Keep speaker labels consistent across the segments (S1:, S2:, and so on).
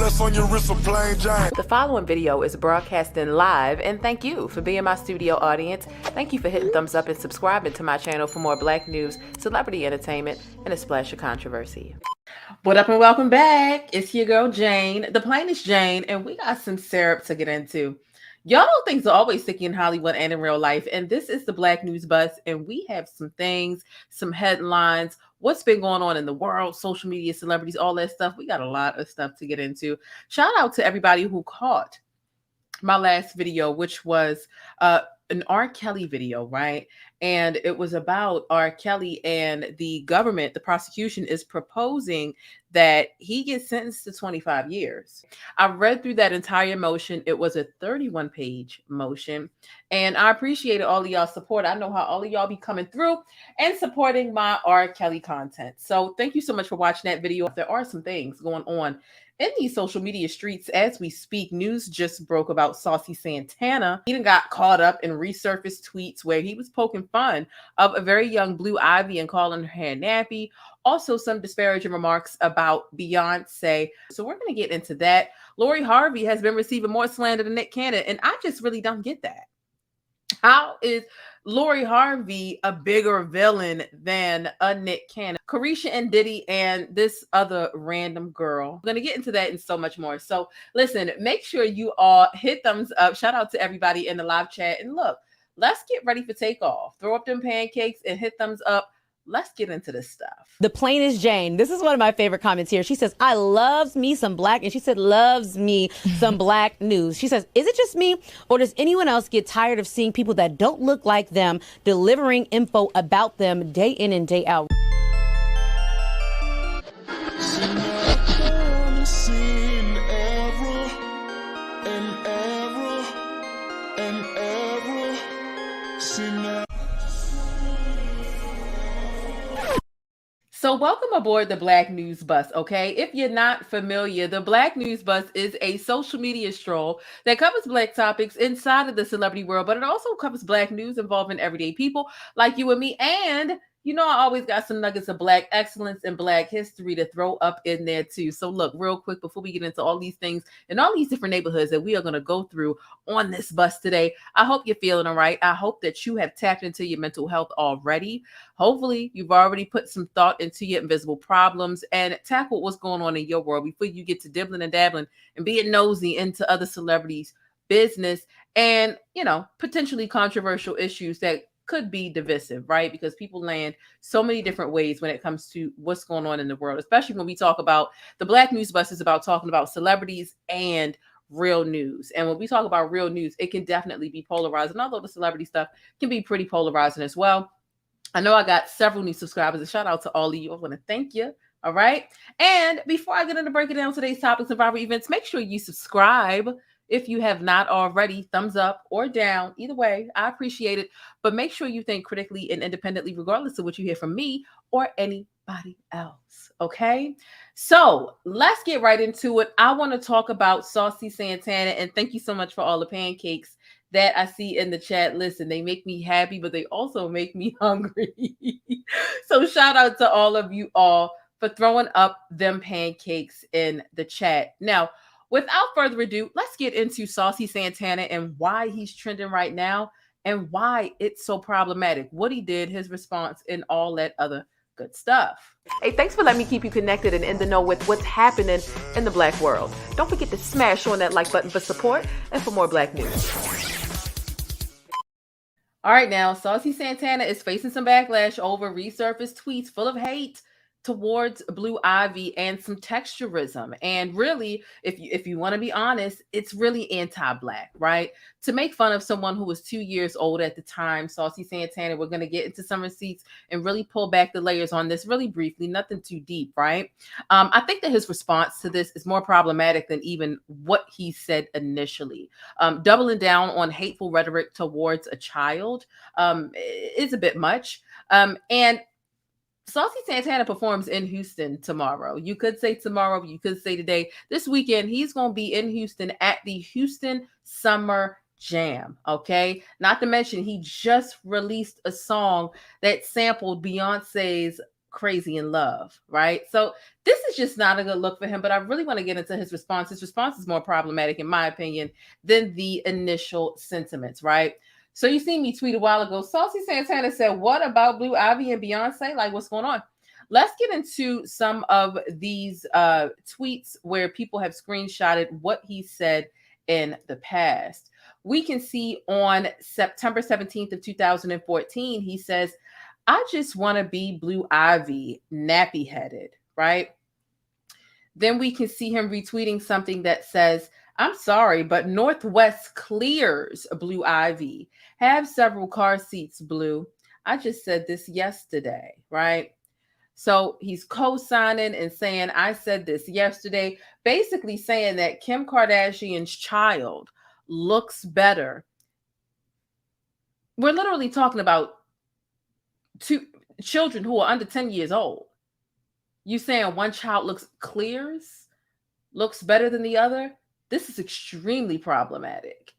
S1: Dress on your wrist of plain Jane.
S2: The following video is broadcasting live, and thank you for being my studio audience. Thank you for hitting thumbs up and subscribing to my channel for more black news, celebrity entertainment, and a splash of controversy. What up and welcome back. It's your girl Jane, the plainest Jane, and we got some syrup to get into. Y'all know things are always sticky in Hollywood and in real life, and this is the Black News Bus, and we have some things, some headlines, what's been going on in the world, social media, celebrities, all that stuff. We got a lot of stuff to get into. Shout out to everybody who caught my last video, which was an R. Kelly video, right? And it was about R. Kelly, and the government, the prosecution, is proposing that he gets sentenced to 25 years. I read through that entire motion. It was a 31-page motion, and I appreciated all of y'all's support. I know how all of y'all be coming through and supporting my R. Kelly content. So thank you so much for watching that video. There are some things going on in these social media streets as we speak. News just broke about Saucy Santana. He got caught up in resurfaced tweets where he was poking fun of a very young Blue Ivy and calling her hair nappy. Also, some disparaging remarks about Beyonce. So we're going to get into that. Lori Harvey has been receiving more slander than Nick Cannon, and I just really don't get that. How is Lori Harvey a bigger villain than a Nick Cannon? Caresha and Diddy and this other random girl. I'm going to get into that and so much more. So listen, make sure you all hit thumbs up. Shout out to everybody in the live chat. And look, let's get ready for takeoff. Throw up them pancakes and hit thumbs up. Let's get into this stuff.
S3: The plainest Jane. This is one of my favorite comments here. She says, I loves me some black, and she said, loves me some black news. She says, is it just me, or does anyone else get tired of seeing people that don't look like them delivering info about them day in and day out?
S2: So welcome aboard the Black News Bus, okay? If you're not familiar, the Black News Bus is a social media stroll that covers black topics inside of the celebrity world, but it also covers black news involving everyday people like you and me. And you know, I always got some nuggets of black excellence and black history to throw up in there too. So look, real quick, before we get into all these things and all these different neighborhoods that we are going to go through on this bus today, I hope you're feeling all right. I hope that you have tapped into your mental health already. Hopefully you've already put some thought into your invisible problems and tackled what's going on in your world before you get to dibbling and dabbling and being nosy into other celebrities' business and, you know, potentially controversial issues that could be divisive, right? Because people land so many different ways when it comes to what's going on in the world, especially when we talk about the Black News Bus is about talking about celebrities and real news. And when we talk about real news, it can definitely be polarizing, although the celebrity stuff can be pretty polarizing as well. I know I got several new subscribers, and shout out to all of you. I want to thank you. All right. And before I get into breaking down today's topics and viral events, make sure you subscribe. If you have not already, thumbs up or down, either way, I appreciate it. But make sure you think critically and independently, regardless of what you hear from me or anybody else. Okay, so let's get right into it. I want to talk about Saucy Santana, and thank you so much for all the pancakes that I see in the chat. Listen, they make me happy, but they also make me hungry. So shout out to all of you all for throwing up them pancakes in the chat. Now, without further ado, let's get into Saucy Santana and why he's trending right now and why it's so problematic, what he did, his response, and all that other good stuff. Hey, thanks for letting me keep you connected and in the know with what's happening in the black world. Don't forget to smash on that like button for support and for more black news. All right, now, Saucy Santana is facing some backlash over resurfaced tweets full of hate towards Blue Ivy and some texturism. And really, if you want to be honest, it's really anti-black, right? To make fun of someone who was 2 years old at the time, Saucy Santana, we're going to get into some receipts and really pull back the layers on this really briefly, nothing too deep, right? I think that his response to this is more problematic than even what he said initially. Doubling down on hateful rhetoric towards a child is a bit much. And Saucy Santana performs in Houston tomorrow. You could say tomorrow, you could say today. This weekend, he's going to be in Houston at the Houston Summer Jam, okay? Not to mention, he just released a song that sampled Beyonce's crazy in love, right? So this is just not a good look for him, but I really want to get into his response. His response is more problematic, in my opinion, than the initial sentiments, right? So you seen me tweet a while ago. Saucy Santana said, what about Blue Ivy and Beyonce? Like, what's going on? Let's get into some of these tweets where people have screenshotted what he said in the past. We can see on September 17th of 2014, he says, I just want to be Blue Ivy, nappy headed, right? Then we can see him retweeting something that says, I'm sorry, but Northwest clears Blue Ivy. Have several car seats, Blue. I just said this yesterday, right? So he's co-signing and saying, I said this yesterday, basically saying that Kim Kardashian's child looks better. We're literally talking about two children who are under 10 years old. You saying one child looks better than the other? This is extremely problematic.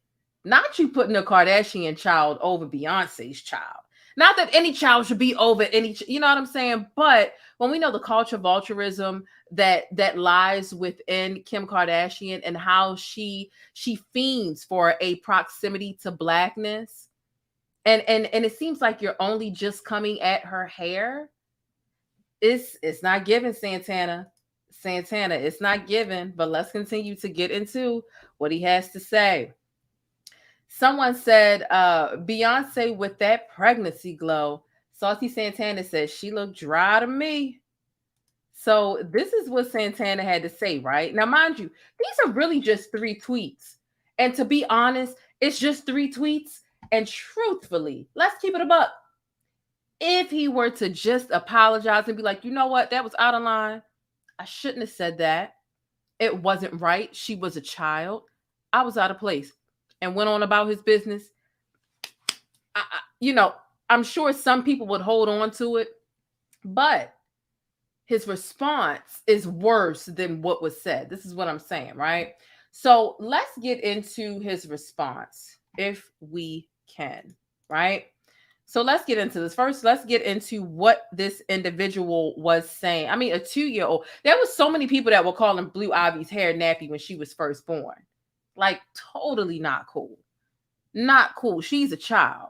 S2: Not you putting a Kardashian child over Beyonce's child. Not that any child should be over any, you know what I'm saying? But when we know the culture of vulturism that lies within Kim Kardashian and how she fiends for a proximity to blackness, and it seems like you're only just coming at her hair. It's not given, Santana. Santana, it's not given, but let's continue to get into what he has to say. Someone said, Beyonce with that pregnancy glow. Saucy Santana says, she looked dry to me. So this is what Santana had to say, right? Now, mind you, these are really just 3 tweets. And to be honest, it's just 3 tweets. And truthfully, let's keep it a buck. If he were to just apologize and be like, you know what, that was out of line. I shouldn't have said that. It wasn't right. She was a child. I was out of place. And went on about his business. I'm sure some people would hold on to it, but his response is worse than what was said. This is what I'm saying, right? So let's get into his response if we can, right? So let's get into this. First, let's get into what this individual was saying. I mean, a 2-year-old. There was so many people that were calling Blue Ivy's hair nappy when she was first born. Like, totally not cool. Not cool. She's a child.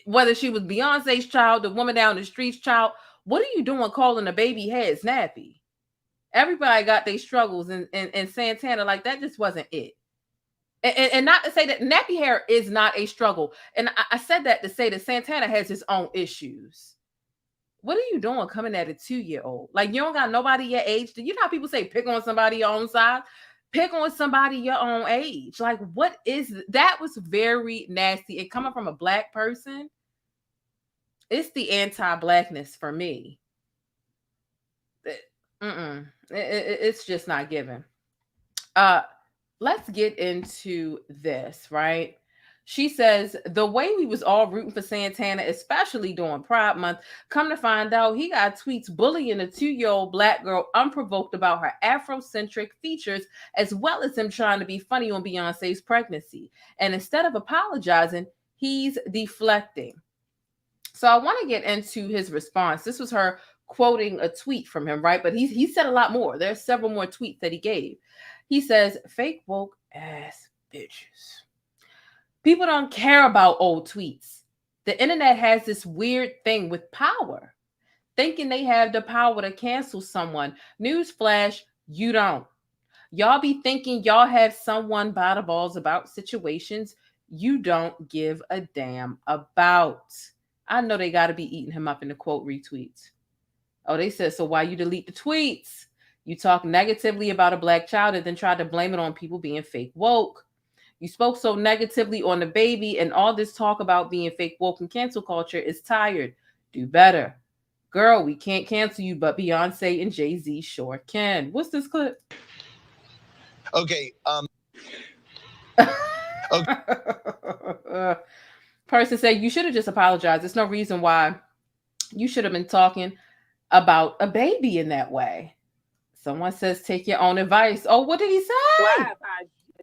S2: Whether she was Beyonce's child, the woman down the street's child, what are you doing calling a baby head snappy? Everybody got their struggles, and Santana, like, that just wasn't it. And not to say that nappy hair is not a struggle. And I said that to say that Santana has his own issues. What are you doing coming at a 2-year-old? Like, you don't got nobody your age. You know how people say pick on somebody your own size? Pick on somebody your own age. Like, what is that? Was very nasty. And coming from a black person, it's the anti-blackness for me. It's just not given. Let's get into this, right? She says, the way we was all rooting for Santana, especially during Pride Month, come to find out he got tweets bullying a 2-year-old black girl unprovoked about her Afrocentric features, as well as him trying to be funny on Beyonce's pregnancy. And instead of apologizing, he's deflecting. So I want to get into his response. This was her quoting a tweet from him, right? But he said a lot more. There's several more tweets that he gave. He says, fake woke ass bitches. People don't care about old tweets. The internet has this weird thing with power, thinking they have the power to cancel someone. Newsflash, you don't. Y'all be thinking y'all have someone by the balls about situations you don't give a damn about. I know they got to be eating him up in the quote retweets. Oh, they said, so why you delete the tweets? You talk negatively about a black child and then try to blame it on people being fake woke. You spoke so negatively on the baby, and all this talk about being fake woke and cancel culture is tired. Do better. Girl, we can't cancel you, but Beyonce and Jay-Z sure can. What's this clip?
S4: Okay.
S2: Okay. Person said, you should have just apologized. There's no reason why you should have been talking about a baby in that way. Someone says, take your own advice. Oh, what did he say?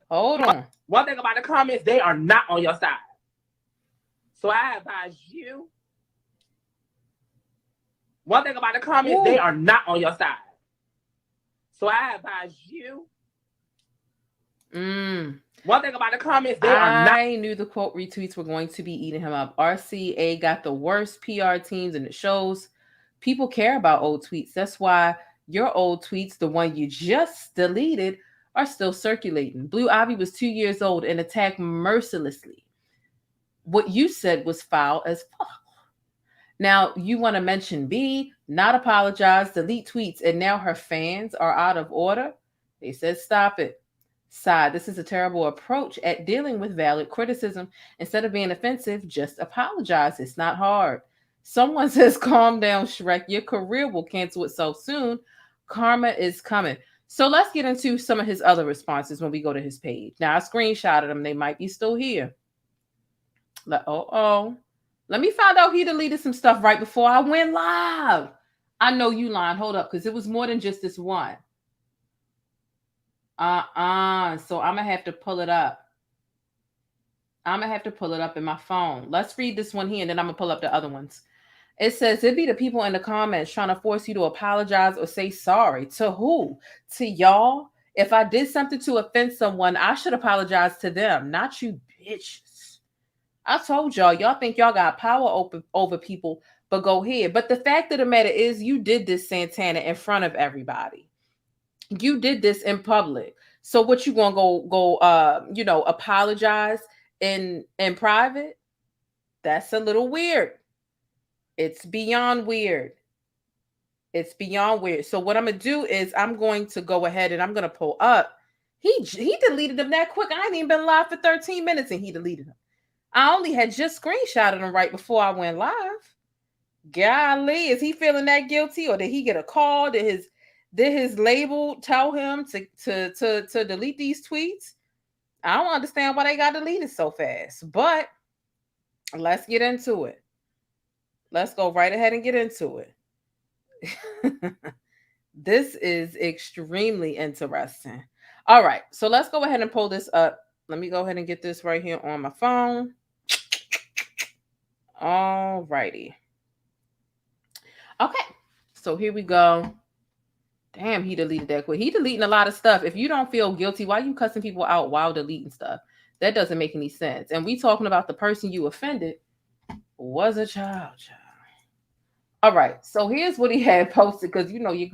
S2: Hold on.
S5: One thing about the comments, they are not on your side. So I advise you One thing about the comments, they are not on your side. So I advise you. One thing about the comments, they are not.
S2: I knew the quote retweets were going to be eating him up. RCA got the worst PR teams, and it shows people care about old tweets. That's why your old tweets, the one you just deleted, are still circulating. Blue Ivy was 2 years old and attacked mercilessly. What you said was foul as fuck. Now you want to mention B, not apologize, delete tweets, and now her fans are out of order. They said stop it. Side, this is a terrible approach at dealing with valid criticism. Instead of being offensive, just apologize. It's not hard. Someone says, calm down, Shrek. Your career will cancel itself soon. Karma is coming. So let's get into some of his other responses when we go to his page. Now, I screenshotted them. They might be still here. Let me find out he deleted some stuff right before I went live. I know you lying. Hold up, because it was more than just this one. So I'm gonna have to pull it up. I'm gonna have to pull it up in my phone. Let's read this one here, and then I'm gonna pull up the other ones. It says, it'd be the people in the comments trying to force you to apologize or say sorry. To who? To y'all? If I did something to offend someone, I should apologize to them, not you bitches. I told y'all think y'all got power over people, but go ahead. But the fact of the matter is, you did this, Santana, in front of everybody. You did this in public. So what, you gonna go apologize in private? That's a little weird. It's beyond weird. It's beyond weird. So what I'm gonna do is I'm going to go ahead and I'm gonna pull up. He deleted them that quick. I ain't even been live for 13 minutes and he deleted them. I only had just screenshotted them right before I went live. Golly, is he feeling that guilty, or did he get a call? Did his label tell him to delete these tweets? I don't understand why they got deleted so fast, but let's get into it. Let's go right ahead and get into it. This is extremely interesting. All right, so let's go ahead and pull this up. Let me go ahead and get this right here on my phone. All righty. Okay, so here we go. Damn, he deleted that quick. He deleting a lot of stuff. If you don't feel guilty, why are you cussing people out while deleting stuff? That doesn't make any sense. And we talking about the person you offended was a child. All right, so here's what he had posted, because you know your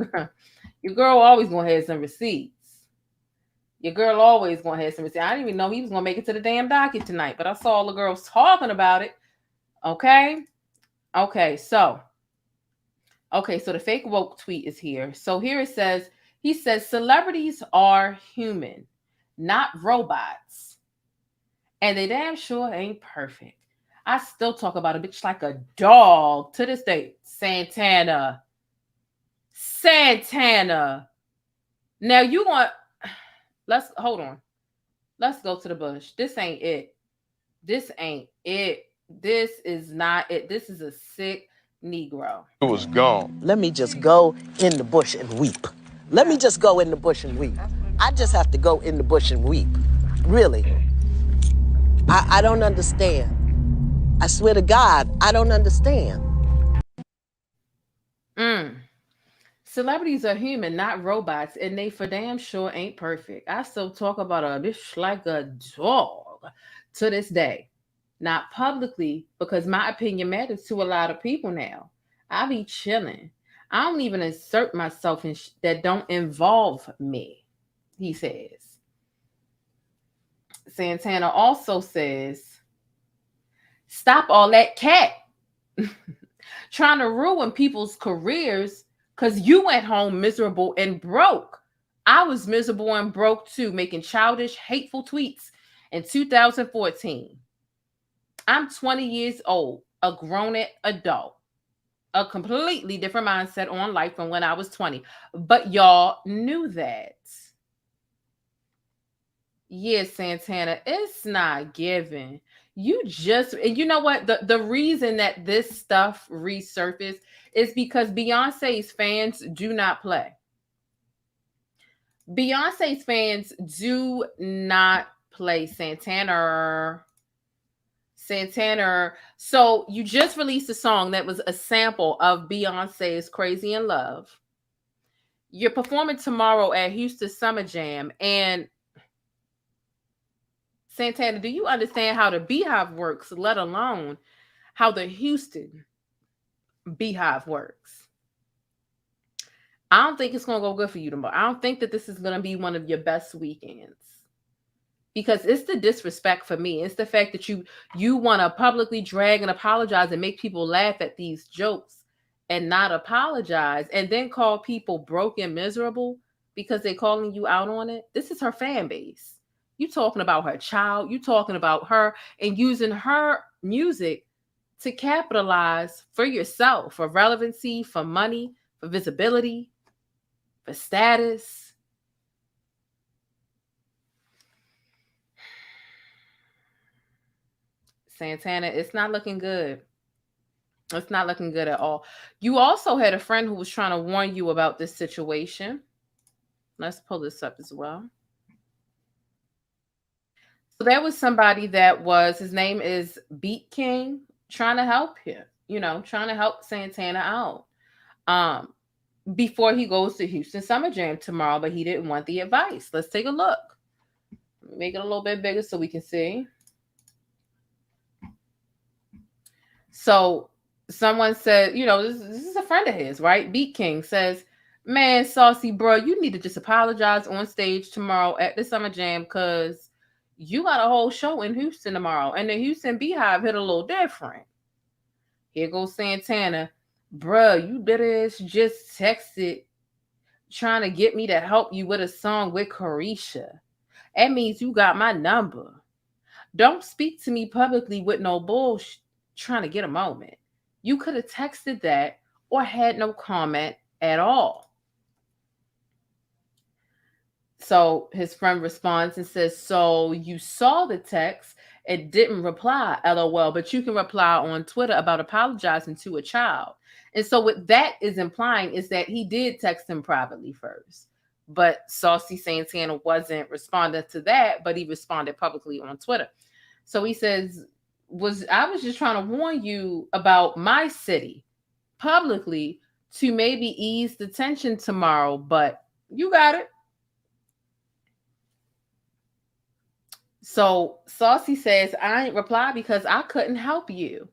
S2: girl always gonna have some receipts. Your girl always gonna have some receipts. I didn't even know he was gonna make it to the damn docket tonight, but I saw all the girls talking about it. Okay, so the fake woke tweet is here. So here it says, he says, celebrities are human, not robots. And they damn sure ain't perfect. I still talk about a bitch like a dog to this day. Santana. Now you want, hold on. Let's go to the bush. This ain't it. This is not it. This is a sick Negro.
S1: It was gone.
S6: Let me just go in the bush and weep. Let me just go in the bush and weep. I just have to go in the bush and weep. Really. I don't understand. I swear to God, I don't understand.
S2: Celebrities are human, not robots, and they for damn sure ain't perfect. I still talk about a bitch like a dog to this day. Not publicly, because my opinion matters to a lot of people now. I be chilling. I don't even insert myself in that don't involve me, he says. Santana also says, stop all that cat trying to ruin people's careers because you went home miserable and broke. I was miserable and broke too, making childish, hateful tweets in 2014. I'm 20 years old, a grown adult, a completely different mindset on life from when I was 20. But y'all knew that. Yes, Santana, it's not given. And you know what? The reason that this stuff resurfaced is because Beyonce's fans do not play. Beyonce's fans do not play, Santana. Santana. So you just released a song that was a sample of Beyonce's Crazy in Love. You're performing tomorrow at Houston Summer Jam. And Santana, do you understand how the Beehive works, let alone how the Houston Beehive works? I don't think it's going to go good for you tomorrow. I don't think that this is going to be one of your best weekends. Because it's the disrespect for me. It's the fact that you want to publicly drag and apologize and make people laugh at these jokes and not apologize and then call people broke and miserable because they're calling you out on it. This is her fan base. You talking about her child. You talking about her and using her music to capitalize for yourself, for relevancy, for money, for visibility, for status. Santana, it's not looking good. It's not looking good at all. You also had a friend who was trying to warn you about this situation. Let's pull this up as well. So there was somebody that was, his name is Beat King, trying to help him, trying to help Santana out before he goes to Houston Summer Jam tomorrow, but he didn't want the advice. Let's take a look. Make it a little bit bigger so we can see. So someone said, this is a friend of his, right? Beat King says, man, Saucy, bro, you need to just apologize on stage tomorrow at the Summer Jam because you got a whole show in Houston tomorrow. And the Houston Beehive hit a little different. Here goes Santana. Bro, you better just texted trying to get me to help you with a song with Caresha. That means you got my number. Don't speak to me publicly with no bullshit. Trying to get a moment. You could have texted that or had no comment at all. So his friend responds and says, so you saw the text and didn't reply, LOL, but you can reply on Twitter about apologizing to a child. And so what that is implying is that he did text him privately first, but Saucy Santana wasn't responding to that, but he responded publicly on Twitter. So he says, I was just trying to warn you about my city publicly to maybe ease the tension tomorrow, but you got it. So Saucy says, I ain't reply because I couldn't help you.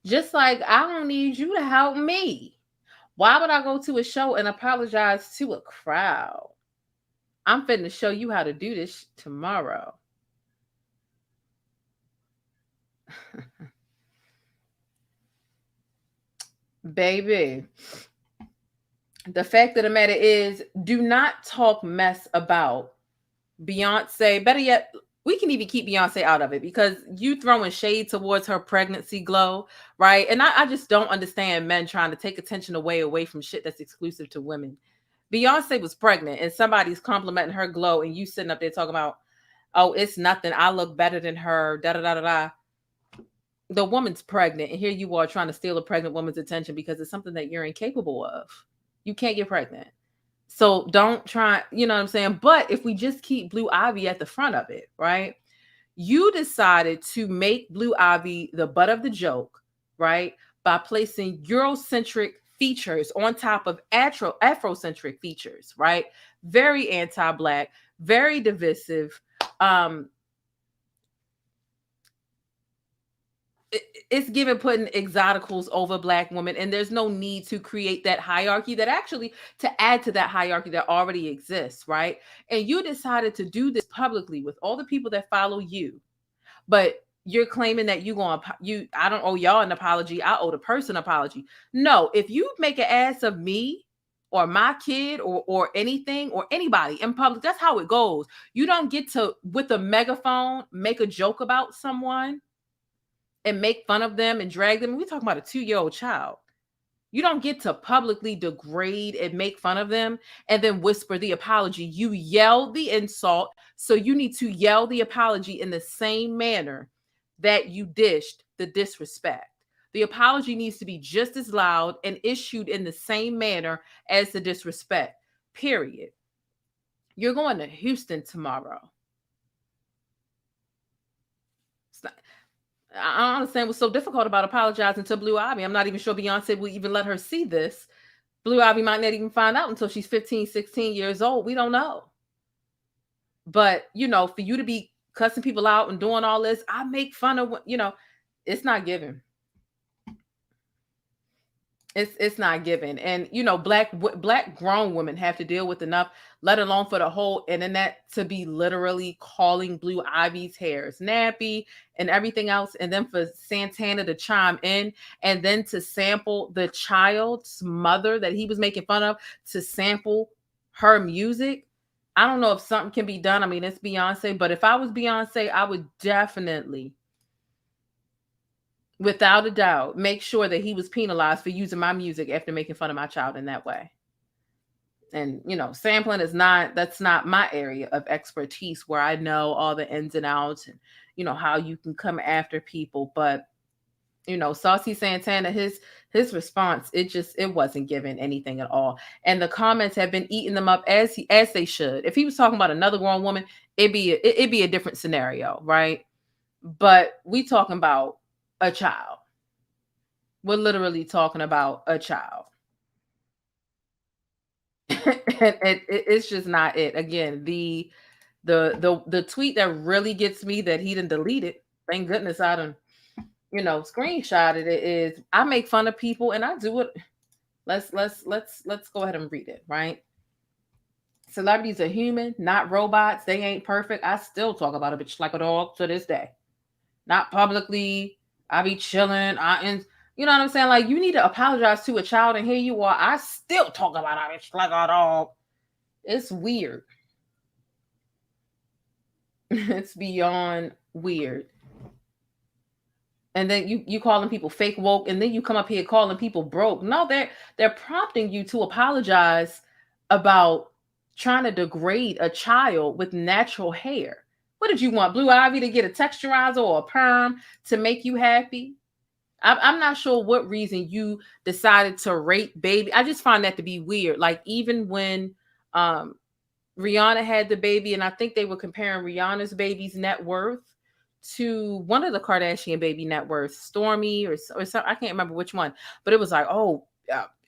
S2: Just like I don't need you to help me. Why would I go to a show and apologize to a crowd? I'm finna show you how to do this tomorrow. Baby, the fact of the matter is, do not talk mess about Beyonce. Better yet, we can even keep Beyonce out of it because you throwing shade towards her pregnancy glow, right? And I just don't understand men trying to take attention away from shit that's exclusive to women. Beyonce was pregnant and somebody's complimenting her glow and you sitting up there talking about, oh, it's nothing. I look better than her, da-da-da-da-da. The woman's pregnant, and here you are trying to steal a pregnant woman's attention because it's something that you're incapable of. You can't get pregnant. So don't try, you know what I'm saying? But if we just keep Blue Ivy at the front of it, right? You decided to make Blue Ivy the butt of the joke, right? By placing Eurocentric features on top of Afrocentric features, right? Very anti-Black, very divisive. It's given putting exoticals over Black women, and there's no need to create that hierarchy that actually to add to that hierarchy that already exists, right? And you decided to do this publicly with all the people that follow you, but you're claiming that I don't owe y'all an apology. I owe the person an apology. No, if you make an ass of me or my kid or anything or anybody in public, that's how it goes. You don't get to, with a megaphone, make a joke about someone and make fun of them and drag them. We're talking about a 2-year-old child. You don't get to publicly degrade and make fun of them and then whisper the apology. You yell the insult, so you need to yell the apology in the same manner that you dished the disrespect. The apology needs to be just as loud and issued in the same manner as the disrespect, period. You're going to Houston tomorrow. I don't understand what's so difficult about apologizing to Blue Ivy. I'm not even sure Beyonce will even let her see this. Blue Ivy might not even find out until she's 15, 16 years old. We don't know. But, for you to be cussing people out and doing all this, I make fun of, it's not given. It's not given. And, black grown women have to deal with enough, let alone for the whole internet to be literally calling Blue Ivy's hair nappy and everything else. And then for Santana to chime in and then to sample the child's mother that he was making fun of, to sample her music. I don't know if something can be done. I mean, it's Beyonce, but if I was Beyonce, I would definitely, without a doubt, make sure that he was penalized for using my music after making fun of my child in that way. And, sampling that's not my area of expertise, where I know all the ins and outs and, how you can come after people. But, Saucy Santana, his response, it wasn't giving anything at all. And the comments have been eating them up as they should. If he was talking about another grown woman, it'd be a different scenario, right? But we talking about a child. We're literally talking about a child. And it's just not it. Again, the tweet that really gets me, that he didn't delete it. Thank goodness I done, screenshotted it, is I make fun of people and I do it. Let's go ahead and read it, right? Celebrities are human, not robots. They ain't perfect. I still talk about a bitch like a dog to this day. Not publicly. I be chilling. You know what I'm saying? Like, you need to apologize to a child, and here you are. I still talk about a bitch like a dog. It's weird. It's beyond weird. And then you calling people fake woke, and then you come up here calling people broke. No, they're prompting you to apologize about trying to degrade a child with natural hair. What did you want, Blue Ivy to get a texturizer or a perm to make you happy? I'm not sure what reason you decided to rate baby. I just find that to be weird. Like, even when Rihanna had the baby, and I think they were comparing Rihanna's baby's net worth to one of the Kardashian baby net worths, Stormy or something. I can't remember which one, but it was like,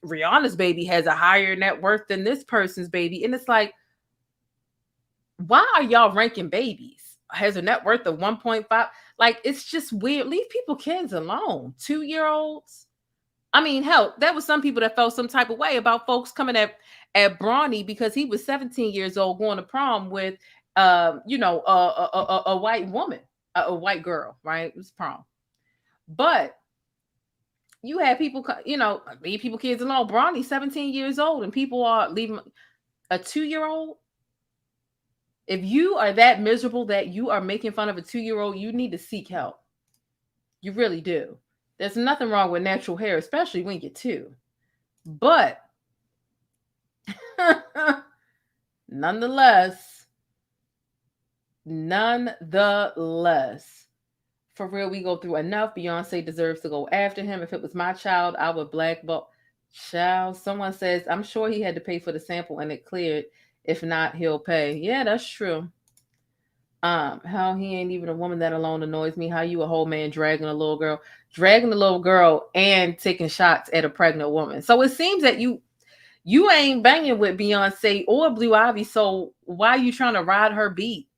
S2: Rihanna's baby has a higher net worth than this person's baby. And it's like, why are y'all ranking babies? Has a net worth of 1.5? Like, it's just weird. Leave people kids alone. 2-year-olds. I mean, hell, there was some people that felt some type of way about folks coming at Bronny because he was 17 years old going to prom with, a white woman, a white girl, right? It was prom. But you had people, leave people kids alone. Bronny's 17 years old, and people are leaving a 2-year-old. If you are that miserable that you are making fun of a 2-year-old, you need to seek help. You really do. There's nothing wrong with natural hair, especially when you're 2. But nonetheless, for real, we go through enough. Beyonce deserves to go after him. If it was my child, I would blackball. Child, someone says, I'm sure he had to pay for the sample and it cleared. If not, he'll pay. Yeah, that's true. How he ain't even a woman, that alone annoys me. How you a whole man dragging a little girl and taking shots at a pregnant woman. So it seems that you ain't banging with Beyonce or Blue Ivy. So why are you trying to ride her beat?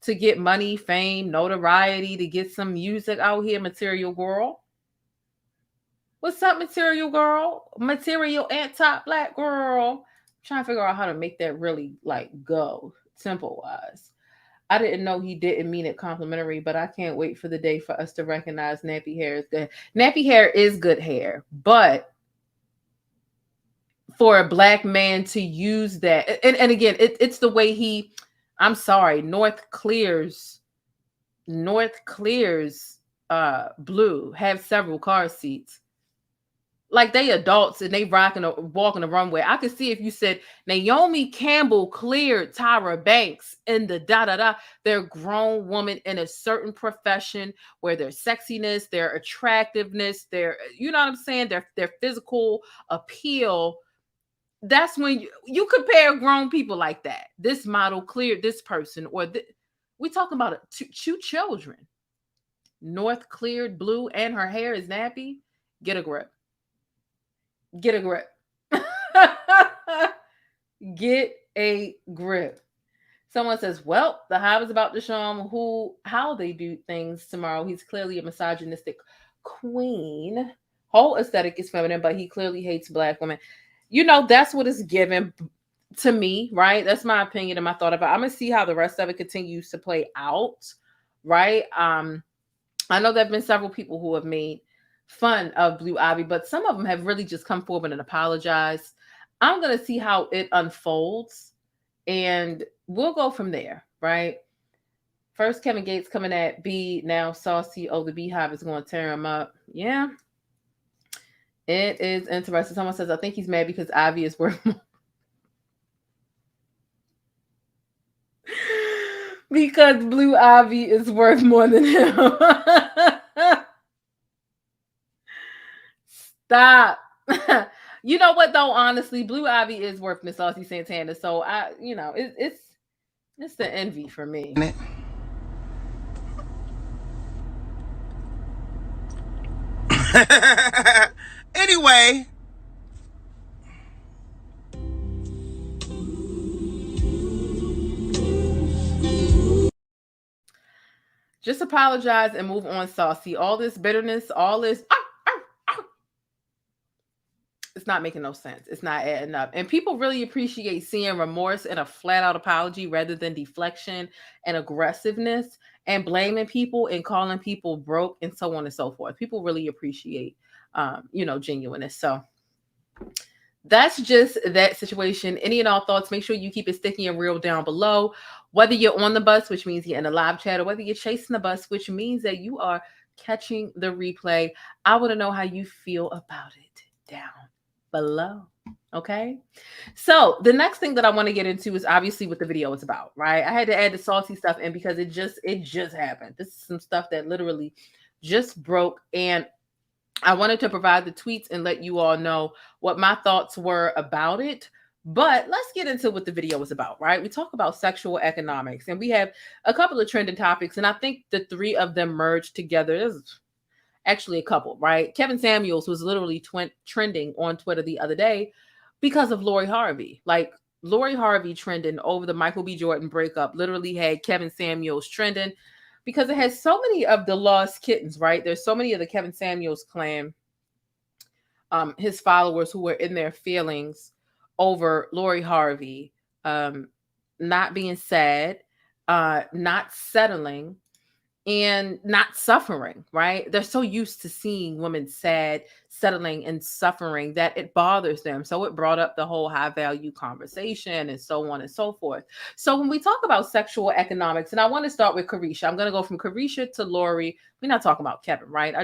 S2: To get money, fame, notoriety, to get some music out here, material girl. What's up, material girl? Material anti-black girl. Trying to figure out how to make that really go tempo wise. I didn't know he didn't mean it complimentary, but I can't wait for the day for us to recognize nappy hair is good. Nappy hair is good hair, but for a black man to use that, and again, it's the way I'm sorry, North Clear's Blue have several car seats. Like, they adults and they walking the runway. I could see if you said Naomi Campbell cleared Tyra Banks in the da-da-da. They're grown woman in a certain profession where their sexiness, their attractiveness, their, you know what I'm saying, their physical appeal. That's when you compare grown people like that. This model cleared this person, or we talking about two children. North cleared blue and her hair is nappy. Get a grip. Get a grip. Get a grip. Someone says, well, the Hive is about to show him how they do things tomorrow. He's clearly a misogynistic queen. Whole aesthetic is feminine, but he clearly hates black women. You know, that's what it's given to me, right? That's my opinion and my thought about it. I'm going to see how the rest of it continues to play out, right? I know there have been several people who have made fun of Blue Ivy, but some of them have really just come forward and apologized. I'm going to see how it unfolds, and we'll go from there, right? First, Kevin Gates coming at B, now Saucy. Oh, the Beehive is going to tear him up. Yeah. It is interesting. Someone says, I think he's mad because Ivy is worth more. Because Blue Ivy is worth more than him. Stop. You know what though? Honestly, Blue Ivy is worth Miss Saucy Santana. So it's the envy for me.
S1: Anyway.
S2: Just apologize and move on, Saucy. All this bitterness, all this... It's not making no sense. It's not adding up. And people really appreciate seeing remorse and a flat out apology rather than deflection and aggressiveness and blaming people and calling people broke and so on and so forth. People really appreciate, genuineness. So that's just that situation. Any and all thoughts, make sure you keep it sticky and real down below. Whether you're on the bus, which means you're in a live chat, or whether you're chasing the bus, which means that you are catching the replay. I want to know how you feel about it down below. Okay. So the next thing that I want to get into is obviously what the video is about, right? I had to add the saucy stuff in because it just happened. This is some stuff that literally just broke, and I wanted to provide the tweets and let you all know what my thoughts were about it. But let's get into what the video was about, right? We talk about sexual economics, and we have a couple of trending topics, and I think the three of them merged together. There's actually a couple, right? Kevin Samuels was literally trending on Twitter the other day because of Lori Harvey. Like, Lori Harvey trending over the Michael B. Jordan breakup literally had Kevin Samuels trending because it has so many of the lost kittens, right? There's so many of the Kevin Samuels clan, his followers who were in their feelings over Lori Harvey, not being sad, not settling, and not suffering, right? They're so used to seeing women sad, settling, and suffering that it bothers them. So it brought up the whole high value conversation and so on and so forth. So when we talk about sexual economics, and I want to start with Caresha, I'm going to go from Caresha to Lori. We're not talking about Kevin, right?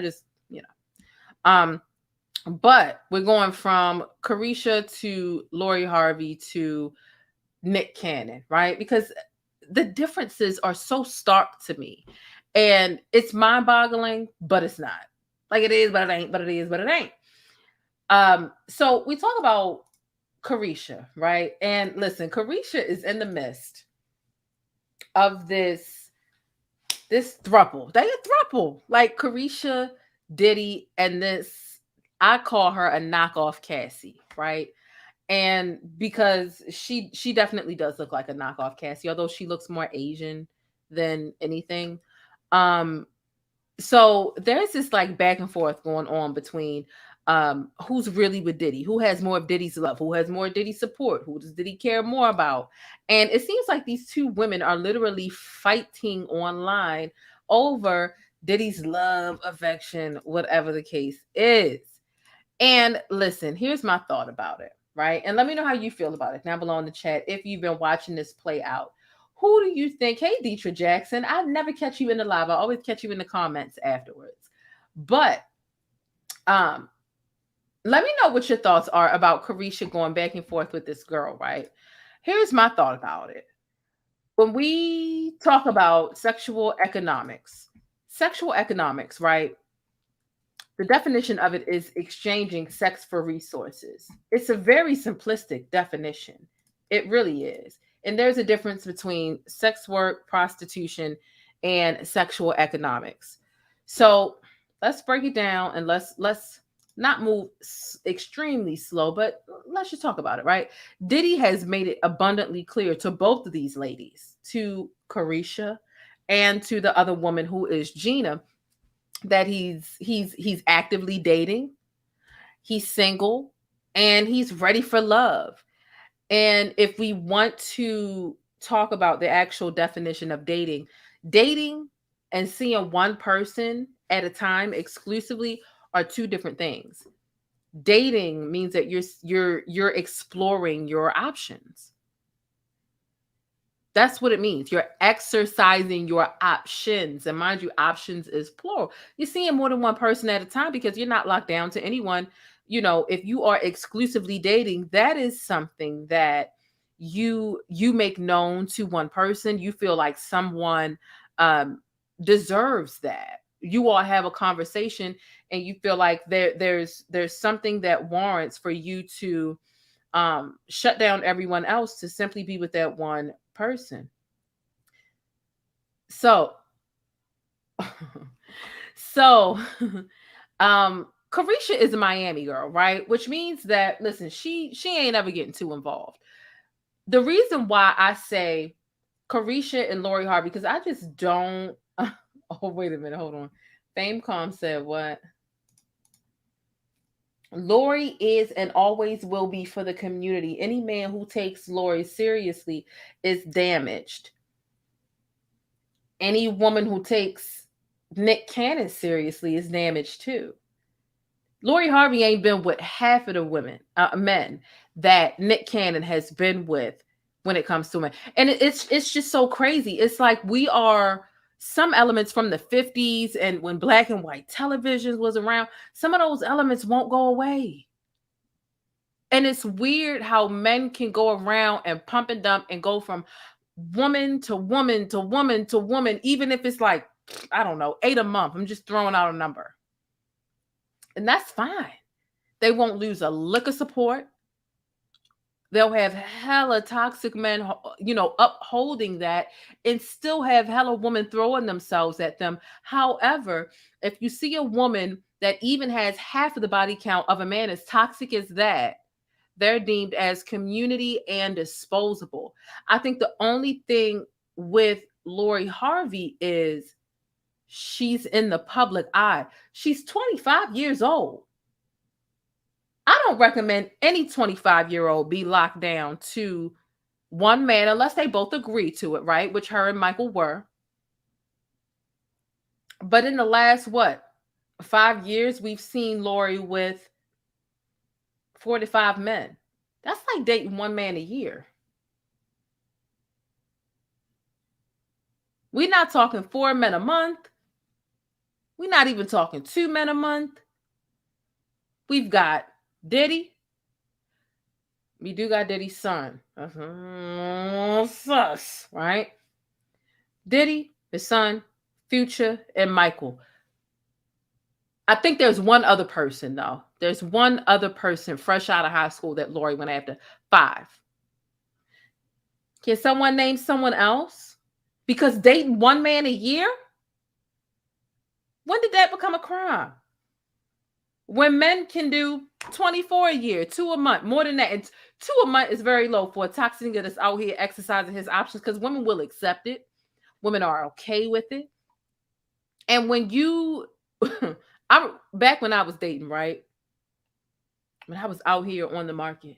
S2: But we're going from Caresha to Lori Harvey to Nick Cannon, right? Because the differences are so stark to me. And it's mind-boggling, but it's not. Like, it is, but it ain't, but it is, but it ain't. So we talk about Caresha, right? And listen, Caresha is in the midst of this throuple. They a throuple. Like Caresha, Diddy, and this, I call her a knockoff Cassie, right? And because she definitely does look like a knockoff Cassie, although she looks more Asian than anything. So there's this like back and forth going on between who's really with Diddy, who has more of Diddy's love, who has more Diddy support, who does Diddy care more about. And it seems like these two women are literally fighting online over Diddy's love, affection, whatever the case is. And listen, here's my thought about it, right? And let me know how you feel about it down below in the chat if you've been watching this play out. Who do you think? Hey, Deetra Jackson, I never catch you in the live. I always catch you in the comments afterwards. But let me know what your thoughts are about Caresha going back and forth with this girl, right? Here's my thought about it. When we talk about sexual economics, right? The definition of it is exchanging sex for resources. It's a very simplistic definition. It really is. And there's a difference between sex work, prostitution, and sexual economics. So let's break it down and let's not move extremely slow, but let's just talk about it, right? Diddy has made it abundantly clear to both of these ladies, to Caresha and to the other woman who is Gina, that he's actively dating, he's single, and he's ready for love. And if we want to talk about the actual definition of dating and seeing one person at a time exclusively are two different things. Dating means that you're exploring your options. That's what it means. You're exercising your options. And mind you, options is plural. You're seeing more than one person at a time because you're not locked down to anyone. You know, if you are exclusively dating, that is something that you make known to one person. You feel like someone deserves that. You all have a conversation and you feel like there's something that warrants for you to shut down everyone else to simply be with that one person. So Caresha is a Miami girl, right? Which means that, listen, she ain't ever getting too involved. The reason why I say Caresha and Lori Harvey, because I just don't oh, wait a minute, hold on. Famecom said what? Lori is and always will be for the community. Any man who takes Lori seriously is damaged. Any woman who takes Nick Cannon seriously is damaged too. Lori Harvey ain't been with half of the men that Nick Cannon has been with when it comes to men. And it's just so crazy. It's like we are some elements from the 50s and when black and white television was around, some of those elements won't go away. And it's weird how men can go around and pump and dump and go from woman to woman to woman to woman, even if it's like, I don't know, 8 a month. I'm just throwing out a number. And that's fine. They won't lose a lick of support. They'll have hella toxic men, upholding that and still have hella women throwing themselves at them. However, if you see a woman that even has half of the body count of a man as toxic as that, they're deemed as community and disposable. I think the only thing with Lori Harvey is she's in the public eye. She's 25 years old. I don't recommend any 25-year-old be locked down to one man unless they both agree to it, right? Which her and Michael were. But in the last, 5 years, we've seen Lori with 45 men. That's like dating one man a year. We're not talking 4 men a month. We're not even talking 2 men a month. We've got Diddy. We do got Diddy's son. Sus, right? Diddy, his son, Future, and Michael. I think there's one other person, though. There's one other person fresh out of high school that Lori went after. 5. Can someone name someone else? Because dating one man a year? When did that become a crime? When men can do 24 a year, 2 a month, more than that. And 2 a month is very low for a toxic nigga that's out here exercising his options because women will accept it. Women are okay with it. And when you, back when I was dating, right? When I was out here on the market,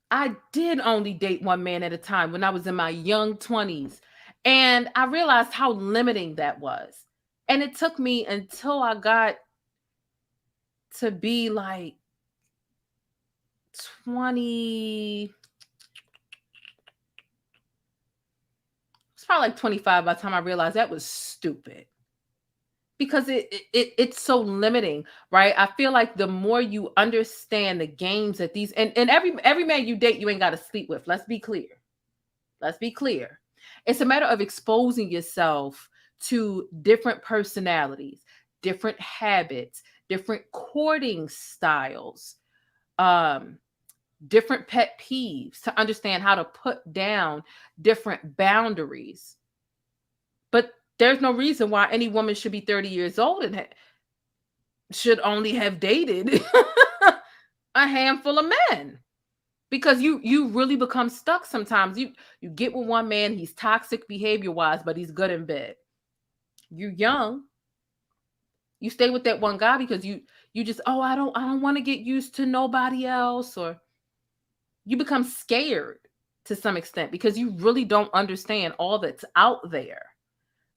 S2: I did only date one man at a time when I was in my young 20s. And I realized how limiting that was. And it took me until I got to be like 20. It's probably like 25 by the time I realized that was stupid. Because it's so limiting, right? I feel like the more you understand the games that these and every man you date, you ain't got to sleep with. Let's be clear. Let's be clear. It's a matter of exposing yourself to different personalities, different habits, different courting styles, different pet peeves to understand how to put down different boundaries. But There's no reason why any woman should be 30 years old and should only have dated a handful of men. Because you really become stuck sometimes. You get with one man, he's toxic behavior-wise, but he's good in bed. You're young. You stay with that one guy because you just, oh, I don't want to get used to nobody else, or you become scared to some extent because you really don't understand all that's out there.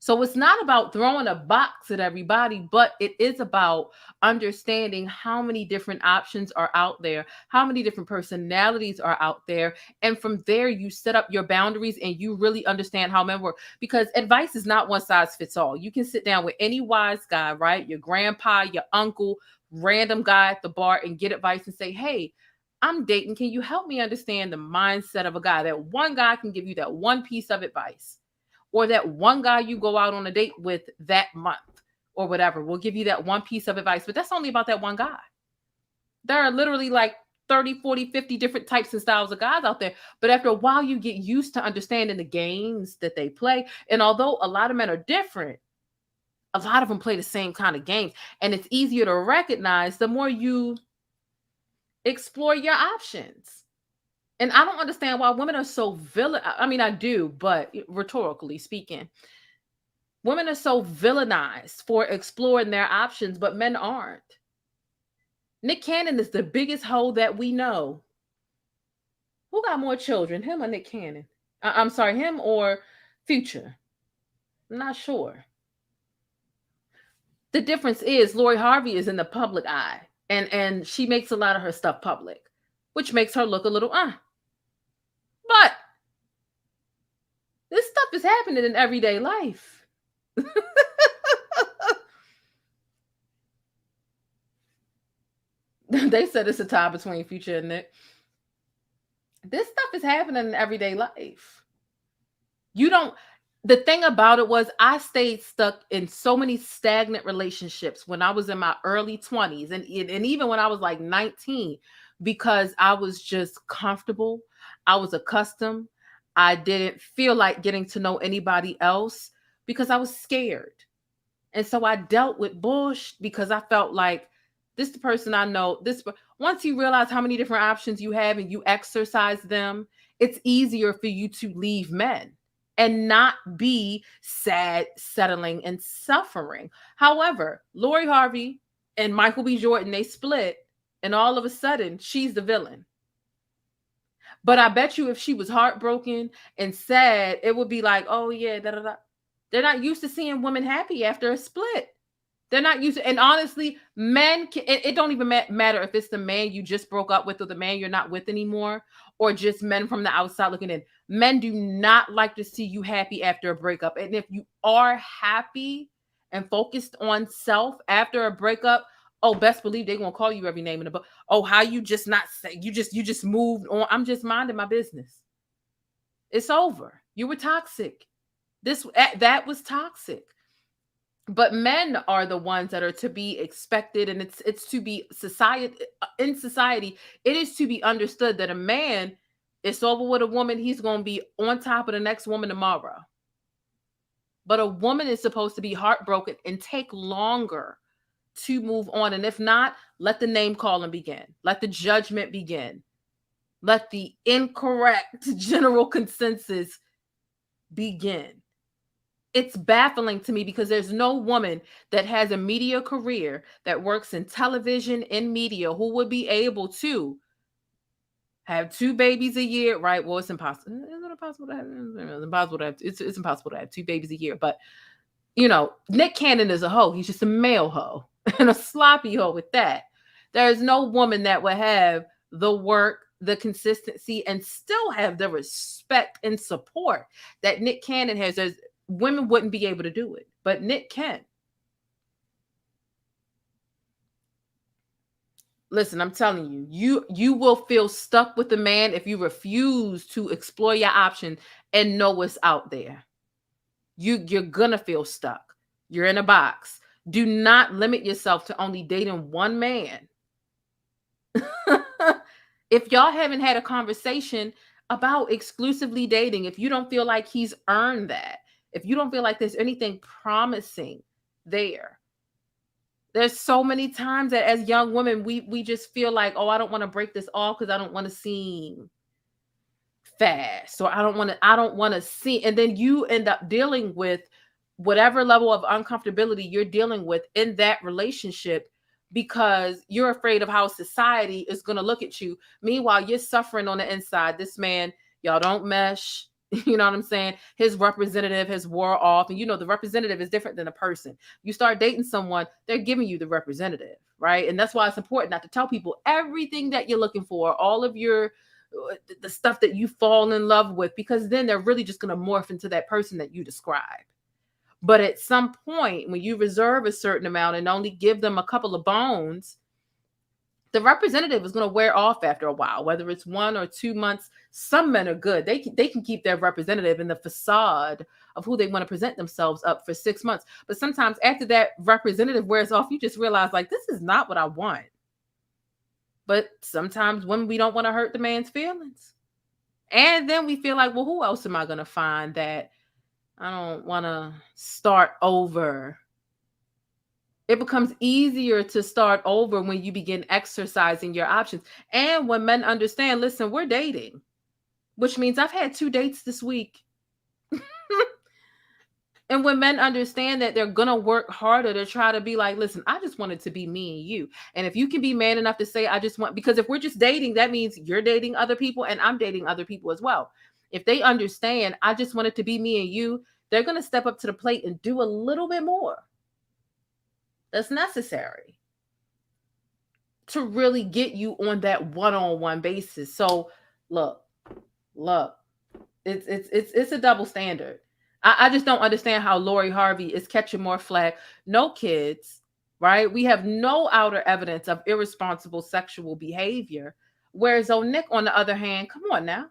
S2: So it's not about throwing a box at everybody, but it is about understanding how many different options are out there, how many different personalities are out there. And from there, you set up your boundaries and you really understand how men work. Because advice is not one size fits all. You can sit down with any wise guy, right? Your grandpa, your uncle, random guy at the bar and get advice and say, hey, I'm dating. Can you help me understand the mindset of a guy? That one guy can give you that one piece of advice. Or that one guy you go out on a date with that month or whatever will give you that one piece of advice. But that's only about that one guy. There are literally like 30, 40, 50 different types and styles of guys out there. But after a while, you get used to understanding the games that they play. And although a lot of men are different, a lot of them play the same kind of games. And it's easier to recognize the more you explore your options. And I don't understand why women are so villain. I mean, I do, but rhetorically speaking, women are so villainized for exploring their options, but men aren't. Nick Cannon is the biggest hoe that we know. Who got more children, him or Nick Cannon? I'm sorry, him or Future? I'm not sure. The difference is Lori Harvey is in the public eye, and she makes a lot of her stuff public, which makes her look a little But this stuff is happening in everyday life. They said it's a tie between Future and Nick. This stuff is happening in everyday life. The thing about it was I stayed stuck in so many stagnant relationships when I was in my early 20s and even when I was like 19, because I was just comfortable. I was accustomed. I didn't feel like getting to know anybody else because I was scared. And so I dealt with bullshit because I felt like this is the person I know. Once you realize how many different options you have and you exercise them, it's easier for you to leave men and not be sad, settling, and suffering. However, Lori Harvey and Michael B. Jordan, they split, and all of a sudden, she's the villain. But I bet you if she was heartbroken and sad, it would be like, oh, yeah, da, da, da. They're not used to seeing women happy after a split. They're not used to, and honestly, men, it don't even matter if it's the man you just broke up with or the man you're not with anymore, or just men from the outside looking in. Men do not like to see you happy after a breakup. And if you are happy and focused on self after a breakup, oh, best believe they're gonna call you every name in the book. Oh, how you just not say you just moved on. I'm just minding my business. It's over. You were toxic. That was toxic. But men are the ones that are to be expected, and it's to be in society. It is to be understood that a man, it's over with a woman, he's gonna be on top of the next woman tomorrow. But a woman is supposed to be heartbroken and take longer to move on. And if not, let the name calling begin. Let the judgment begin. Let the incorrect general consensus begin. It's baffling to me because there's no woman that has a media career that works in television and media who would be able to have 2 babies a year, right? Well, it's impossible. Is it impossible to have? It's impossible to have. It's impossible to have 2 babies a year. But Nick Cannon is a hoe. He's just a male hoe and a sloppy hoe with that. There's no woman that would have the work, the consistency, and still have the respect and support that Nick Cannon has. Women wouldn't be able to do it, but Nick can. Listen, I'm telling you, you will feel stuck with a man if you refuse to explore your option and know what's out there. You're gonna feel stuck. You're in a box. Do not limit yourself to only dating one man. If y'all haven't had a conversation about exclusively dating, if you don't feel like he's earned that, if you don't feel like there's anything promising there's so many times that as young women, we just feel like, oh, I don't want to break this off because I don't want to seem fast, or I don't want to see. And then you end up dealing with whatever level of uncomfortability you're dealing with in that relationship because you're afraid of how society is going to look at you. Meanwhile, you're suffering on the inside. This man, y'all don't mesh. You know what I'm saying? His representative has wore off. And you know, the representative is different than a person. You start dating someone, they're giving you the representative, right? And that's why it's important not to tell people everything that you're looking for, all of the stuff that you fall in love with, because then they're really just going to morph into that person that you describe. But at some point, when you reserve a certain amount and only give them a couple of bones, the representative is going to wear off after a while, whether it's 1 or 2 months. Some men are good. They can keep their representative in the facade of who they want to present themselves up for 6 months. But sometimes after that representative wears off, you just realize, like, this is not what I want. But sometimes when we don't want to hurt the man's feelings. And then we feel like, well, who else am I going to find that I don't want to start over? It becomes easier to start over when you begin exercising your options. And when men understand, listen, we're dating, which means I've had 2 dates this week. And when men understand that they're going to work harder to try to be like, listen, I just want it to be me and you. And if you can be man enough to say, I just want, because if we're just dating, that means you're dating other people and I'm dating other people as well. If they understand, I just want it to be me and you, they're going to step up to the plate and do a little bit more that's necessary to really get you on that one-on-one basis. So look, it's a double standard. I just don't understand how Lori Harvey is catching more flack. No kids, right? We have no outer evidence of irresponsible sexual behavior. Whereas Nick, on the other hand, come on now.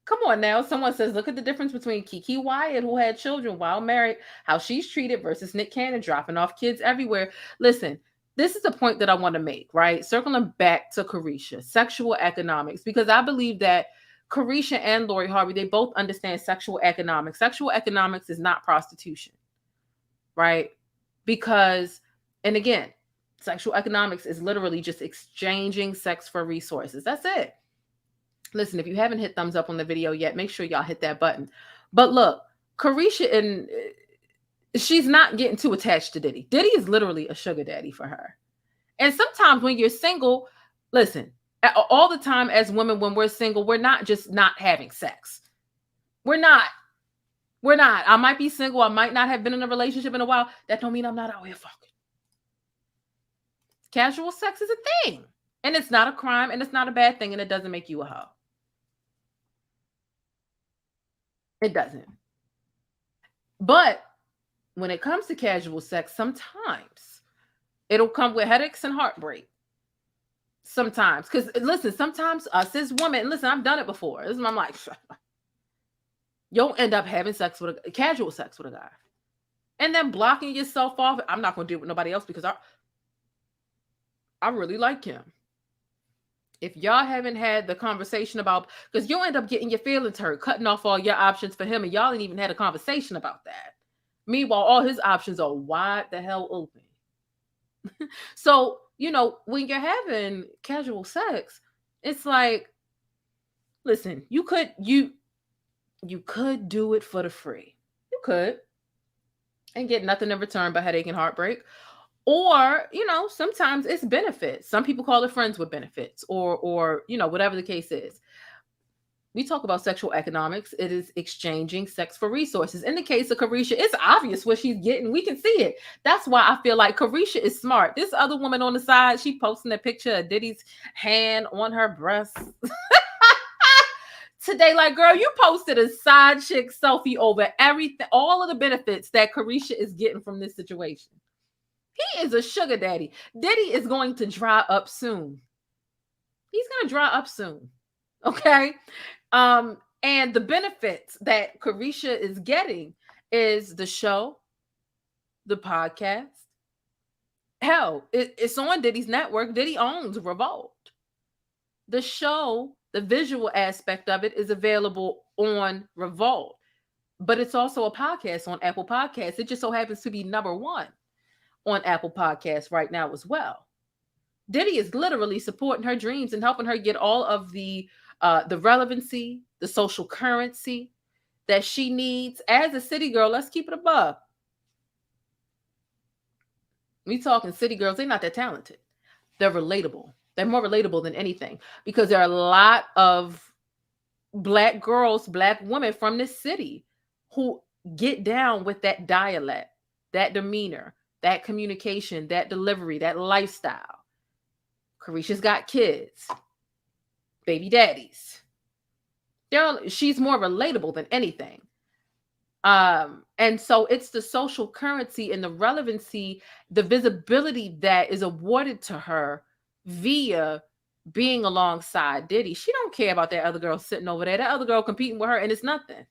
S2: Come on now. Someone says, look at the difference between Kiki Wyatt, who had children while married, how she's treated, versus Nick Cannon dropping off kids everywhere. Listen, this is a point that I want to make, right? Circling back to Caresha, sexual economics, because I believe that Caresha and Lori Harvey, they both understand sexual economics. Sexual economics is not prostitution, right? Because, and again, sexual economics is literally just exchanging sex for resources. That's it. Listen, if you haven't hit thumbs up on the video yet, make sure y'all hit that button. But look, Caresha, she's not getting too attached to Diddy. Diddy is literally a sugar daddy for her. And sometimes when you're single, listen, all the time as women, when we're single, we're not just not having sex. We're not. I might be single. I might not have been in a relationship in a while. That don't mean I'm not out here fucking. Casual sex is a thing. And it's not a crime, and it's not a bad thing, and it doesn't make you a hoe. It doesn't. But when it comes to casual sex, sometimes it'll come with headaches and heartbreak. Sometimes. Because listen, sometimes us as women, listen, I've done it before. I'm like, you'll end up having casual sex with a guy. And then blocking yourself off. I'm not going to deal with nobody else because I really like him. If y'all haven't had the conversation about, because you'll end up getting your feelings hurt, cutting off all your options for him, and y'all ain't even had a conversation about that. Meanwhile, all his options are wide the hell open. So, you know, when you're having casual sex, it's like, listen, you could do it for the free. You could. And get nothing in return but headache and heartbreak. Or, you know, sometimes it's benefits. Some people call it friends with benefits or, you know, whatever the case is. We talk about sexual economics. It is exchanging sex for resources. In the case of Caresha, it's obvious what she's getting. We can see it. That's why I feel like Caresha is smart. This other woman on the side, she posting a picture of Diddy's hand on her breast. Today, like, girl, you posted a side chick selfie over everything, all of the benefits that Caresha is getting from this situation. He is a sugar daddy. Diddy is going to dry up soon. He's going to dry up soon. Okay. And the benefits that Caresha is getting is the show, the podcast. Hell, it's on Diddy's network. Diddy owns Revolt. The show, The visual aspect of it is available on Revolt, but it's also a podcast on Apple Podcasts. It just so happens to be #1 on Apple Podcasts right now as well. Diddy is literally supporting her dreams and helping her get all of the relevancy, the social currency that she needs as a city girl. Let's keep it above. We talking city girls, they're not that talented. They're relatable. They're more relatable than anything because there are a lot of Black girls, Black women from this city who get down with that dialect, that demeanor, that communication, that delivery, that lifestyle. Caresha's got kids, baby daddies. She's more relatable than anything. And so it's the social currency and the relevancy, the visibility that is awarded to her via being alongside Diddy. She don't care about that other girl sitting over there, that other girl competing with her, and it's nothing.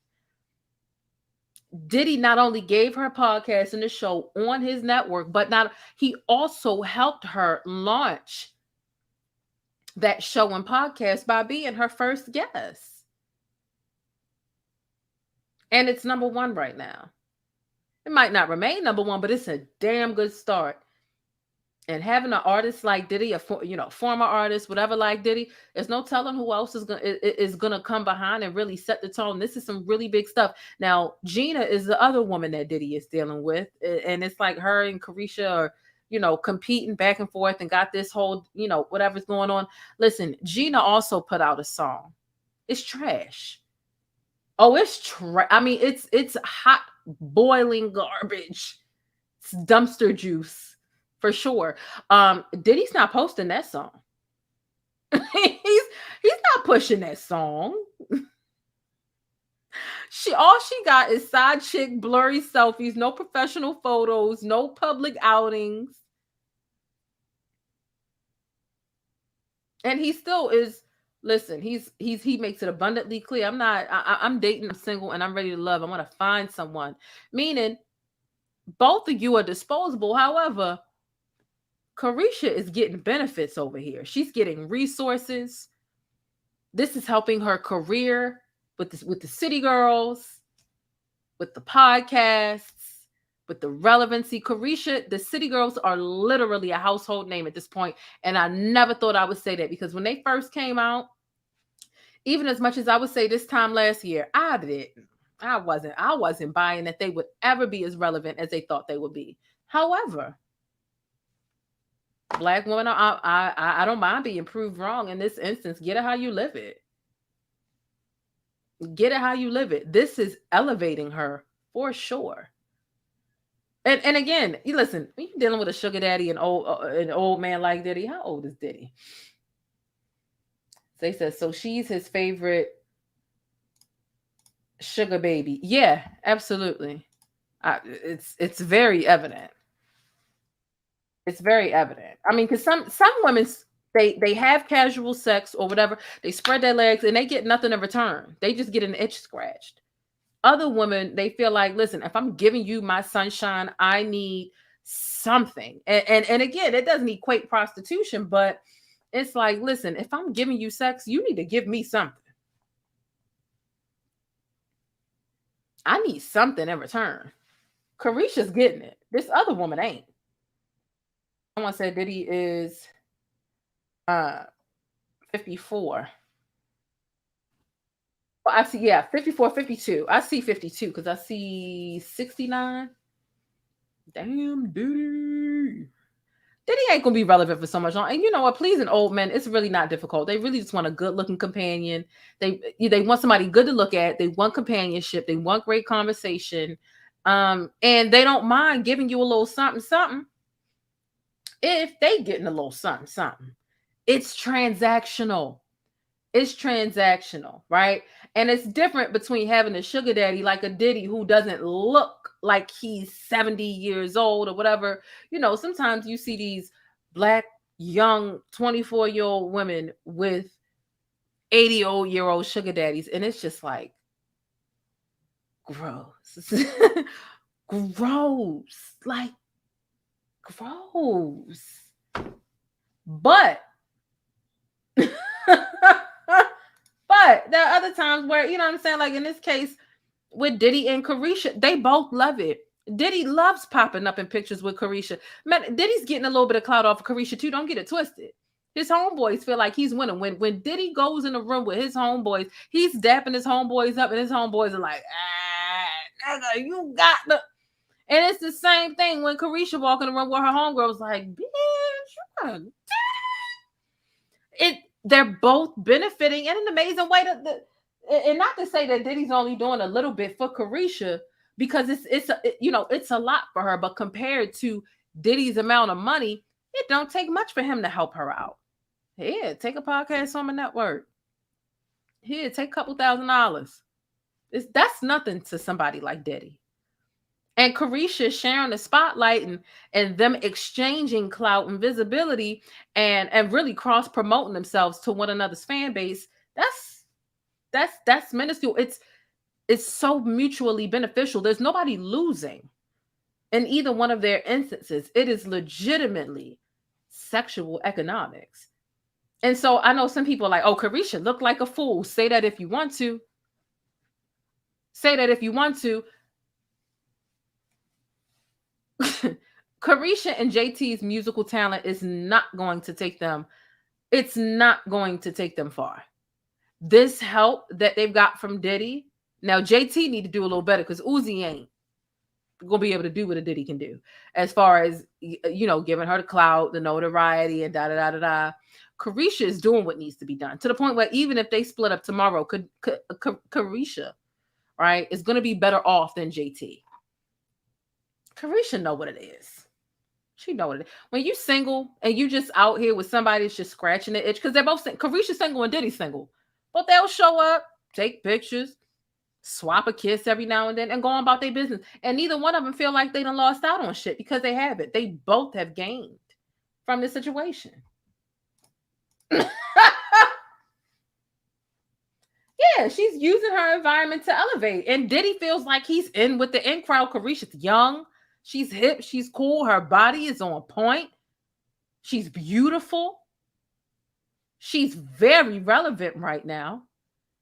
S2: Diddy not only gave her a podcast and a show on his network, but he also helped her launch that show and podcast by being her first guest. And it's #1 right now. It might not remain #1, but it's a damn good start. And having an artist like Diddy, a former artist, whatever like Diddy, there's no telling who else is gonna come behind and really set the tone. This is some really big stuff. Now, Gina is the other woman that Diddy is dealing with, and it's like her and Caresha are, competing back and forth and got this whole, whatever's going on. Listen, Gina also put out a song. It's trash. Oh, it's trash. I mean, it's hot, boiling garbage. It's dumpster juice. For sure. Diddy's not posting that song. he's not pushing that song. All she got is side chick blurry selfies, no professional photos, no public outings. And he still is, listen, he makes it abundantly clear. I'm dating, I'm single, and I'm ready to love. I want to find someone. Meaning both of you are disposable. However, Caresha is getting benefits over here. She's getting resources. This is helping her career with the City Girls, with the podcasts, with the relevancy. Caresha, the City Girls are literally a household name at this point. And I never thought I would say that because when they first came out, even as much as I would say this time last year, I wasn't buying that they would ever be as relevant as they thought they would be. However, Black woman, I don't mind being proved wrong in this instance. Get it how you live it. Get it how you live it. This is elevating her for sure. And again, you listen, when you're dealing with a sugar daddy and an old man like Diddy, how old is Diddy? They said, so she's his favorite sugar baby. Yeah, absolutely. It's very evident. It's very evident. I mean, because some women, they have casual sex or whatever. They spread their legs and they get nothing in return. They just get an itch scratched. Other women, they feel like, listen, if I'm giving you my sunshine, I need something. And again, it doesn't equate prostitution, but it's like, listen, if I'm giving you sex, you need to give me something. I need something in return. Caresha's getting it. This other woman ain't. Someone said Diddy is 54. Well, I see, 54, 52. I see 52 because I see 69. Damn, Diddy. Diddy ain't gonna be relevant for so much long. And you know what? Pleasing old men, it's really not difficult. They really just want a good-looking companion. They want somebody good to look at. They want companionship. They want great conversation. And they don't mind giving you a little something, something. If they getting a little something, something. It's transactional. It's transactional, right? And it's different between having a sugar daddy like a Diddy who doesn't look like he's 70 years old or whatever. You know, sometimes you see these Black, young, 24-year-old women with 80-year-old sugar daddies, and it's just like, gross. Gross. Like, gross. But But there are other times where, you know what I'm saying? Like in this case with Diddy and Caresha, they both love it. Diddy loves popping up in pictures with Caresha. Man, Diddy's getting a little bit of clout off of Caresha too. Don't get it twisted. His homeboys feel like he's winning. When Diddy goes in the room with his homeboys, he's dapping his homeboys up, and his homeboys are like, nigga, you got the. And it's the same thing when Caresha walk in the room with her homegirls, like, bitch, they're both benefiting in an amazing way. And not to say that Diddy's only doing a little bit for Caresha, because it's a lot for her, but compared to Diddy's amount of money, it don't take much for him to help her out. Here, take a podcast on my network. Here, take a couple $1,000. That's nothing to somebody like Diddy. And Caresha sharing the spotlight and them exchanging clout and visibility and really cross promoting themselves to one another's fan base. That's minuscule. It's so mutually beneficial. There's nobody losing in either one of their instances. It is legitimately sexual economics. And so I know some people are like, oh, Caresha look like a fool. Say that if you want to. Say that if you want to. Caresha and JT's musical talent is not going to take them. It's not going to take them far. This help that they've got from Diddy. Now, JT need to do a little better because Uzi ain't gonna be able to do what a Diddy can do as far as, giving her the clout, the notoriety, and da-da-da-da-da. Caresha is doing what needs to be done to the point where even if they split up tomorrow, Caresha, right, is going to be better off than JT. Caresha know what it is. She know what it is. When you single and you just out here with somebody that's just scratching the itch, because they're both Caresha single and Diddy single, but they'll show up, take pictures, swap a kiss every now and then, and go on about their business. And neither one of them feel like they done lost out on shit because they haven't. They both have gained from this situation. Yeah, she's using her environment to elevate. And Diddy feels like he's in with the in crowd. Caresha's young. She's hip. She's cool. Her body is on point. She's beautiful. She's very relevant right now.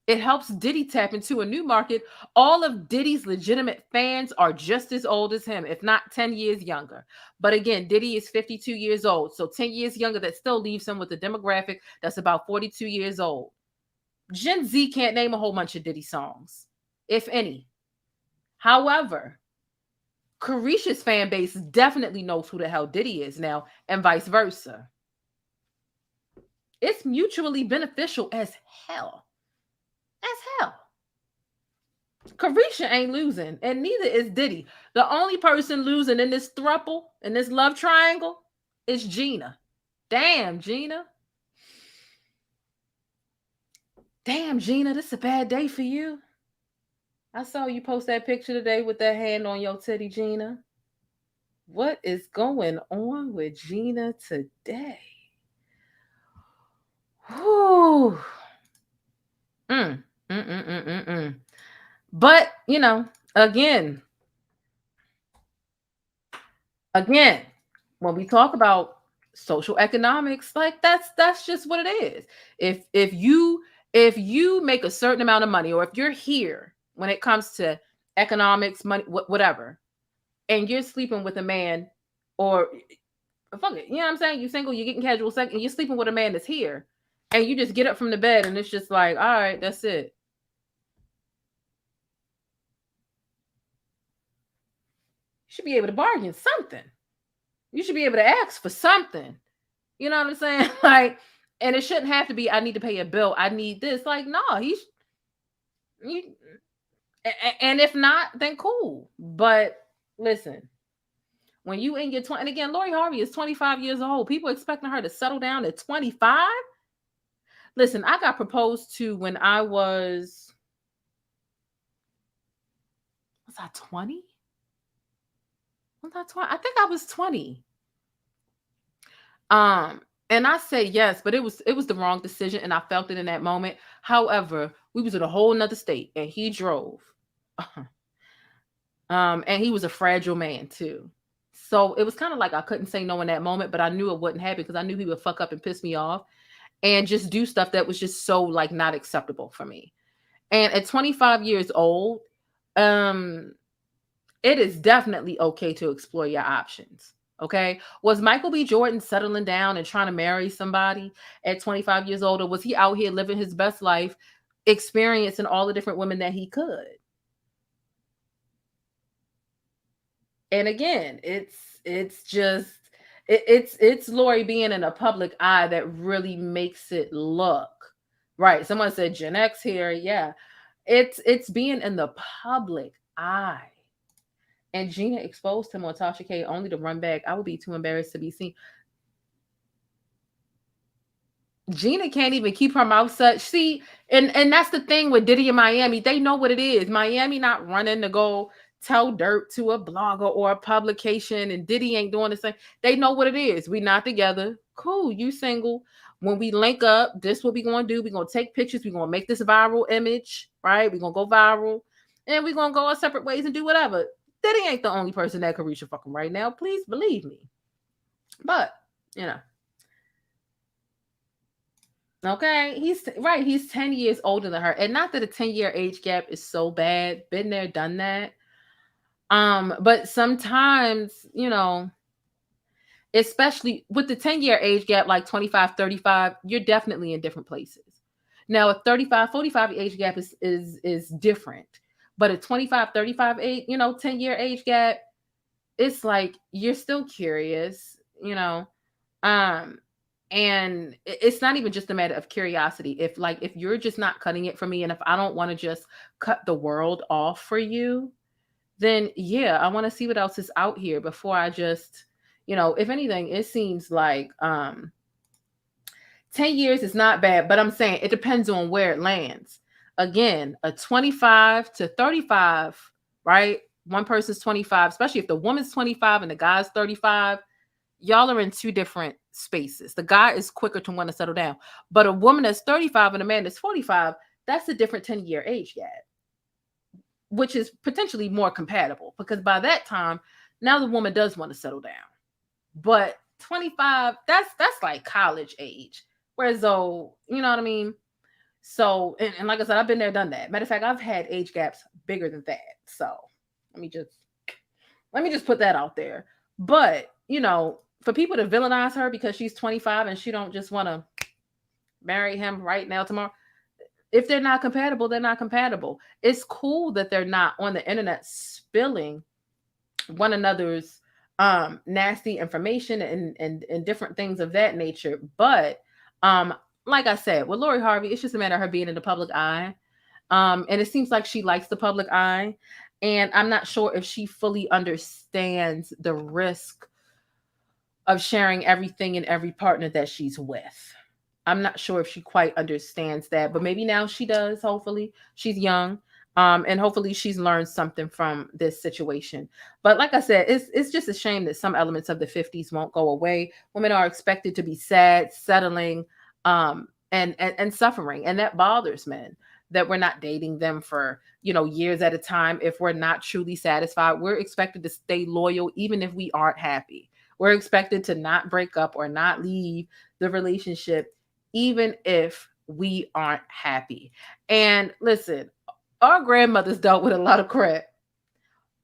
S2: It helps Diddy tap into a new market. All of Diddy's legitimate fans are just as old as him, if not 10 years younger. But again, Diddy is 52 years old. So 10 years younger, that still leaves him with a demographic that's about 42 years old. Gen Z can't name a whole bunch of Diddy songs, if any. However, Caresha's fan base definitely knows who the hell Diddy is now, and vice versa. It's mutually beneficial as hell. As hell. Caresha ain't losing, and neither is Diddy. The only person losing in this throuple, in this love triangle, is Gina. Damn, Gina. Damn, Gina, this is a bad day for you. I saw you post that picture today with that hand on your titty, Gina. What is going on with Gina today? Whew. But, again, when we talk about social economics, like that's just what it is. If you make a certain amount of money, or if you're here when it comes to economics, money, whatever, and you're sleeping with a man, or fuck it, you know what I'm saying? You're single, you're getting casual sex, and you're sleeping with a man that's here, and you just get up from the bed and it's just like, all right, that's it. You should be able to bargain something. You should be able to ask for something. You know what I'm saying? Like, and it shouldn't have to be, I need to pay a bill, I need this. Like, no, and if not, then cool. But listen, when you in your 20, and again, Lori Harvey is 25 years old. People expecting her to settle down at 25. Listen, I got proposed to when I was I 20? Was I 20? I think I was 20. And I said yes, but it was the wrong decision, and I felt it in that moment. However, we was in a whole nother state, and he drove. And he was a fragile man too. So it was kind of like I couldn't say no in that moment, but I knew it wouldn't happen because I knew he would fuck up and piss me off. and just do stuff that was just so like not acceptable for me. And at 25 years old, it is definitely okay to explore your options. Okay. Was Michael B. Jordan settling down and trying to marry somebody at 25 years old, or was he out here living his best life, experiencing all the different women that he could? And again, it's Lori being in a public eye that really makes it look right. Someone said Gen X here. Yeah. It's being in the public eye. And Gina exposed him on Tasha K only to run back. I would be too embarrassed to be seen. Gina can't even keep her mouth shut. See, and that's the thing with Diddy in Miami. They know what it is. Miami not running to go tell dirt to a blogger or a publication, and Diddy ain't doing the same. They know what it is. We not together. Cool, you single. When we link up, this what we gonna do. We gonna take pictures. We gonna make this viral image, right? We gonna go viral, and we gonna go our separate ways and do whatever. Diddy ain't the only person that can reach your fucking right now. Please believe me. But you know. Okay, he's right. He's 10 years older than her. And not that a 10-year age gap is so bad. Been there, done that. But sometimes, you know, especially with the 10-year age gap, like 25, 35, you're definitely in different places. Now, a 35, 45 age gap is different. But a 25, 35 age, 10-year age gap, it's like you're still curious, and it's not even just a matter of curiosity. If you're just not cutting it for me, and if I don't want to just cut the world off for you, then yeah, I want to see what else is out here before I just, if anything, it seems like 10 years is not bad, but I'm saying it depends on where it lands. Again, a 25 to 35, right? One person's 25, especially if the woman's 25 and the guy's 35, y'all are in two different spaces. The guy is quicker to want to settle down, but a woman that's 35 and a man that's 45, that's a different 10-year age gap, which is potentially more compatible because by that time, now the woman does want to settle down. But 25, that's like college age. Whereas though, you know what I mean? So, and like I said, I've been there, done that. Matter of fact, I've had age gaps bigger than that. So let me just put that out there. But, for people to villainize her because she's 25 and she don't just want to marry him right now, tomorrow. If they're not compatible, they're not compatible. It's cool that they're not on the internet spilling one another's nasty information and different things of that nature. But like I said, with Lori Harvey, it's just a matter of her being in the public eye. And it seems like she likes the public eye. And I'm not sure if she fully understands the risk of sharing everything and every partner that she's with. I'm not sure if she quite understands that, but maybe now she does. Hopefully she's young. And hopefully she's learned something from this situation. But like I said, it's just a shame that some elements of the 50s won't go away. Women are expected to be sad, settling, and suffering. And that bothers men, that we're not dating them for, years at a time. If we're not truly satisfied, we're expected to stay loyal, even if we aren't happy. We're expected to not break up or not leave the relationship, even if we aren't happy. And listen, our grandmothers dealt with a lot of crap,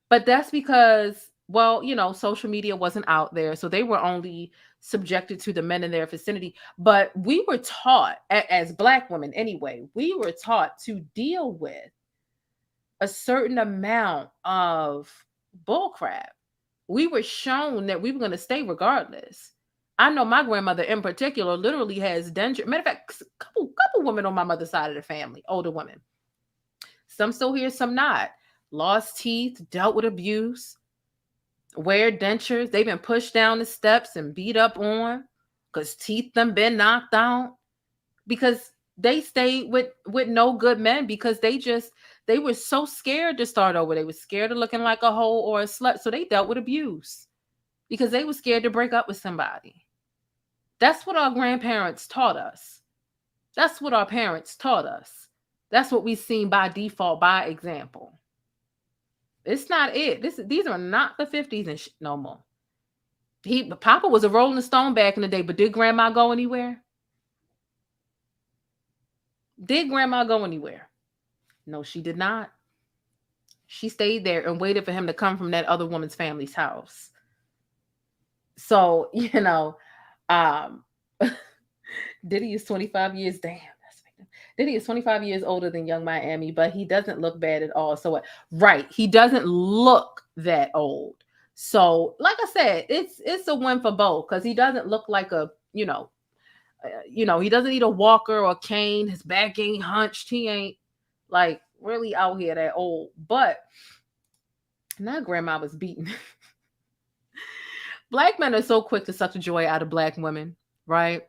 S2: but that's because, social media wasn't out there. So they were only subjected to the men in their vicinity. But we were taught, as Black women anyway, we were taught to deal with a certain amount of bullcrap. We were shown that we were going to stay regardless. I know my grandmother in particular literally has denture. Matter of fact, a couple women on my mother's side of the family, older women. Some still here, some not. Lost teeth, dealt with abuse, wear dentures. They've been pushed down the steps and beat up on because teeth them been knocked out because they stayed with no good men because they were so scared to start over. They were scared of looking like a hoe or a slut. So they dealt with abuse because they were scared to break up with somebody. That's what our grandparents taught us. That's what our parents taught us. That's what we've seen by default, by example. It's not it. These are not the 50s and no more. Papa was a Rolling Stone back in the day, but did Grandma go anywhere? Did grandma go anywhere? No, she did not. She stayed there and waited for him to come from that other woman's family's house. So, um, Diddy is 25 years. Damn, Diddy is 25 years older than Young Miami, but he doesn't look bad at all. So, right, he doesn't look that old. So, like I said, it's a win for both because he doesn't look like he doesn't need a walker or a cane. His back ain't hunched. He ain't like really out here that old. But now grandma was beaten. Black men are so quick to suck the joy out of black women, right?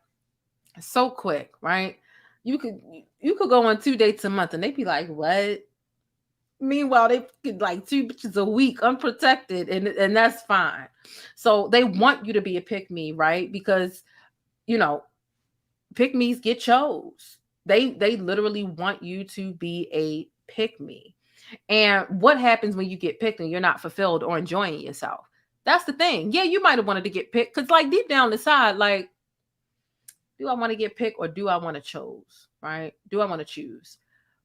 S2: So quick, right? You could go on 2 dates a month and they'd be like, what? Meanwhile, they could like 2 bitches a week unprotected, and that's fine. So they want you to be a pick-me, right? Because pick-me's get chose. They literally want you to be a pick-me. And what happens when you get picked and you're not fulfilled or enjoying yourself? That's the thing. Yeah, you might have wanted to get picked because, like, deep down inside, like, do I want to get picked or do I want to choose? Right? Do I want to choose?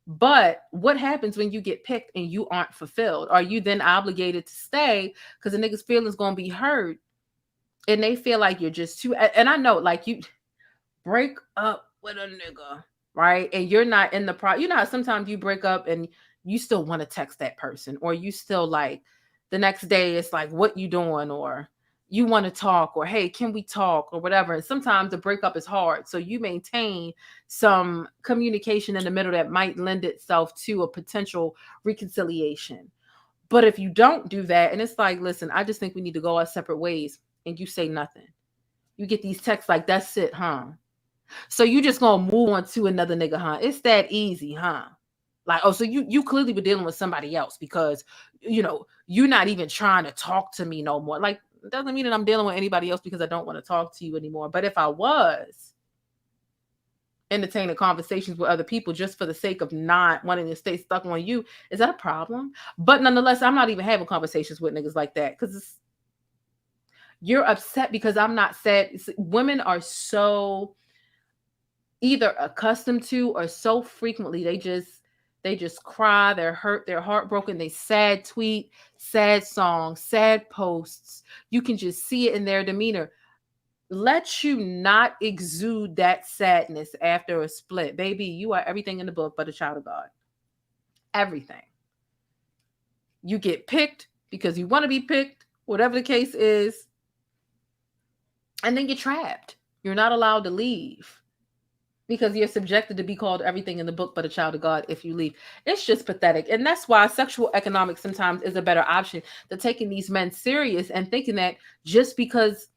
S2: But what happens when you get picked and you aren't fulfilled? Are you then obligated to stay because the nigga's feelings gonna be hurt and they feel like you're just too? And I know, like, you break up with a nigga, right? And you're not in the you know how sometimes you break up and you still want to text that person, or you still like the next day it's like, what you doing? Or you want to talk, or hey, can we talk, or whatever. And sometimes the breakup is hard. So you maintain some communication in the middle that might lend itself to a potential reconciliation. But if you don't do that, and it's like, listen, I just think we need to go our separate ways, and you say nothing, you get these texts like, that's it, huh? So you just gonna move on to another nigga, huh? It's that easy, huh? Like, oh, so you clearly were dealing with somebody else because, you're not even trying to talk to me no more. Like, it doesn't mean that I'm dealing with anybody else because I don't want to talk to you anymore. But if I was entertaining conversations with other people just for the sake of not wanting to stay stuck on you, is that a problem? But nonetheless, I'm not even having conversations with niggas like that because you're upset because I'm not sad. Women are so either accustomed to or so frequently they just cry, they're hurt, they're heartbroken, they sad tweet, sad songs, sad posts. You can just see it in their demeanor. Let you not exude that sadness after a split. Baby, you are everything in the book but a child of God. Everything. You get picked because you want to be picked, whatever the case is, and then you're trapped. You're not allowed to leave. Because you're subjected to be called everything in the book but a child of God if you leave. It's just pathetic. And that's why sexual economics sometimes is a better option than taking these men serious and thinking that just because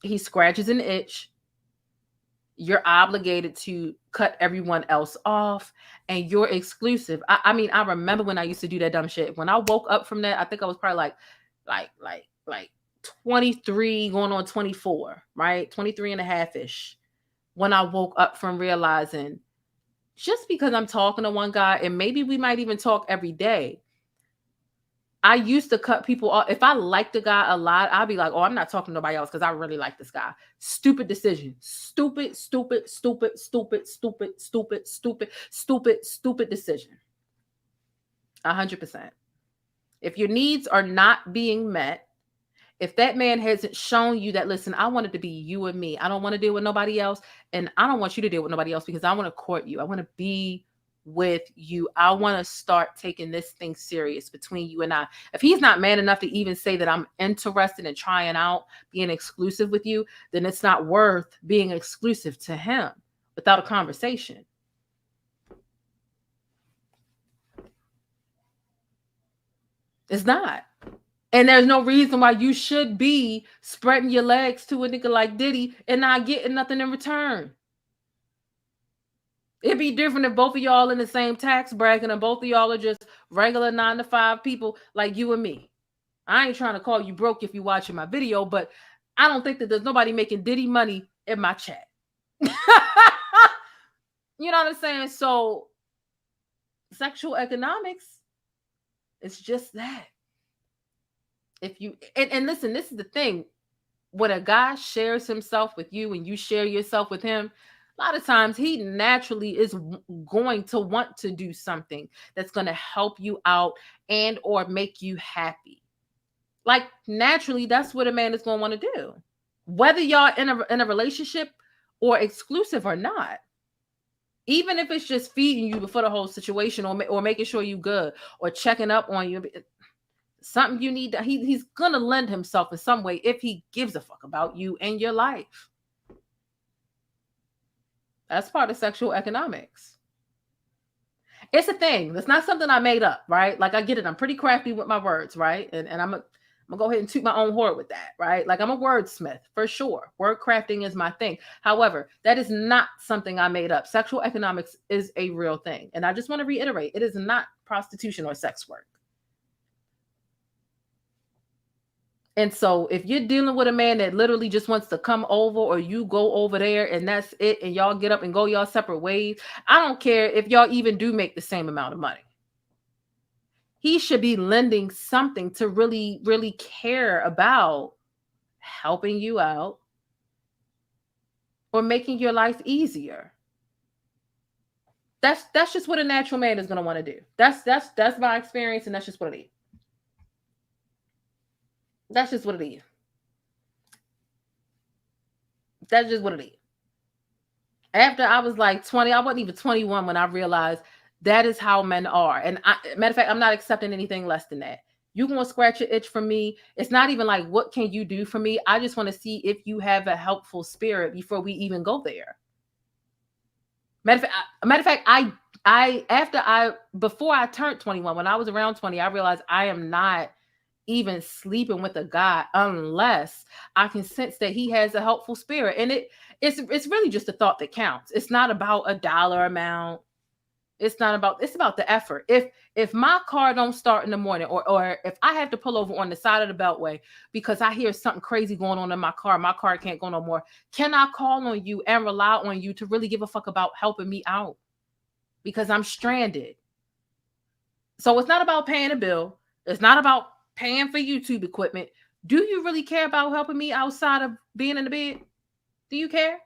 S2: he scratches an itch, you're obligated to cut everyone else off and you're exclusive. I mean, I remember when I used to do that dumb shit. When I woke up from that, I think I was probably like 23 going on 24, right? 23 and a half-ish. When I woke up from realizing just because I'm talking to one guy and maybe we might even talk every day, I used to cut people off. If I liked a guy a lot, I'd be like, oh, I'm not talking to nobody else because I really like this guy. Stupid decision. Stupid decision. 100%. If your needs are not being met, if that man hasn't shown you that, listen, I want it to be you and me. I don't want to deal with nobody else. And I don't want you to deal with nobody else because I want to court you. I want to be with you. I want to start taking this thing serious between you and I. If he's not man enough to even say that I'm interested in trying out being exclusive with you, then it's not worth being exclusive to him without a conversation. It's not. And there's no reason why you should be spreading your legs to a nigga like Diddy and not getting nothing in return. It'd be different if both of y'all in the same tax bracket and both of y'all are just regular 9-to-5 people like you and me. I ain't trying to call you broke if you're watching my video, but I don't think that there's nobody making Diddy money in my chat. You know what I'm saying? So sexual economics, it's just that. If you and listen, this is the thing. When a guy shares himself with you and you share yourself with him, a lot of times he naturally is going to want to do something that's going to help you out and or make you happy. Like naturally, that's what a man is going to want to do, whether y'all in a relationship or exclusive or not. Even if it's just feeding you before the whole situation, or making sure you good, or checking up on you, something you need. He's gonna lend himself in some way if he gives a fuck about you and your life. That's part of sexual economics. It's a thing. It's not something I made up, right? Like I get it. I'm pretty crafty with my words, right? And I'm gonna go ahead and toot my own horn with that, right? Like I'm a wordsmith for sure. Word crafting is my thing. However, that is not something I made up. Sexual economics is a real thing. And I just want to reiterate, it is not prostitution or sex work. And so if you're dealing with a man that literally just wants to come over, or you go over there and that's it, and y'all get up and go y'all separate ways, I don't care if y'all even do make the same amount of money. He should be lending something to really, really care about helping you out or making your life easier. That's just what a natural man is going to want to do. That's my experience, and that's just what it is. That's just what it is. That's just what it is. After I was like 20, I wasn't even 21 when I realized that is how men are. And matter of fact, I'm not accepting anything less than that. You can scratch your itch for me. It's not even like, what can you do for me? I just want to see if you have a helpful spirit before we even go there. Matter of fact, before I turned 21, when I was around 20, I realized I am not even sleeping with a guy unless I can sense that he has a helpful spirit. And it's really just a thought that counts. It's not about a dollar amount. It's about the effort. If my car don't start in the morning, or if I have to pull over on the side of the beltway because I hear something crazy going on in my car can't go no more, can I call on you and rely on you to really give a fuck about helping me out? Because I'm stranded. So it's not about paying a bill. It's not about paying for YouTube equipment. Do you really care about helping me outside of being in the bed? Do you care?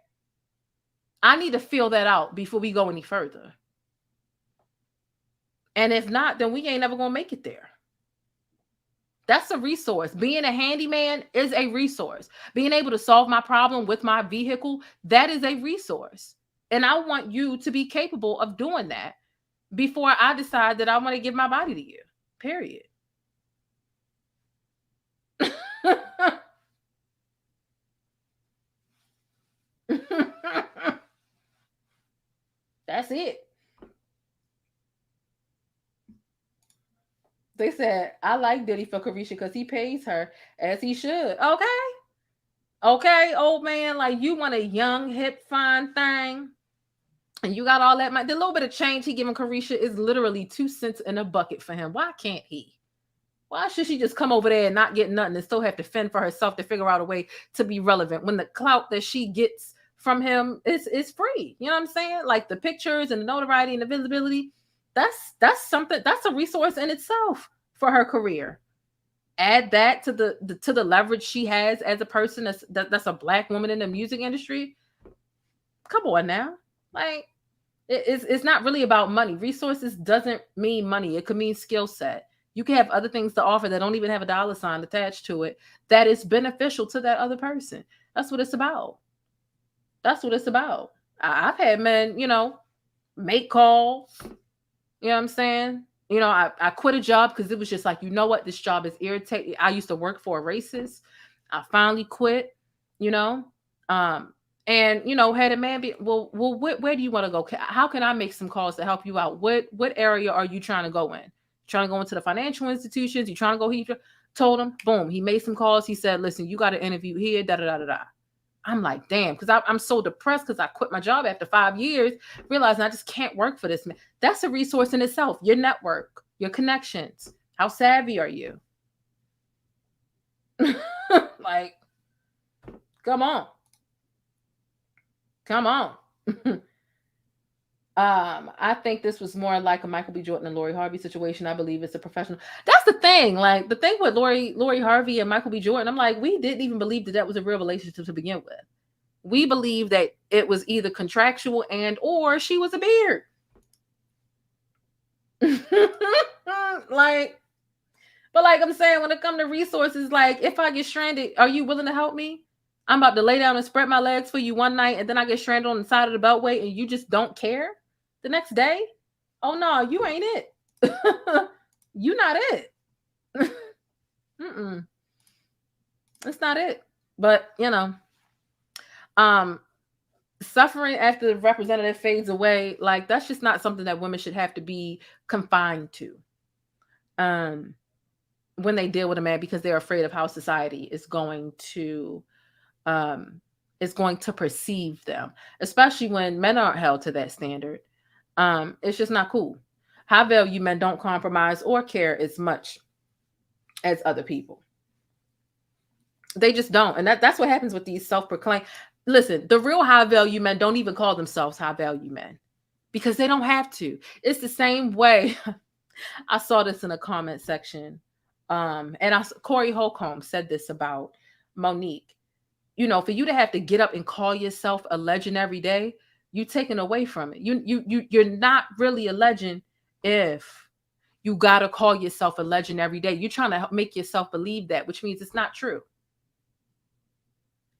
S2: I need to feel that out before we go any further. And if not, then we ain't never going to make it there. That's a resource. Being a handyman is a resource. Being able to solve my problem with my vehicle, that is a resource. And I want you to be capable of doing that before I decide that I want to give my body to you. Period. That's it. They said, I like Diddy for Caresha because he pays her as he should. Okay, old man, like you want a young, hip, fine thing, and you got all that money. The little bit of change he giving Caresha is literally 2 cents in a bucket for him. Why can't he? Why should she just come over there and not get nothing and still have to fend for herself to figure out a way to be relevant when the clout that she gets from him is free? You know what I'm saying? Like the pictures and the notoriety and the visibility. That's something, that's a resource in itself for her career. Add that to the leverage she has as a person that's a Black woman in the music industry. Come on now. Like it's not really about money. Resources doesn't mean money. It could mean skill set. You can have other things to offer that don't even have a dollar sign attached to it that is beneficial to that other person. That's what it's about. That's what it's about. I've had men, make calls. You know what I'm saying? I quit a job because it was just like, you know what? This job is irritating. I used to work for a racist. I finally quit, and, had a man be, well, where do you want to go? How can I make some calls to help you out? What area are you trying to go in? Trying to go into the financial institutions? You trying to go here? Told him, boom. He made some calls. He said, listen, you got to interview here, da-da-da-da-da. I'm like, damn, because I'm so depressed because I quit my job after 5 years, realizing I just can't work for this man. That's a resource in itself. Your network, your connections. How savvy are you? Like, come on. I think this was more like a Michael B. Jordan and Lori Harvey situation. I believe it's a professional. That's the thing. Like the thing with Lori Harvey and Michael B. Jordan, I'm like, we didn't even believe that was a real relationship to begin with. We believe that it was either contractual and or she was a beard. But like I'm saying, when it comes to resources, like if I get stranded, are you willing to help me? I'm about to lay down and spread my legs for you one night, and then I get stranded on the side of the beltway, and you just don't care the next day? Oh no, you ain't it. You not it. It's not it. But suffering after the representative fades away, like that's just not something that women should have to be confined to. When they deal with a man, because they're afraid of how society is going to perceive them, especially when men aren't held to that standard. It's just not cool. High value men don't compromise or care as much as other people. They just don't. And that's what happens with these self-proclaimed. Listen, the real high value men don't even call themselves high value men because they don't have to. It's the same way. I saw this in a comment section. Corey Holcomb said this about Monique. For you to have to get up and call yourself a legend every day, you're taken away from it. You're not really a legend if you gotta call yourself a legend every day. You're trying to make yourself believe that, which means it's not true.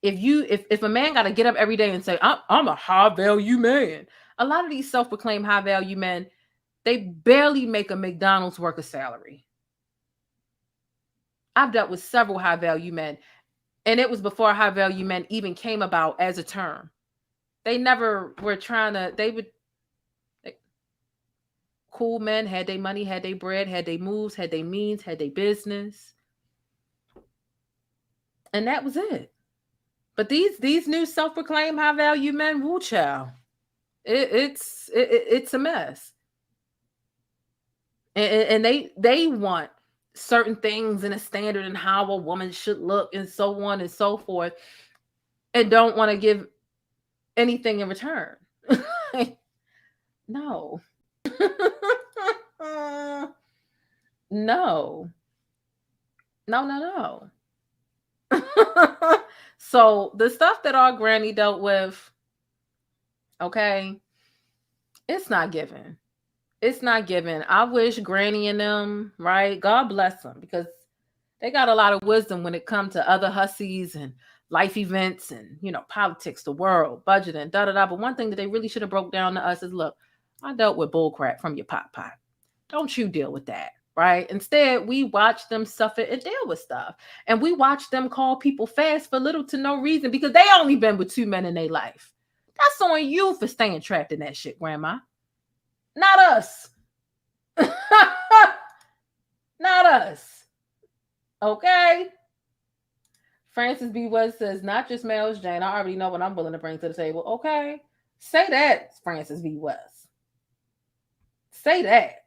S2: If a man gotta get up every day and say, I'm a high value man, a lot of these self-proclaimed high value men, they barely make a McDonald's worker salary. I've dealt with several high value men, and it was before high value men even came about as a term. They never were cool men, had they money, had they bread, had they moves, had they means, had they business. And that was it. But these new self-proclaimed high value men, woo child, it's a mess. And they want certain things in a standard and how a woman should look and so on and so forth, and don't want to give anything in return. No. No. So the stuff that our granny dealt with, okay, it's not given. It's not given. I wish Granny and them, right? God bless them, because they got a lot of wisdom when it comes to other hussies and life events and, politics, the world, budgeting, da-da-da. But one thing that they really should have broke down to us is, look, I dealt with bullcrap from your pot. Don't you deal with that, right? Instead, we watch them suffer and deal with stuff. And we watch them call people fast for little to no reason because they only been with 2 men in their life. That's on you for staying trapped in that shit, Grandma. Not us. Not us. Okay? Francis B. West says, not just males, Jane. I already know what I'm willing to bring to the table. Okay? Say that, Francis B. West. Say that.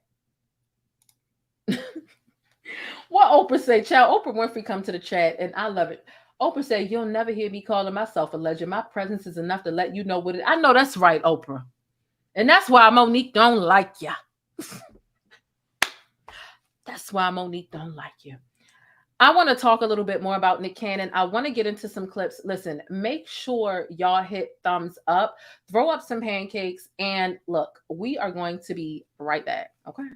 S2: What Oprah say? Child, Oprah Winfrey come to the chat, and I love it. Oprah said, you'll never hear me calling myself a legend. My presence is enough to let you know what it is. I know that's right, Oprah. And that's why Monique don't like ya. That's why Monique don't like you. I want to talk a little bit more about Nick Cannon. I want to get into some clips. Listen, make sure y'all hit thumbs up, throw up some pancakes, and look, we are going to be right back. Okay.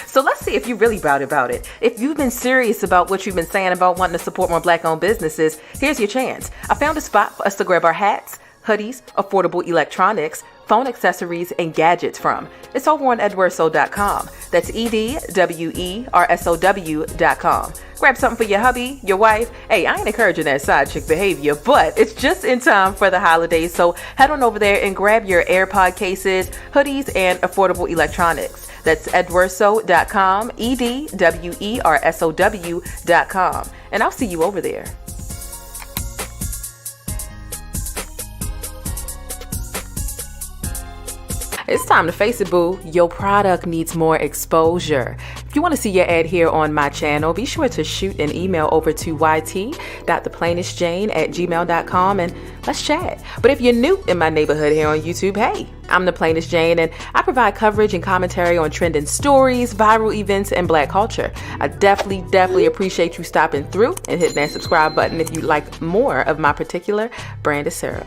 S7: So let's see if you're really about it. If you've been serious about what you've been saying about wanting to support more Black-owned businesses, here's your chance. I found a spot for us to grab our hats, hoodies, affordable electronics, phone accessories, and gadgets from. It's over on edwersow.com. That's EDWERSOW.com. Grab something for your hubby, your wife. Hey, I ain't encouraging that side chick behavior, but it's just in time for the holidays. So head on over there and grab your AirPod cases, hoodies, and affordable electronics. That's edwersow.com, EDWERSOW.com. And I'll see you over there. It's time to face it, boo. Your product needs more exposure. If you want to see your ad here on my channel, be sure to shoot an email over to yt.theplainestjane@gmail.com and let's chat. But if you're new in my neighborhood here on YouTube, hey, I'm the Plainest Jane, and I provide coverage and commentary on trending stories, viral events, and Black culture. I definitely appreciate you stopping through and hitting that subscribe button if you like more of my particular brand of syrup.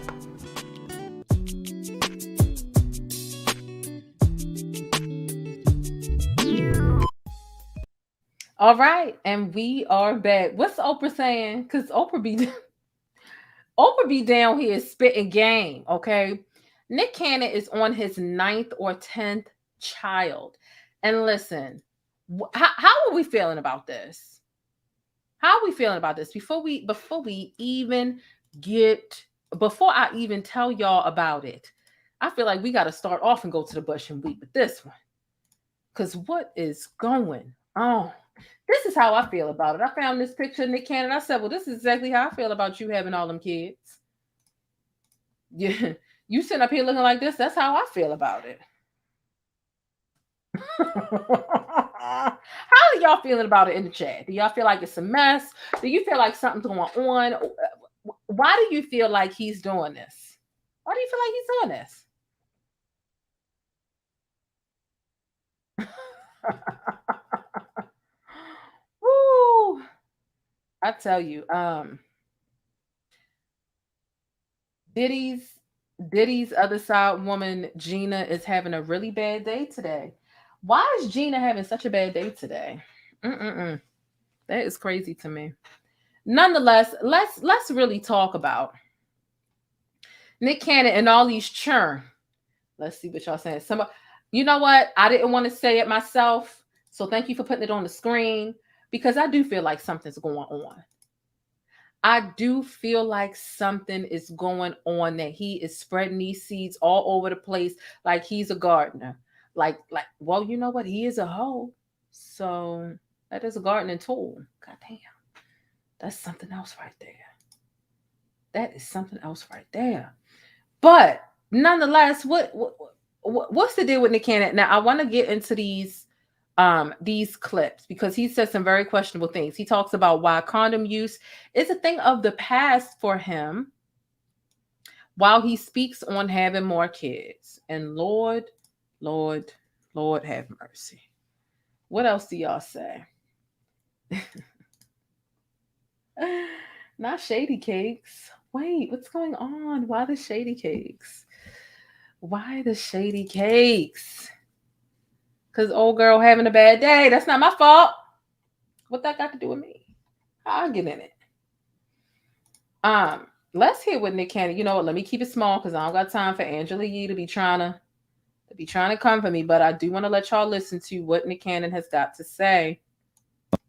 S2: All right, and we are back. What's Oprah saying? Because Oprah be down here spitting game. Okay, Nick Cannon is on his 9th or 10th child, and listen, how are we feeling about this? How are we feeling about this? Before I even tell y'all about it, I feel like we got to start off and go to the bush and weep with this one. Because what is going on? This is how I feel about it. I found this picture of Nick Cannon. I said, well, this is exactly how I feel about you having all them kids. Yeah, you sitting up here looking like this. That's how I feel about it. How are y'all feeling about it in the chat? Do y'all feel like it's a mess? Do you feel like something's going on? Why do you feel like he's doing this? Why do you feel like he's doing this? Woo! I tell you, Diddy's other side woman, Gina, is having a really bad day today. Why is Gina having such a bad day today? That is crazy to me. Nonetheless, let's really talk about Nick Cannon and all these churn. Let's see what y'all saying. You know what? I didn't want to say it myself, so thank you for putting it on the screen, because I do feel like something's going on. I do feel like something is going on, that he is spreading these seeds all over the place like he's a gardener. Like, well, you know what? He is a hoe. So that is a gardening tool. God damn. That's something else right there. That is something else right there. But nonetheless, what's the deal with Nick Cannon? Now, I want to get into these clips, because he says some very questionable things. He talks about why condom use is a thing of the past for him, while he speaks on having more kids. And Lord have mercy. What else do y'all say? Not shady cakes. Wait, what's going on? Why the shady cakes? Why the shady cakes? Because old girl having a bad day. That's not my fault. What that got to do with me? I'll get in it. Let's hear what Nick Cannon. You know what? Let me keep it small, because I don't got time for Angela Yee to be trying to come for me. But I do want to let y'all listen to what Nick Cannon has got to say.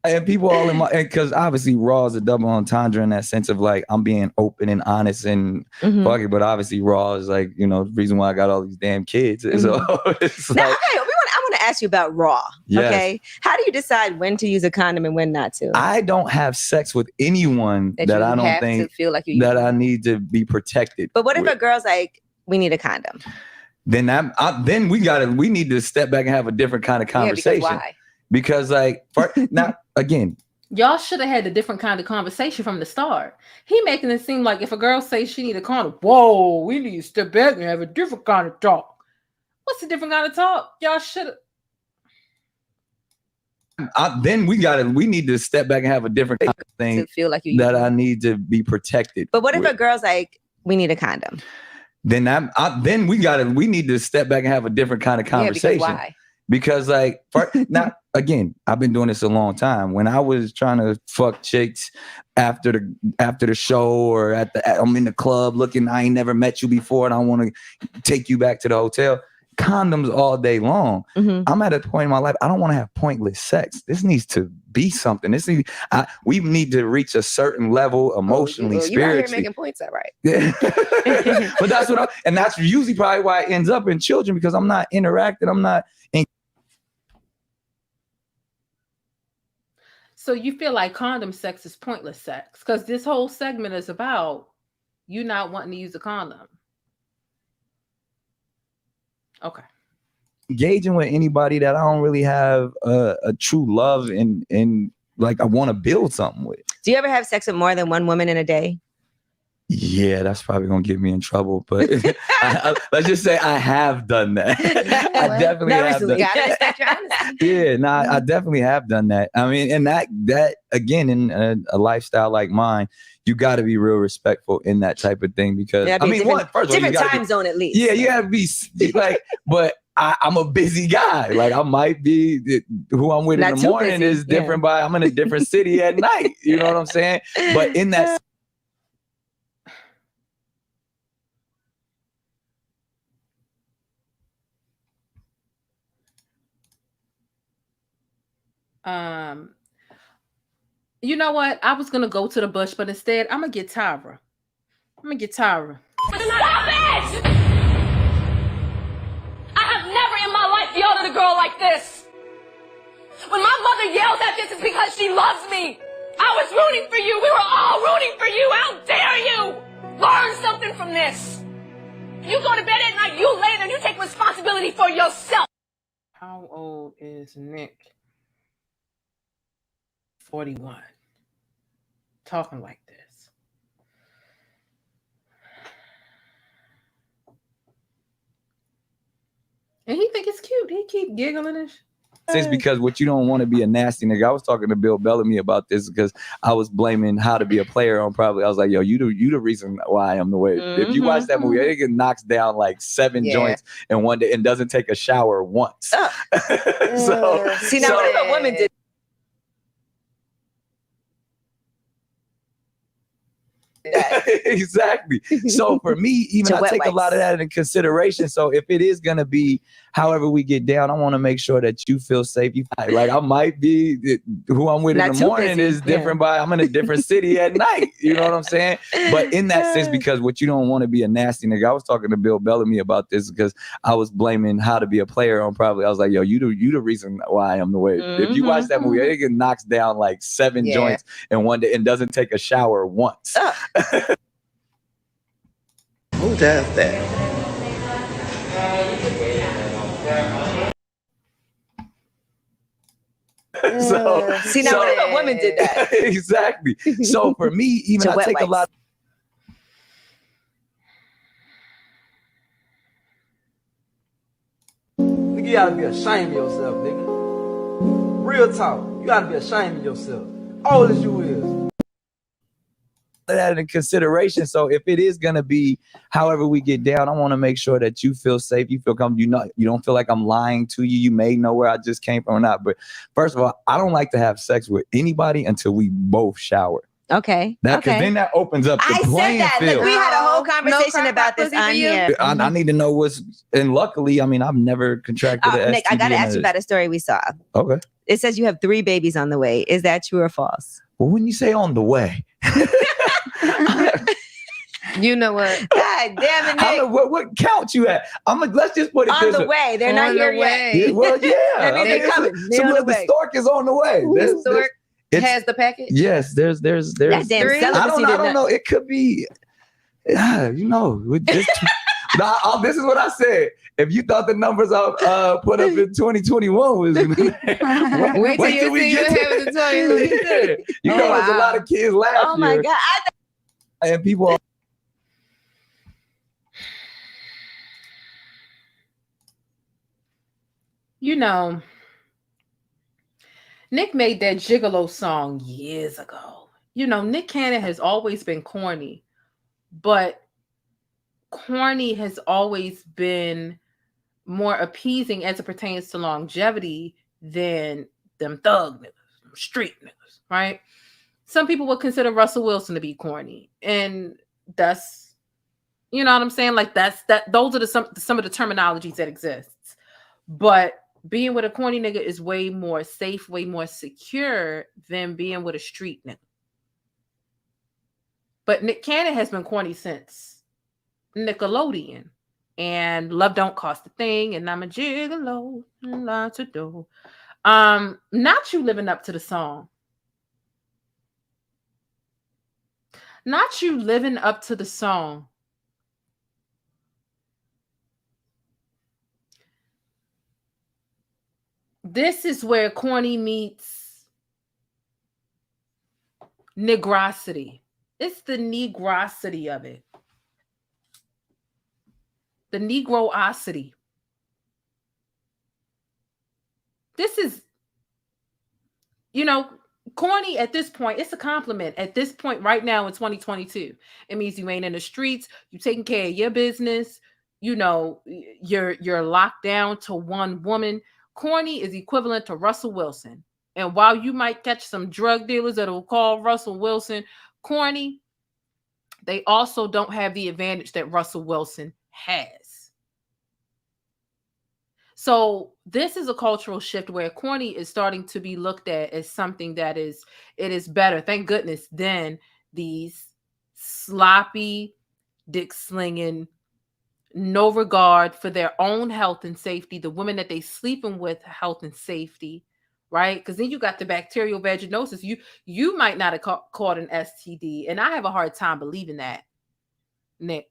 S8: And people all in my, because obviously Raw is a double entendre in that sense of like, I'm being open and honest and fuck it, but obviously Raw is like, you know, the reason why I got all these damn kids. So it's
S9: now,
S8: like,
S9: okay, I want to ask you about Raw.
S8: Yes.
S9: Okay, how do you decide when to use a condom and when not to?
S8: I don't have sex with anyone that I don't think
S9: feel like you
S8: that I need to be protected.
S9: But what if a girl's like, we need a condom?
S8: Then then we need to step back and have a different kind of conversation.
S9: Yeah, because why?
S8: Because like, now again,
S2: y'all should have had a different kind of conversation from the start. He making it seem like if a girl says she need a condom, whoa, we need to step back and have a different kind of talk. What's a different kind of talk? Y'all should have.
S8: Then we need to step back and have a different kind of thing
S9: to feel like you
S8: that I need to be protected.
S9: But what if a girl's like, we need a condom?
S8: Then we need to step back and have a different kind of conversation.
S9: Yeah, because why?
S8: Because like, now again, I've been doing this a long time. When I was trying to fuck chicks after the show, or I'm in the club looking, I ain't never met you before and I want to take you back to the hotel. Condoms all day long. I'm at a point in my life, I don't want to have pointless sex. This needs to be something. We need to reach a certain level emotionally, spiritually.
S9: You out here making points, all right?
S8: Yeah. But that's usually probably why it ends up in children, because I'm not interacting. I'm not.
S2: So you feel like condom sex is pointless sex, because this whole segment is about you not wanting to use a condom. Okay.
S8: Engaging with anybody that I don't really have a true love and like I want to build something with.
S9: Do you ever have sex with more than one woman in a day?
S8: Yeah, that's probably gonna get me in trouble. But let's just say I have done that. I definitely have done that. Yeah, I definitely have done that. I mean, and that again, in a lifestyle like mine, you got to be real respectful in that type of thing, because I mean, first of all,
S9: different time zone at least.
S8: Yeah, you got to be like, but I'm a busy guy. Like I might be who I'm with
S9: Not
S8: in the
S9: too
S8: morning
S9: busy,
S8: is different, but I'm in a different city at night. You know what I'm saying? But in that
S2: you know what? I was gonna go to the bush, but instead I'm gonna get Tyra.
S10: Stop it! I have never in my life yelled at a girl like this. When my mother yells at this, it's because she loves me. I was rooting for you. We were all rooting for you. How dare you? Learn something from this. You go to bed at night, you lay there, and you take responsibility for yourself.
S2: How old is Nick? 41. Talking like this. And he think it's cute. He keep giggling and
S8: It's because what you don't want to be a nasty nigga. I was talking to Bill Bellamy about this because I was blaming How to Be a Player on probably. I was like, yo, you the reason why I am the way. If you watch that movie, I think it knocks down like 7 joints in one day and doesn't take a shower once. So
S9: see, now what if a woman did that?
S8: Exactly. So for me, even I take a lot of that into consideration. So if it is gonna be however we get down, I want to make sure that you feel safe. Like I might be who I'm with in the morning is different, but I'm in a different city at night. You know what I'm saying? But in that sense, because what you don't want to be a nasty nigga. I was talking to Bill Bellamy about this because I was blaming How to Be a Player on probably. I was like, yo, you the reason why I am the way. If you watch that movie, I think it knocks down like 7 joints in one day and doesn't take a shower once.
S1: Who does that?
S8: So
S9: see, now what if a woman did that?
S8: Exactly. So for me, even I take a lot.
S11: Nigga, you gotta be ashamed of yourself, nigga. Real talk. You gotta be ashamed of yourself. Old as you is.
S8: That in consideration. So if it is gonna be however we get down, I want to make sure that you feel safe, you feel comfortable, you don't feel like I'm lying to you. You may know where I just came from or not. But first of all, I don't like to have sex with anybody until we both shower.
S9: Okay.
S8: Because then that opens up the playing field.
S9: Look, we had a whole conversation about this on here.
S8: I need to know what's, and luckily, I mean, I've never contracted an STD.
S9: Nick, I gotta ask you about a story we saw.
S8: Okay.
S9: It says you have 3 babies on the way. Is that true or false?
S8: Well, when you say on the way,
S3: you know what?
S9: God damn it, Nick.
S8: What count you at? Let's just put it
S9: on the way. They're not here yet.
S8: Yeah, well, yeah.
S9: They're coming.
S8: The stork is on the way.
S3: The stork has the package.
S8: Yes, there's.
S9: That damn
S3: 3?
S8: I don't know. It could be. You know, this is what I said. If you thought the numbers I put up in 2021 was,
S3: wait till we get to 2022.
S8: You know, there's a lot of kids last year.
S9: Oh my God!
S8: And people.
S2: you know, Nick made that Gigolo song years ago. You know, Nick Cannon has always been corny, but corny has always been more appeasing as it pertains to longevity than them thug niggas, them street niggas, right? Some people would consider Russell Wilson to be corny, and that's, you know what I'm saying? Like those are some of the terminologies that exists. But being with a corny nigga is way more safe, way more secure than being with a street nigga. But Nick Cannon has been corny since Nickelodeon. And Love Don't Cost a Thing, and I'm a gigolo, lots of dough. Not you living up to the song. Not you living up to the song. This is where corny meets negrosity. It's the negrosity of it. The negroosity. This is, you know, corny at this point. It's a compliment at this point right now in 2022. It means you ain't in the streets. You taking care of your business. you're locked down to one woman. Corny is equivalent to Russell Wilson. And while you might catch some drug dealers that will call Russell Wilson corny, they also don't have the advantage that Russell Wilson has. So this is a cultural shift where corny is starting to be looked at as something that is better, thank goodness, than these sloppy, dick slinging, no regard for their own health and safety, the women that they sleeping with, health and safety, right? Because then you got the bacterial vaginosis. You might not have caught an STD, and I have a hard time believing that, Nick.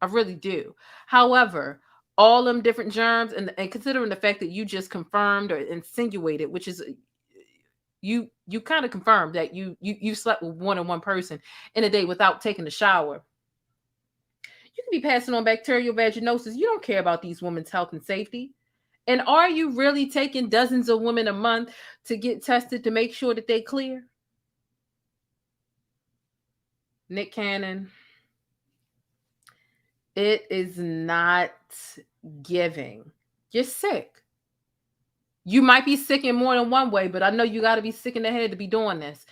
S2: I really do. However, all them different germs, and considering the fact that you just confirmed or insinuated, which is you kind of confirmed that you slept with more than one person in a day without taking a shower. You can be passing on bacterial vaginosis. You don't care about these women's health and safety. And are you really taking dozens of women a month to get tested to make sure that they clear? Nick Cannon, it is not giving. You're sick. You might be sick in more than one way, but I know you got to be sick in the head to be doing this.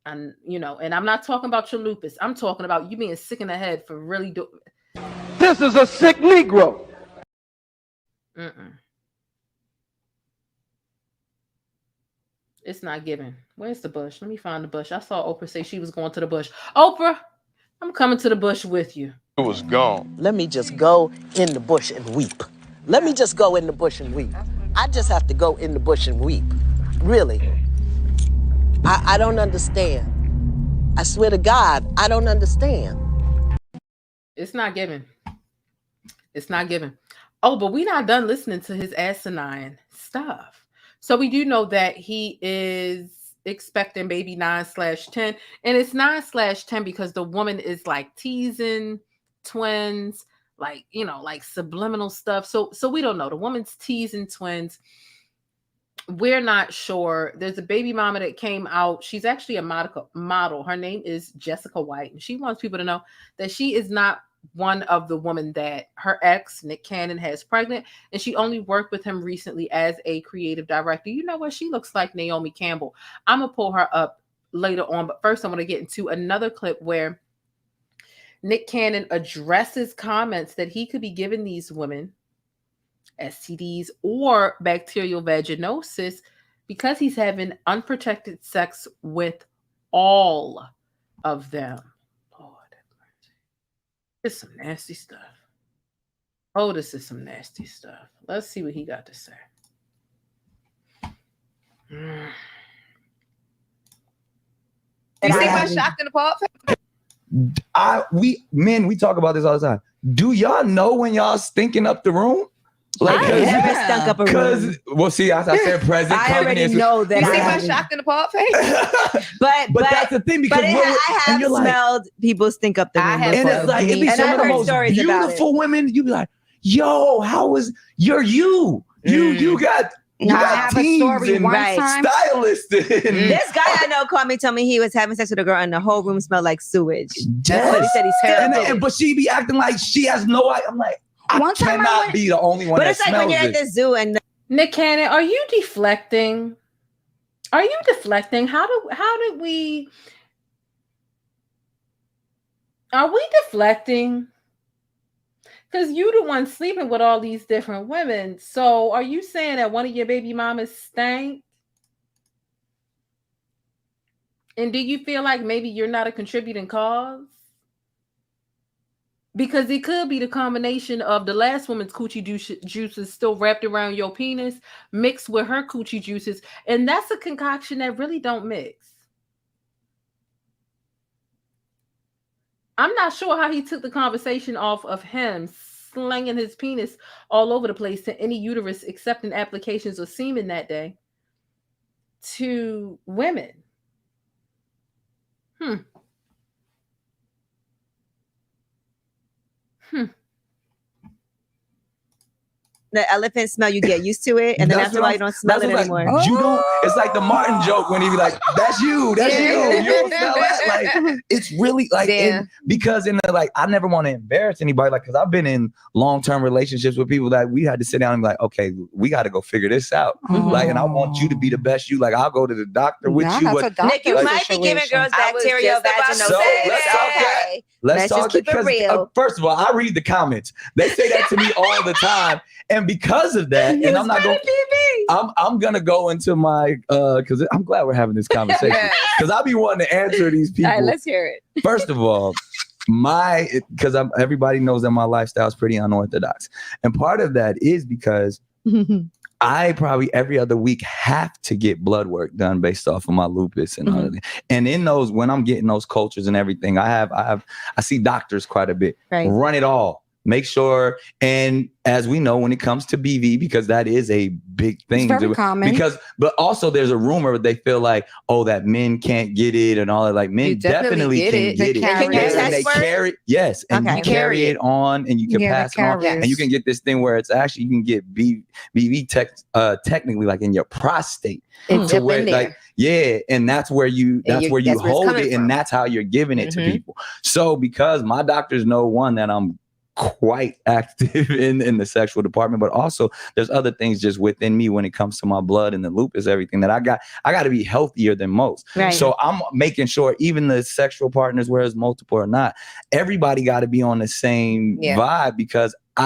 S2: And, and I'm not talking about your lupus. I'm talking about you being sick in the head for really doing.
S11: This is a sick Negro.
S2: It's not giving. Where's the bush? Let me find the bush. I saw Oprah say she was going to the bush. Oprah, I'm coming to the bush with you.
S4: It was gone.
S6: Let me just go in the bush and weep. Let me just go in the bush and weep. I just have to go in the bush and weep. Really. I don't understand. I swear to God, I don't understand.
S2: It's not giving. It's not giving. Oh, but we're not done listening to his asinine stuff. So we do know that he is expecting baby 9/10. And it's 9/10 because the woman is like teasing twins, like, like subliminal stuff. So we don't know. The woman's teasing twins. We're not sure. There's a baby mama that came out. She's actually a model. Her name is Jessica White. And she wants people to know that she is not one of the women that her ex, Nick Cannon, has pregnant. And she only worked with him recently as a creative director. You know what? She looks like Naomi Campbell. I'm going to pull her up later on. But first, I want to get into another clip where Nick Cannon addresses comments that he could be giving these women STDs or bacterial vaginosis because he's having unprotected sex with all of them. Lord have mercy. This is some nasty stuff. Oh, this is some nasty stuff. Let's see what he got to say.
S9: You see my shocked and appalled face?
S8: We talk about this all the time. Do y'all know when y'all stinking up the room?
S9: Like, I never stunk up a room.
S8: Well, see, I said present.
S9: I already know that. You see my shocked and appalled face? but
S8: that's the thing, because
S9: I have smelled people stink up the room.
S8: And it's like, it'd be some of the most beautiful women. You'd be like, yo, how was you got you got teams and stylists.
S9: This guy I know called me, told me he was having sex with a girl and the whole room smelled like sewage. That's what he said. He still
S8: but she be acting like she has no idea. I'm like, I cannot be the only one.
S9: But it's like when you're at the zoo and
S2: Nick Cannon, are you deflecting? Are you deflecting? How did we? Are we deflecting? Because you the one sleeping with all these different women. So are you saying that one of your baby mamas stank? And do you feel like maybe you're not a contributing cause? Because it could be the combination of the last woman's coochie juices still wrapped around your penis mixed with her coochie juices. And that's a concoction that really don't mix. I'm not sure how he took the conversation off of him slinging his penis all over the place to any uterus accepting applications of semen that day to women.
S9: the elephant smell, you get used to it, and then
S8: That's
S9: after a
S8: what
S9: while,
S8: I'm-
S9: you don't smell it
S8: that's what
S9: anymore.
S8: You don't. It's like the Martin joke when he be like, "That's you. That's you. You don't smell that." Like it's really like because in the like, I never want to embarrass anybody. Like, because I've been in long-term relationships with people that we had to sit down and be like, okay, we got to go figure this out. Like, and I want you to be the best you. Like, I'll go to the doctor with you. But
S9: Nick, you might be giving girls bacterial vaginal.
S8: So let's talk that. Let's talk
S9: just keep it real.
S8: First of all, I read the comments. They say that to me all the time, and because of that, and I'm not going. I'm gonna go into my because I'm glad we're having this conversation because I'll be wanting to answer these people.
S9: All right, let's hear it.
S8: First of all, because everybody knows that my lifestyle is pretty unorthodox, and part of that is because I probably every other week have to get blood work done based off of my lupus and all of that. And in those, when I'm getting those cultures and everything, I see doctors quite a bit.
S9: Right.
S8: Run it all. Make sure, and as we know, when it comes to BV, because that is a big thing.
S12: It's very common.
S8: But also there's a rumor they feel like, oh, that men can't get it and all that. Like men definitely can get it. And they carry, yes, and you carry it on, and you can pass it on, and you can get this thing where it's actually you can get BV technically like in your prostate.
S12: It's
S8: to
S12: up
S8: where,
S12: in there.
S8: like, yeah, and that's where you hold it, and that's how you're giving it to people. So because my doctors know that I'm quite active in the sexual department, but also there's other things just within me when it comes to my blood and the lupus, everything that I got to be healthier than most.
S9: Right.
S8: So I'm making sure even the sexual partners, whether it's multiple or not, everybody got to be on the same vibe because I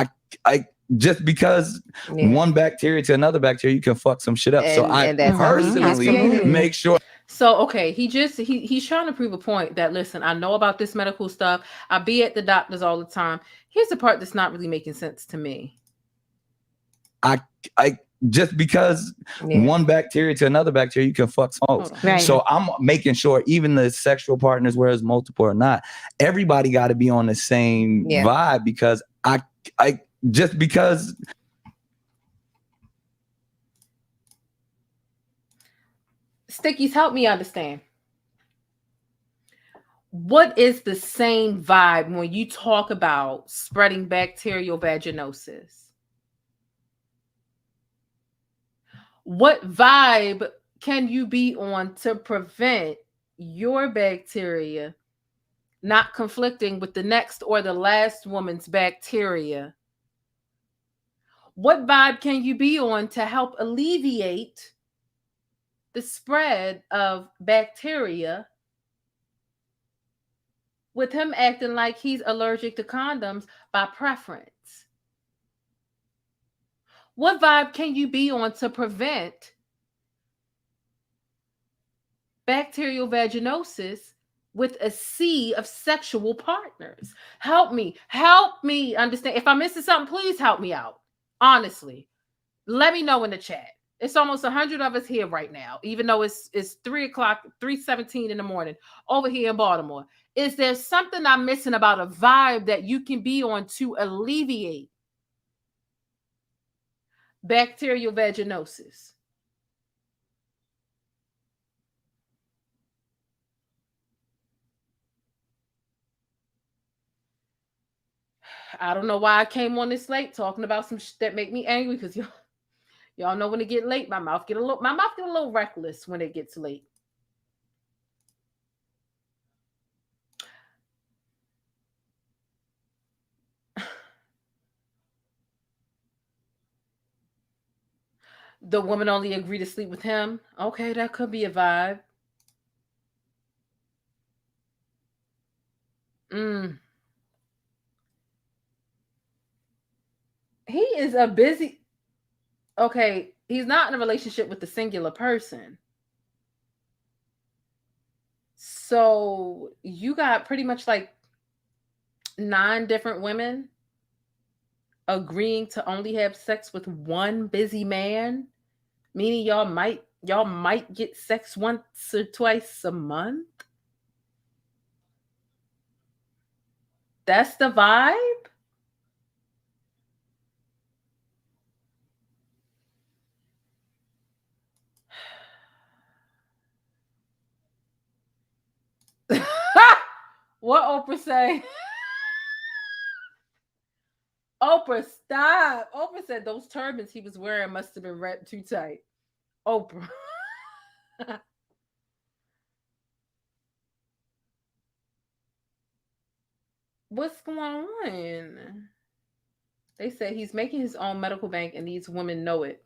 S8: just because one bacteria to another bacteria, you can fuck some shit up. So I personally make sure.
S2: So, okay, he's trying to prove a point that, listen, I know about this medical stuff. I be at the doctors all the time. Here's the part that's not really making sense to me.
S8: I just because one bacteria to another bacteria, you can fuck smokes.
S9: Right.
S8: So I'm making sure even the sexual partners, whether it's multiple or not, everybody got to be on the same vibe because I just because.
S2: Stickies, help me understand. What is the same vibe when you talk about spreading bacterial vaginosis? What vibe can you be on to prevent your bacteria not conflicting with the next or the last woman's bacteria? What vibe can you be on to help alleviate the spread of bacteria with him acting like he's allergic to condoms by preference? What vibe can you be on to prevent bacterial vaginosis with a sea of sexual partners? Help me understand. If I'm missing something, please help me out. Honestly, let me know in the chat. It's almost 100 of us here right now, even though it's 3:17 in the morning over here in Baltimore. Is there something I'm missing about a vibe that you can be on to alleviate bacterial vaginosis? I don't know why I came on this late talking about some shit that make me angry, because y'all know when it get late, my mouth get a little reckless when it gets late. The woman only agreed to sleep with him. Okay, that could be a vibe. He is a busy. Okay, he's not in a relationship with the singular person. So you got pretty much like 9 different women agreeing to only have sex with one busy man, meaning y'all might get sex once or twice a month. That's the vibe. What Oprah say? Oprah Oprah, stop. Oprah said those turbans he was wearing must have been wrapped too tight. Oprah. What's going on? They said he's making his own medical bank and these women know it.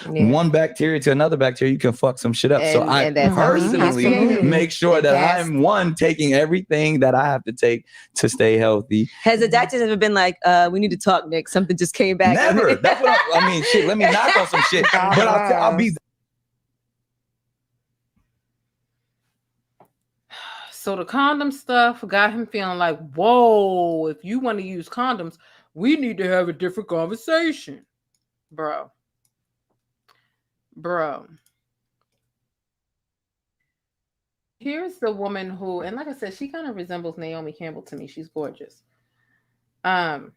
S8: One bacteria to another bacteria, you can fuck some shit up. So I personally make sure that I'm taking everything that I have to take to stay healthy.
S9: Has the doctors ever been like, we need to talk, Nick? Something just came back.
S8: Never. That's what I mean. Shit, let me knock on some shit. But I'll be.
S2: So the condom stuff got him feeling like, whoa, if you want to use condoms, we need to have a different conversation. Bro. Here's the woman who, and like I said, she kind of resembles Naomi Campbell to me. She's gorgeous. Model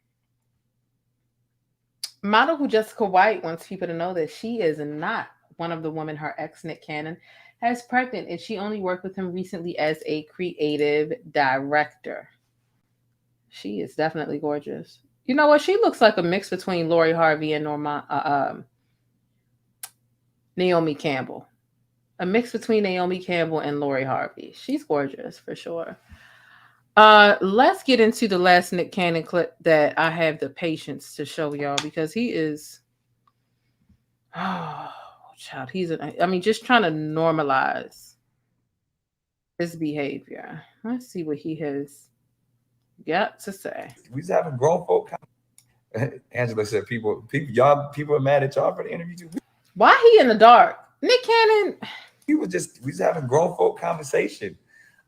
S2: who Jessica White wants people to know that she is not one of the women her ex Nick Cannon has pregnant, and she only worked with him recently as a creative director. She is definitely gorgeous. You know what? She looks like a mix between Lori Harvey and Naomi Campbell. A mix between Naomi Campbell and Lori Harvey. She's gorgeous for sure. Let's get into the last Nick Cannon clip that I have the patience to show y'all, because he is, oh child, just trying to normalize his behavior. Let's see what he has got to say.
S8: We just having grown folk. Angela said, people are mad at y'all for the interview too.
S2: Why he in the dark? Nick Cannon.
S8: We just having grown folk conversation.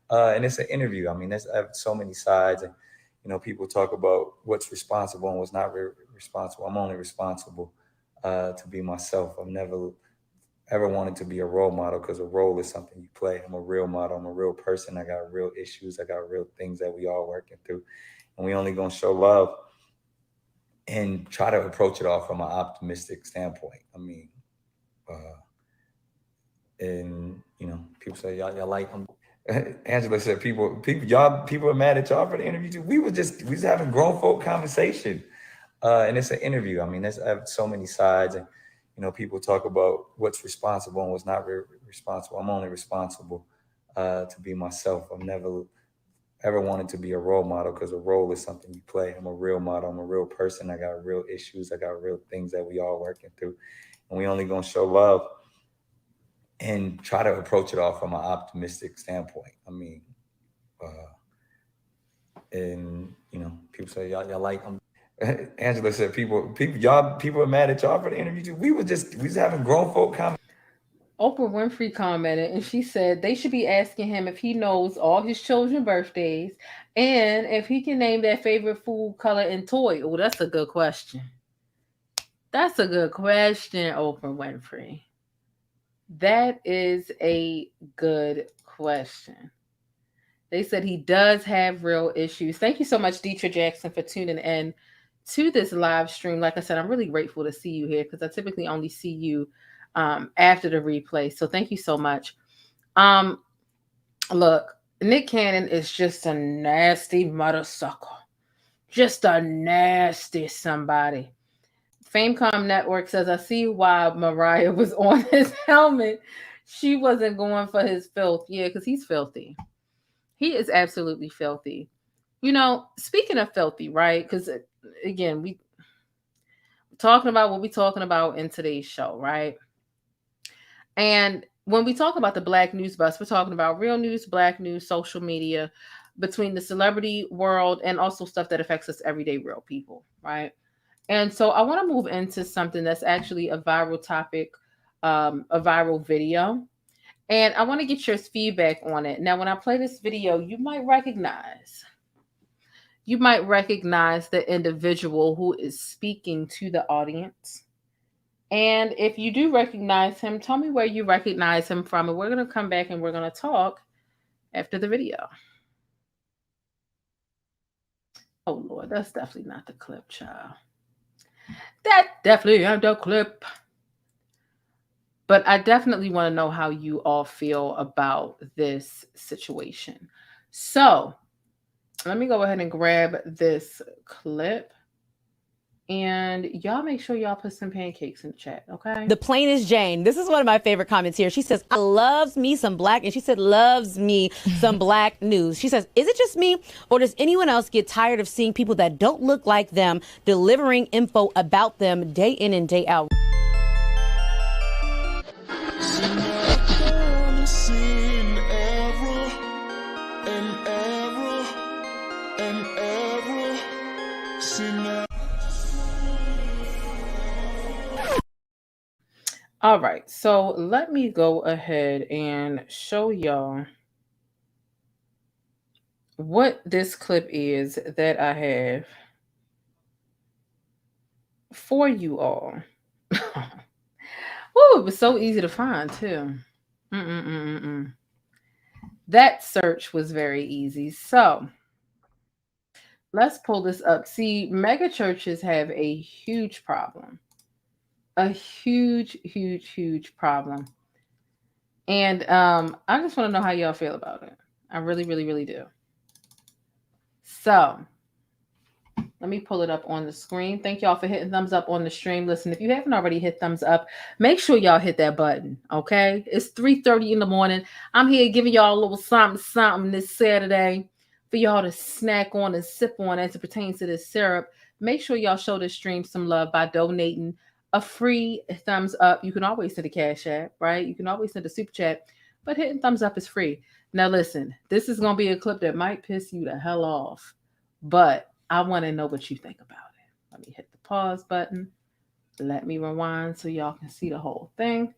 S8: And it's an interview. I mean, I have so many sides, and people talk about what's responsible and what's not responsible. I'm only responsible to be myself. I've never ever wanted to be a role model, because a role is something you play. I'm a real model. I'm a real person. I got real issues. I got real things that we all working through, and we only gonna show love and try to approach it all from an optimistic standpoint. I mean, and people say y'all like them. Angela said, people are mad at y'all for the interview too. We just having grown folk conversation, and it's an interview. I mean, I have so many sides, and people talk about what's responsible and what's not responsible. I'm only responsible to be myself. I've never ever wanted to be a role model, because a role is something you play. I'm a real model. I'm a real person. I got real issues. I got real things that we all working through, and we only gonna show love and try to approach it all from an optimistic standpoint. I mean, and people say y'all like them. Angela said, people are mad at y'all for the interview too. We just having grown folk comment.
S2: Oprah Winfrey commented, and she said they should be asking him if he knows all his children's birthdays and if he can name their favorite food, color, and toy. Oh, that's a good question. That's a good question, Oprah Winfrey. That is a good question. They said he does have real issues. Thank you so much, Deetra Jackson, for tuning in to this live stream. Like I said, I'm really grateful to see you here, because I typically only see you after the replay. So thank you so much. Look, Nick Cannon is just a nasty mother sucker. Just a nasty somebody. Famecom Network says, I see why Mariah was on his helmet. She wasn't going for his filth. Yeah, because he's filthy. He is absolutely filthy. Speaking of filthy, right? Because, again, we're talking about what we're talking about in today's show, right? And when we talk about the Black News Bus, we're talking about real news, Black news, social media, between the celebrity world and also stuff that affects us everyday real people, right? And so I want to move into something that's actually a viral topic, a viral video. And I want to get your feedback on it. Now, when I play this video, you might recognize the individual who is speaking to the audience. And if you do recognize him, tell me where you recognize him from. And we're going to come back and we're going to talk after the video. Oh, Lord, that's definitely not the clip, child. That definitely ain't the clip. But I definitely want to know how you all feel about this situation. So let me go ahead and grab this clip. And y'all make sure y'all put some pancakes in the chat, okay?
S3: The plainest Jane. This is one of my favorite comments here. She says, I loves me some black, and she said, loves me some black news. She says, is it just me, or does anyone else get tired of seeing people that don't look like them delivering info about them day in and day out?
S2: All right, so let me go ahead and show y'all what this clip is that I have for you all. Oh, it was so easy to find too. That search was very easy. So let's pull this up. See, mega churches have a huge problem. A huge problem. And I just want to know how y'all feel about it. I really do. So let me pull it up on the screen. Thank y'all for hitting thumbs up on the stream. Listen, if you haven't already hit thumbs up, make sure y'all hit that button, okay? It's 3:30 in the morning. I'm here giving y'all a little something this Saturday for y'all to snack on and sip on as it pertains to this syrup. Make sure y'all show this stream some love by donating a free thumbs up. You can always send a Cash App, right? You can always send a super chat, but hitting thumbs up is free. Now listen, this is going to be a clip that might piss you the hell off, but I want to know what you think about it. Let me hit the pause button. Let me rewind so y'all can see the whole thing.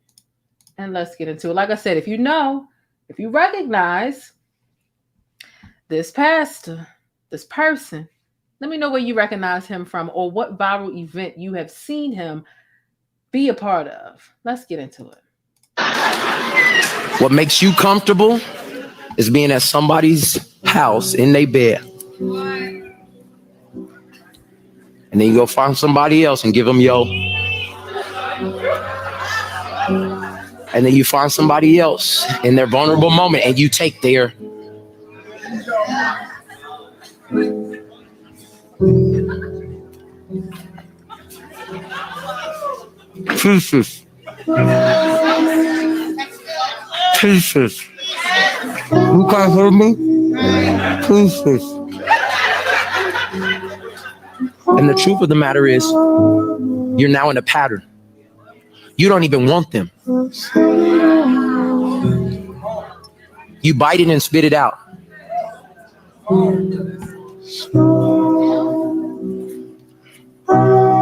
S2: And let's get into it. Like I said, if you recognize this pastor, this person, let me know where you recognize him from or what viral event you have seen him be a part of. Let's get into it.
S12: What makes you comfortable is being at somebody's house in their bed. And then you go find somebody else and give them yo. And then you find somebody else in their vulnerable moment and you take their. Pieces. You can't hear me? Pieces. And the truth of the matter is, you're now in a pattern. You don't even want them. You bite it and spit it out.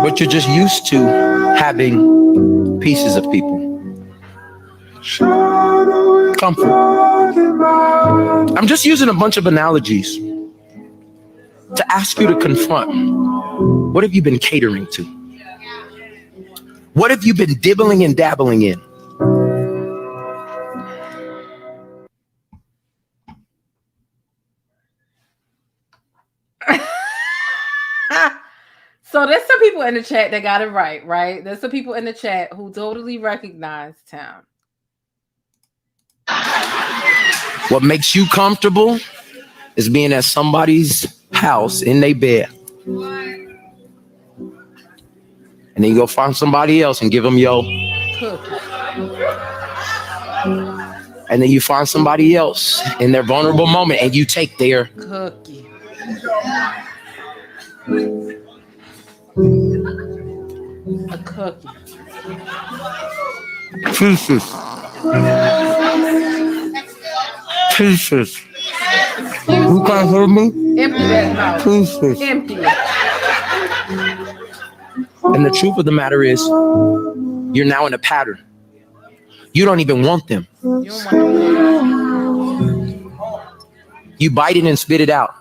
S12: But you're just used to having pieces of people. Comfort. I'm just using a bunch of analogies to ask you to confront. What have you been catering to? What have you been dibbling and dabbling in?
S2: So there's some people in the chat that got it right? There's some people in the chat who totally recognized him.
S12: What makes you comfortable is being at somebody's house in their bed. And then you go find somebody else and give them yo. And then you find somebody else in their vulnerable moment and you take their
S2: cookie. A cookie.
S12: Pieces. Pieces. You can't hear me?
S2: Empty that mouth.
S12: Pieces.
S2: Empty.
S12: And the truth of the matter is, you're now in a pattern. You don't even want them.
S2: You don't want them.
S12: You bite it and spit it out.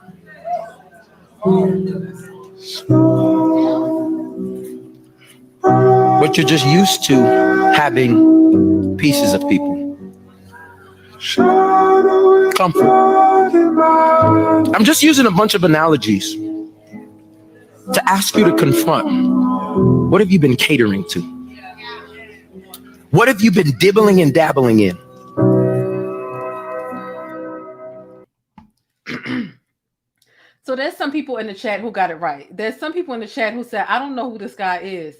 S12: But you're just used to having pieces of people. Comfort. I'm just using a bunch of analogies to ask you to confront. What have you been catering to? What have you been dibbling and dabbling in?
S2: So there's some people in the chat who got it right. There's some people in the chat who said, I don't know who this guy is.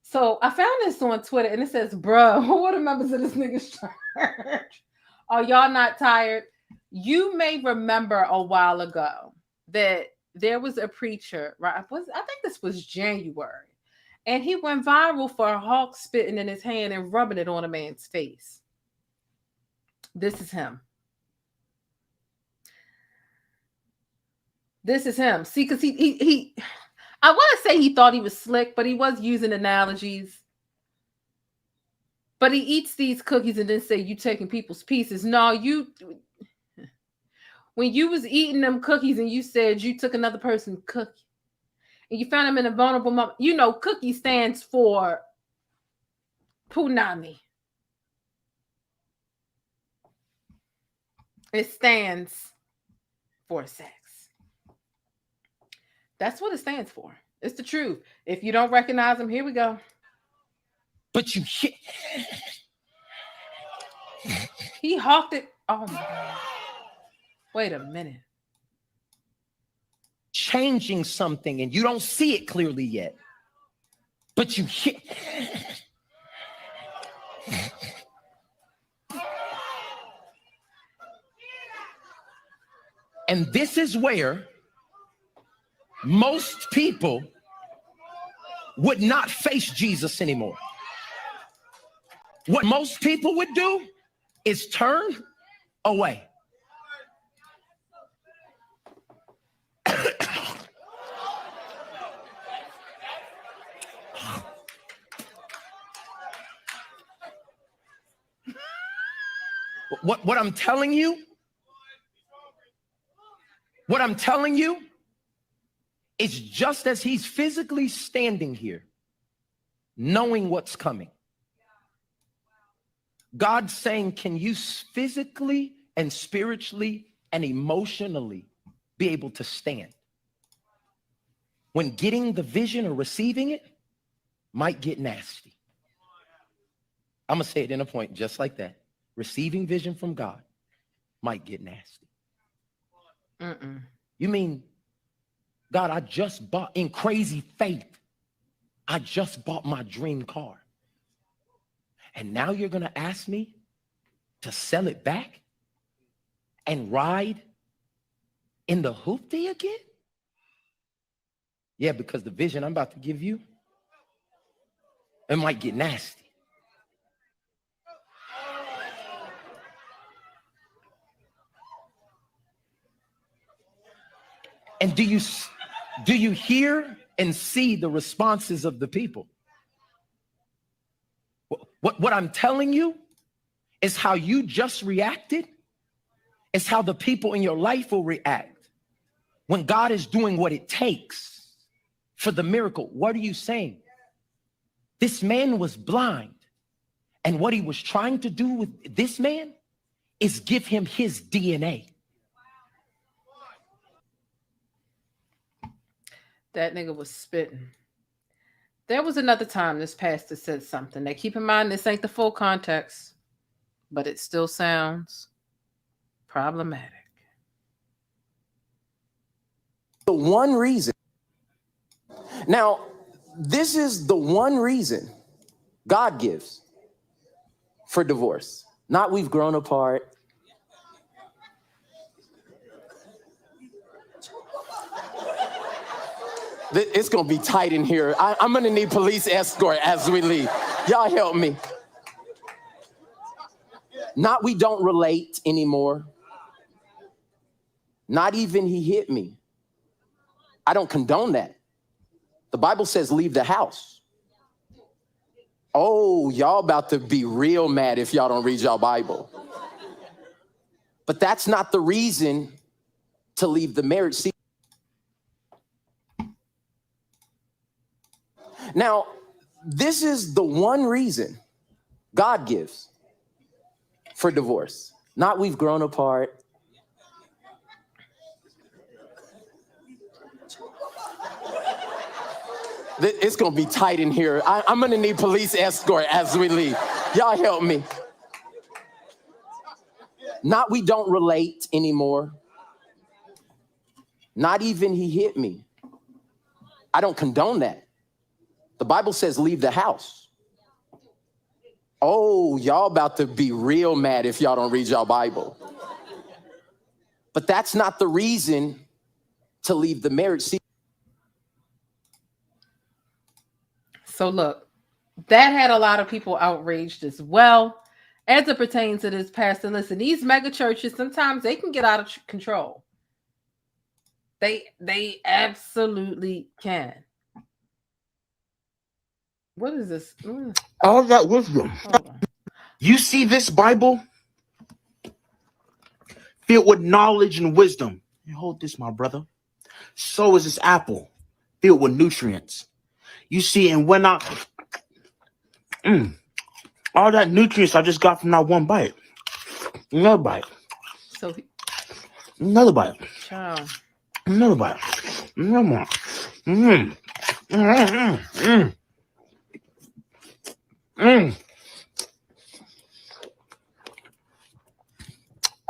S2: So I found this on Twitter and it says, bruh, who are the members of this nigga's church? Are y'all not tired? You may remember a while ago that there was a preacher, right? I think this was January. And he went viral for a hawk spitting in his hand and rubbing it on a man's face. This is him. This is him. See, because he I want to say he thought he was slick, but he was using analogies. But he eats these cookies and then say, you taking people's pieces. No, when you was eating them cookies and you said you took another person's cookie and you found them in a vulnerable moment, you know, cookie stands for punani. It stands for sex. That's what it stands for. It's the truth. If you don't recognize them, here we go.
S12: But you hit.
S2: He hawked it. Oh my God. Wait a minute.
S12: Changing something and you don't see it clearly yet. But you hit. And this is where most people would not face Jesus anymore. What most people would do is turn away. What I'm telling you is just as he's physically standing here, knowing what's coming, God's saying, can you physically and spiritually and emotionally be able to stand when getting the vision or receiving it might get nasty? I'm going to say it in a point just like that. Receiving vision from God might get nasty. You mean, God, I just bought, in crazy faith, I just bought my dream car. And now you're going to ask me to sell it back and ride in the hoopty again? Yeah, because the vision I'm about to give you, it might get nasty. And do you hear and see the responses of the people? What I'm telling you is how you just reacted is how the people in your life will react when God is doing what it takes for the miracle. What are you saying? This man was blind, and what he was trying to do with this man is give him his DNA.
S2: That nigga was spitting. There was another time this pastor said something. Now keep in mind, this ain't the full context, but it still sounds problematic.
S12: The one reason. Now, this is the one reason God gives for divorce. Not we've grown apart. It's going to be tight in here. I'm going to need police escort as we leave. Y'all help me. Not we don't relate anymore. Not even he hit me. I don't condone that. The Bible says leave the house. Oh, y'all about to be real mad if y'all don't read y'all Bible. But that's not the reason to leave the marriage. See, now, this is the one reason God gives for divorce. Not we've grown apart.
S13: It's gonna be tight in here. I'm gonna need police escort as we leave. Y'all help me. Not we don't relate anymore. Not even he hit me. I don't condone that. The Bible says leave the house. Oh, y'all about to be real mad if y'all don't read y'all Bible. But that's not the reason to leave the marriage. See.
S2: So look, that had a lot of people outraged as well as it pertains to this pastor. Listen, these mega churches, sometimes they can get out of control. They absolutely can. What is this?
S14: All that wisdom. You see this Bible filled with knowledge and wisdom. Hold this, my brother. So is this apple filled with nutrients. You see, and when I all that nutrients I just got from that one bite. Another bite.
S2: So
S14: another bite.
S2: Child.
S14: Another bite. Another one.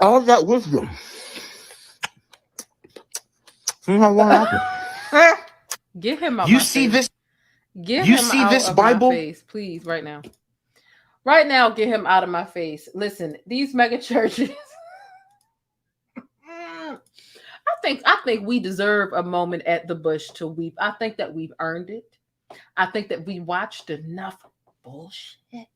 S14: All that wisdom.
S2: Get him out.
S14: You see this?
S2: Get
S14: you
S2: him
S14: see
S2: out
S14: this
S2: of
S14: Bible?
S2: my face, please, right now. Right now, get him out of my face. Listen, these mega churches. I think we deserve a moment at the bush to weep. I think that we've earned it. I think that we watched enough bullshit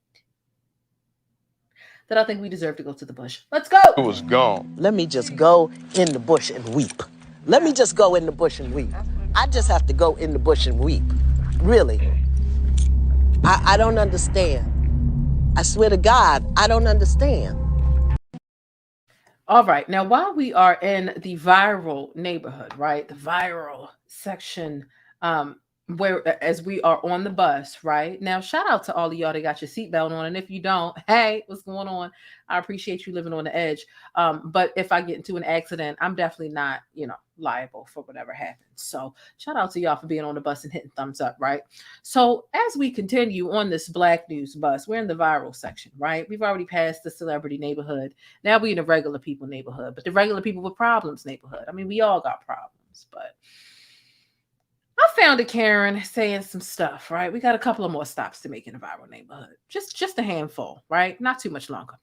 S2: that I think we deserve to go to the bush. Let's go.
S6: It was gone. Let me just go in the bush and weep. Let me just go in the bush and weep. I just have to go in the bush and weep. Really. I don't understand. I swear to God, I don't understand.
S2: All right. Now, while we are in the viral neighborhood, right? The viral section, where as we are on the bus, right? Now, shout out to all of y'all that got your seatbelt on. And if you don't, hey, what's going on? I appreciate you living on the edge. But if I get into an accident, I'm definitely not, liable for whatever happens. So shout out to y'all for being on the bus and hitting thumbs up, right? So as we continue on this Black News bus, we're in the viral section, right? We've already passed the celebrity neighborhood. Now we're in the regular people neighborhood, but the regular people with problems neighborhood. I mean, we all got problems, but I found a Karen saying some stuff, right? We got a couple of more stops to make in the viral neighborhood. Just a handful, right? Not too much longer.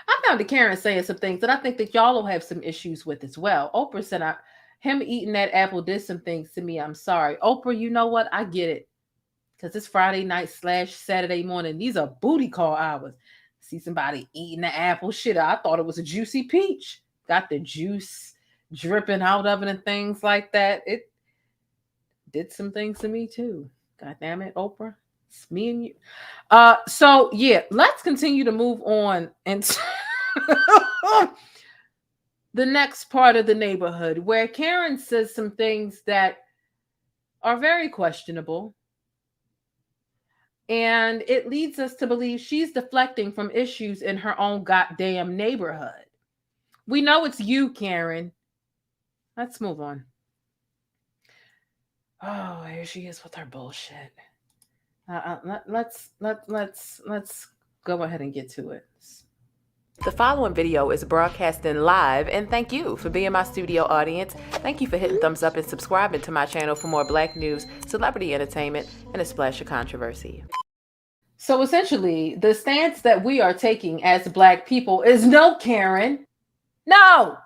S2: I found a Karen saying some things that I think that y'all will have some issues with as well. Oprah said, him eating that apple did some things to me. I'm sorry. Oprah, you know what? I get it. Because it's Friday night / Saturday morning. These are booty call hours. See somebody eating the apple. Shit, I thought it was a juicy peach. Got the juice dripping out of it and things like that. It did some things to me too. God damn it, Oprah. It's me and you. So yeah, let's continue to move on into the next part of the neighborhood where Karen says some things that are very questionable. And it leads us to believe she's deflecting from issues in her own goddamn neighborhood. We know it's you, Karen. Let's move on. Oh, here she is with her bullshit. Let's go ahead and get to it.
S7: The following video is broadcasting live, and thank you for being my studio audience. Thank you for hitting thumbs up and subscribing to my channel for more Black news, celebrity entertainment, and a splash of controversy.
S2: So essentially, the stance that we are taking as Black people is no, Karen. No!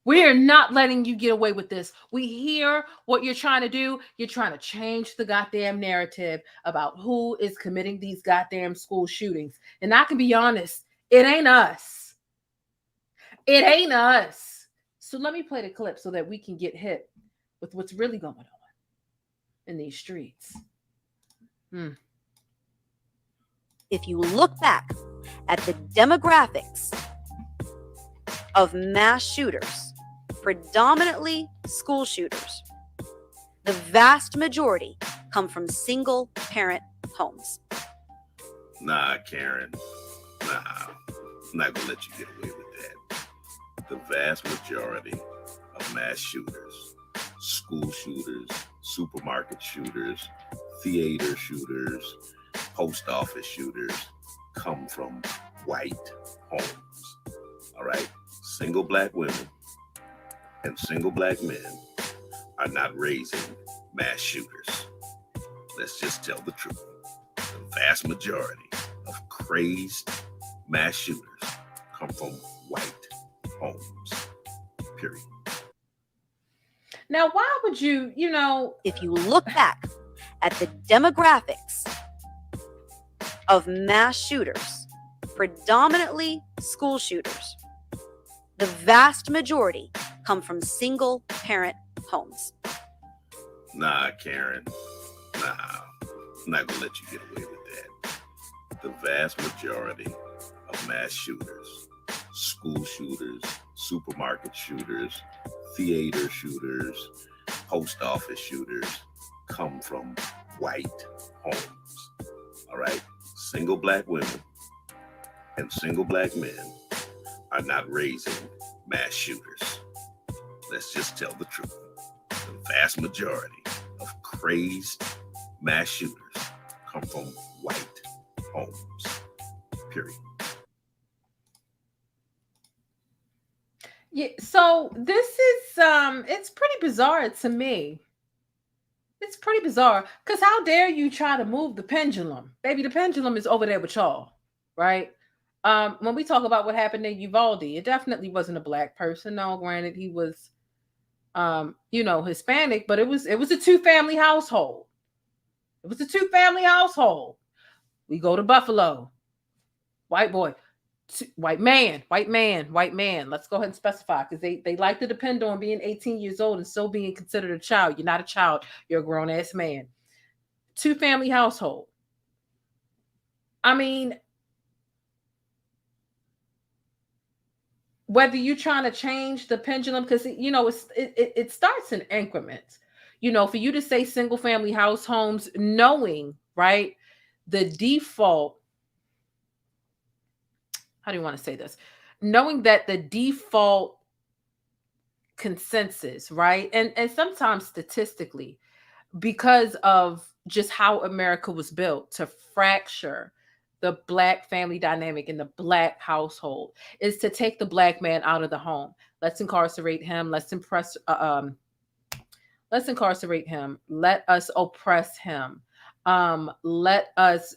S2: We are not letting you get away with this. We hear what you're trying to do. You're trying to change the goddamn narrative about who is committing these goddamn school shootings. And I can be honest, it ain't us. It ain't us. So let me play the clip so that we can get hit with what's really going on in these streets.
S15: If you look back at the demographics of mass shooters, predominantly school shooters, the vast majority come from single parent homes.
S16: Nah, Karen. Nah. I'm not gonna let you get away with that. The vast majority of mass shooters, school shooters, supermarket shooters, theater shooters, post office shooters come from white homes. All right? Single black women and single black men are not raising mass shooters. Let's just tell the truth. The vast majority of crazed mass shooters come from white homes. Period.
S2: Now, why would you,
S15: if you look back at the demographics of mass shooters, predominantly school shooters, the vast majority come from single parent homes.
S16: Nah, Karen. Nah. I'm not gonna let you get away with that. The vast majority of mass shooters, school shooters, supermarket shooters, theater shooters, post office shooters come from white homes. All right? Single black women and single black men are not raising mass shooters. Let's just tell the truth. The vast majority of crazed mass shooters come from white homes. Period.
S2: Yeah, so this is it's pretty bizarre to me. It's pretty bizarre because how dare you try to move the pendulum? Baby, the pendulum is over there with y'all, right? When we talk about what happened in Uvalde, it definitely wasn't a black person. No, granted, he was Hispanic, but it was a two-family household. It was a two-family household. We go to Buffalo. White boy. White man. Let's go ahead and specify because they like to depend on being 18 years old and still being considered a child. You're not a child. You're a grown-ass man. Two-family household. I mean, whether you're trying to change the pendulum, because it starts in increments. For you to say single-family house homes, knowing, right, the default. How do you want to say this? Knowing that the default consensus, right? And sometimes statistically, because of just how America was built to fracture the black family dynamic in the black household, is to take the black man out of the home. Let's incarcerate him. Let's incarcerate him. Let us oppress him. Let us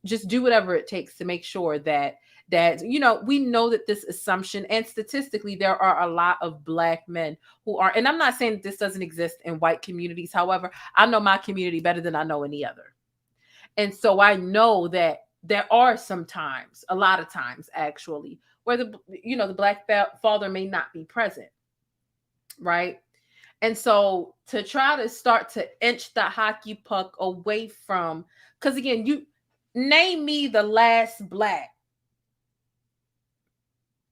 S2: just do whatever it takes to make sure that we know that this assumption, and statistically there are a lot of black men who are, and I'm not saying that this doesn't exist in white communities. However, I know my community better than I know any other. And so I know that there are sometimes, a lot of times actually, where the black father may not be present. Right. And so to try to start to inch the hockey puck away from, because again, you name me the last black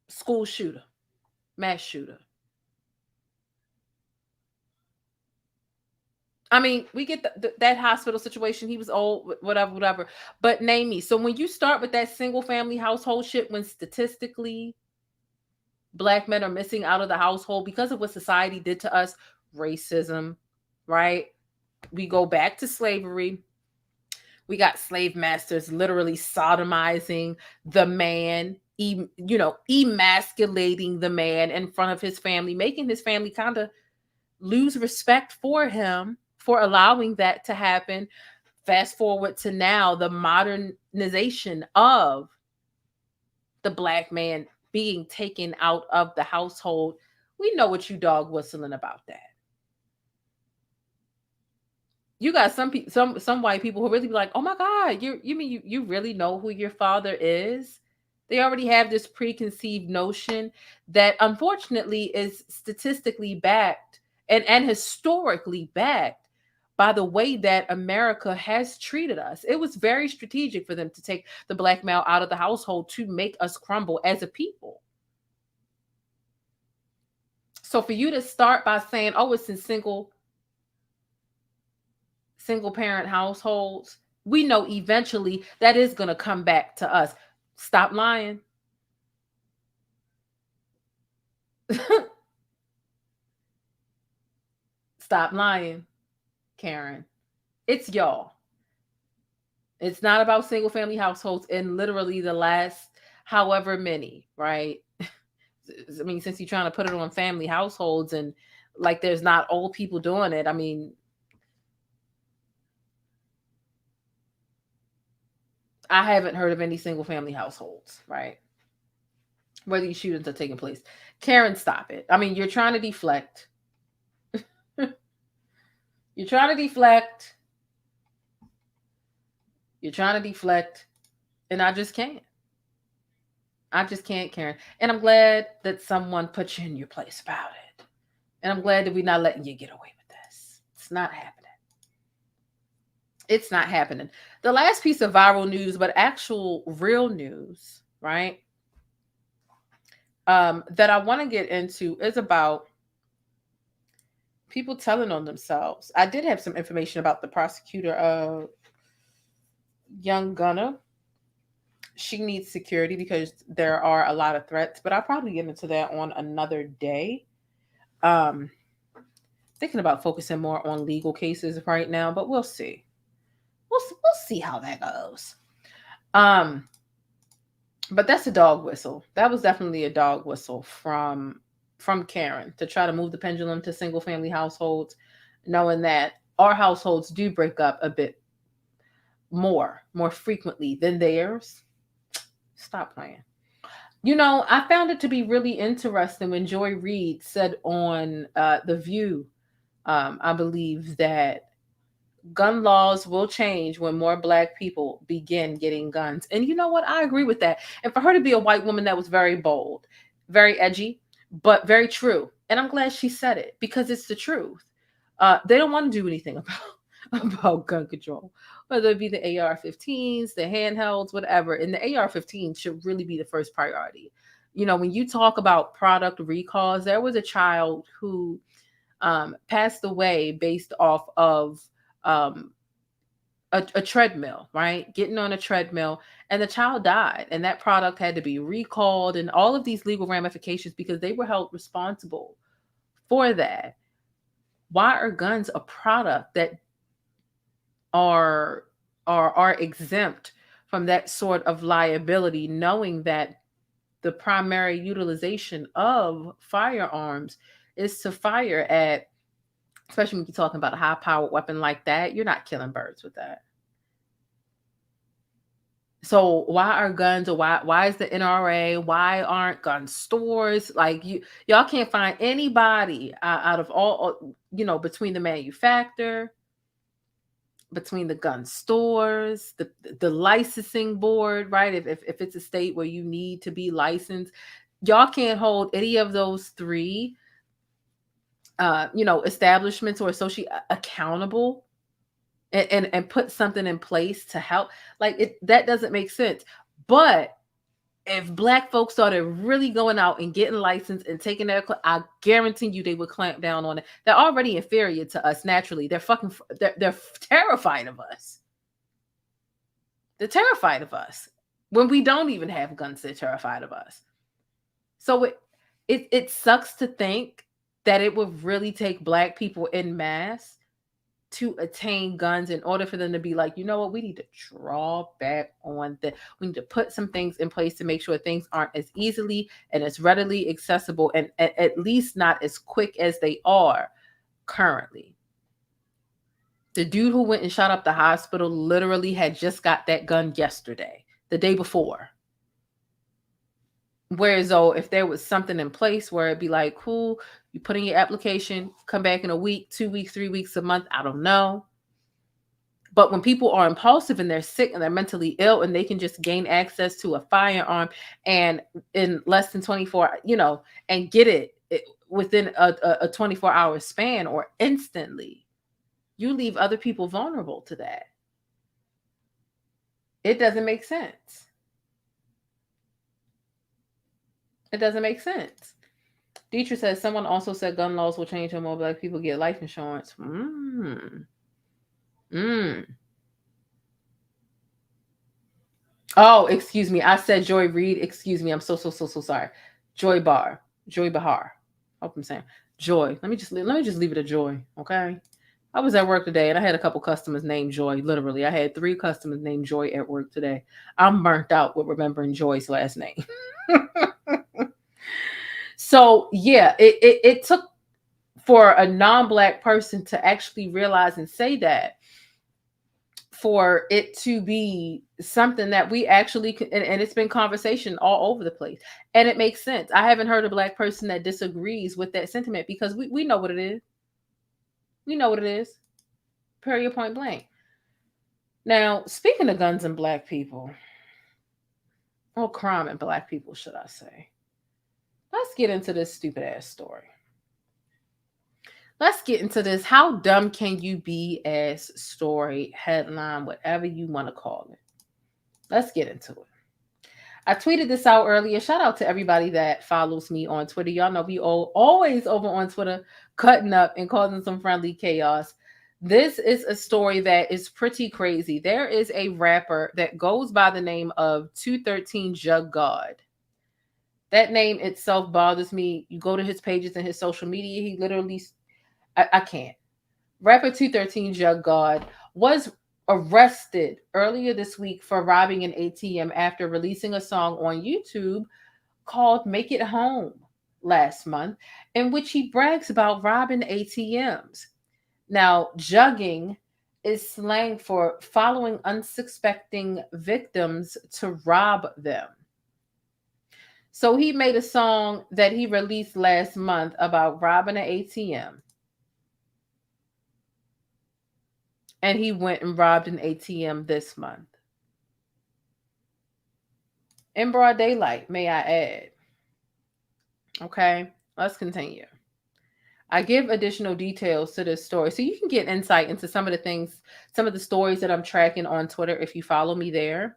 S2: school shooter, mass shooter. I mean, we get that hospital situation. He was old, whatever. But name me. So when you start with that single family household shit, when statistically black men are missing out of the household because of what society did to us, racism, right? We go back to slavery. We got slave masters literally sodomizing the man, emasculating the man in front of his family, making his family kind of lose respect for him for allowing that to happen. Fast forward to now, the modernization of the black man being taken out of the household. We know what you dog whistling about that. You got some white people who really be like, oh my God, you really know who your father is? They already have this preconceived notion that unfortunately is statistically backed and historically backed by the way that America has treated us. It was very strategic for them to take the black male out of the household to make us crumble as a people. So for you to start by saying, oh, it's in single parent households, we know eventually that is going to come back to us. Stop lying. Stop lying. Karen. It's y'all. It's not about single family households in literally the last however many, right? I mean, since you're trying to put it on family households and like there's not old people doing it. I mean, I haven't heard of any single family households, right? Where these shootings are taking place. Karen, stop it. I mean, you're trying to deflect. You're trying to deflect. You're trying to deflect. And I just can't. I just can't, Karen. And I'm glad that someone put you in your place about it. And I'm glad that we're not letting you get away with this. It's not happening. It's not happening. The last piece of viral news, but actual real news, right? That I want to get into is about people telling on themselves. I did have some information about the prosecutor of Young Gunner. She needs security because there are a lot of threats, but I'll probably get into that on another day. Thinking about focusing more on legal cases right now, but we'll see. We'll see how that goes. But that's a dog whistle. That was definitely a dog whistle from Karen to try to move the pendulum to single family households, knowing that our households do break up a bit more frequently than theirs. Stop playing. You know, I found it to be really interesting when Joy Reid said on The View, I believe, that gun laws will change when more Black people begin getting guns. And you know what? I agree with that. And for her to be a white woman, that was very bold, very edgy, but very true. And I'm glad she said it because it's the truth. They don't want to do anything about gun control, whether it be the AR-15s, the handhelds, whatever. And the AR-15 should really be the first priority. You know, when you talk about product recalls, there was a child who passed away based off of a treadmill, right? Getting on a treadmill, and the child died, and that product had to be recalled, and all of these legal ramifications because they were held responsible for that. Why are guns a product that are exempt from that sort of liability, knowing that the primary utilization of firearms is to fire at, especially when you're talking about a high-powered weapon like that, you're not killing birds with that. So why are guns, or why is the NRA, why aren't gun stores? Like y'all can't find anybody out of all, you know, between the manufacturer, between the gun stores, the licensing board, right? If it's a state where you need to be licensed, y'all can't hold any of those three establishments or associate accountable and put something in place to help. Like that doesn't make sense. But if Black folks started really going out and getting licensed and taking their, I guarantee you they would clamp down on it. They're already inferior to us naturally. They're terrified of us. They're terrified of us. When we don't even have guns, they're terrified of us. So it sucks to think that it would really take Black people en masse to attain guns in order for them to be like, you know what, we need to draw back on that. We need to put some things in place to make sure things aren't as easily and as readily accessible, and at least not as quick as they are currently. The dude who went and shot up the hospital literally had just got that gun yesterday, the day before. Whereas though, if there was something in place where it'd be like, cool, you put in your application, come back in a week, 2 weeks, 3 weeks, a month, I don't know. But when people are impulsive and they're sick and they're mentally ill and they can just gain access to a firearm and in less than 24, and get it within a 24-hour span or instantly, you leave other people vulnerable to that. It doesn't make sense. It doesn't make sense. Dietrich says, someone also said gun laws will change when more Black people get life insurance. Oh, excuse me. I said Joy Reid. Excuse me. I'm so sorry. Joy Bahar. Hope I'm saying Joy. Let me just leave it a Joy. Okay. I was at work today and I had a couple customers named Joy. Literally, I had 3 customers named Joy at work today. I'm burnt out with remembering Joy's last name. So yeah, it took for a non-Black person to actually realize and say that, for it to be something that we actually and it's been conversation all over the place, and it makes sense. I haven't heard a Black person that disagrees with that sentiment, because we know what it is. We know what it is. Period, point blank. Now, speaking of guns and Black people, or crime and Black people, should I say, let's get into this stupid ass story. Let's get into this how dumb can you be ass story, headline, whatever you want to call it. Let's get into it. I tweeted this out earlier. Shout out to everybody that follows me on Twitter. Y'all know we always over on Twitter cutting up and causing some friendly chaos. This is a story that is pretty crazy. There is a rapper that goes by the name of 213 Jug God. That name itself bothers me. You go to his pages and his social media, he literally... I can't. Rapper 213 Jug God was arrested earlier this week for robbing an ATM after releasing a song on YouTube called Make It Home last month, in which he brags about robbing ATMs. Now, jugging is slang for following unsuspecting victims to rob them. So he made a song that he released last month about robbing an ATM. And he went and robbed an ATM this month. In broad daylight, may I add. Okay, let's continue. I give additional details to this story so you can get insight into some of the things, some of the stories that I'm tracking on Twitter if you follow me there.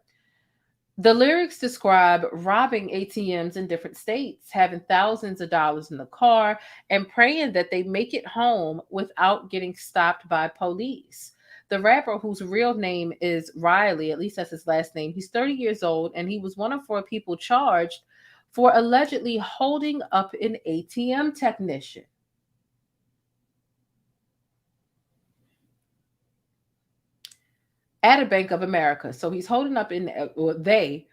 S2: The lyrics describe robbing ATMs in different states, having thousands of dollars in the car, and praying that they make it home without getting stopped by police. The rapper, whose real name is Riley, at least that's his last name, he's 30 years old, and he was one of 4 people charged for allegedly holding up an ATM technician. At a Bank of America. So he's holding up they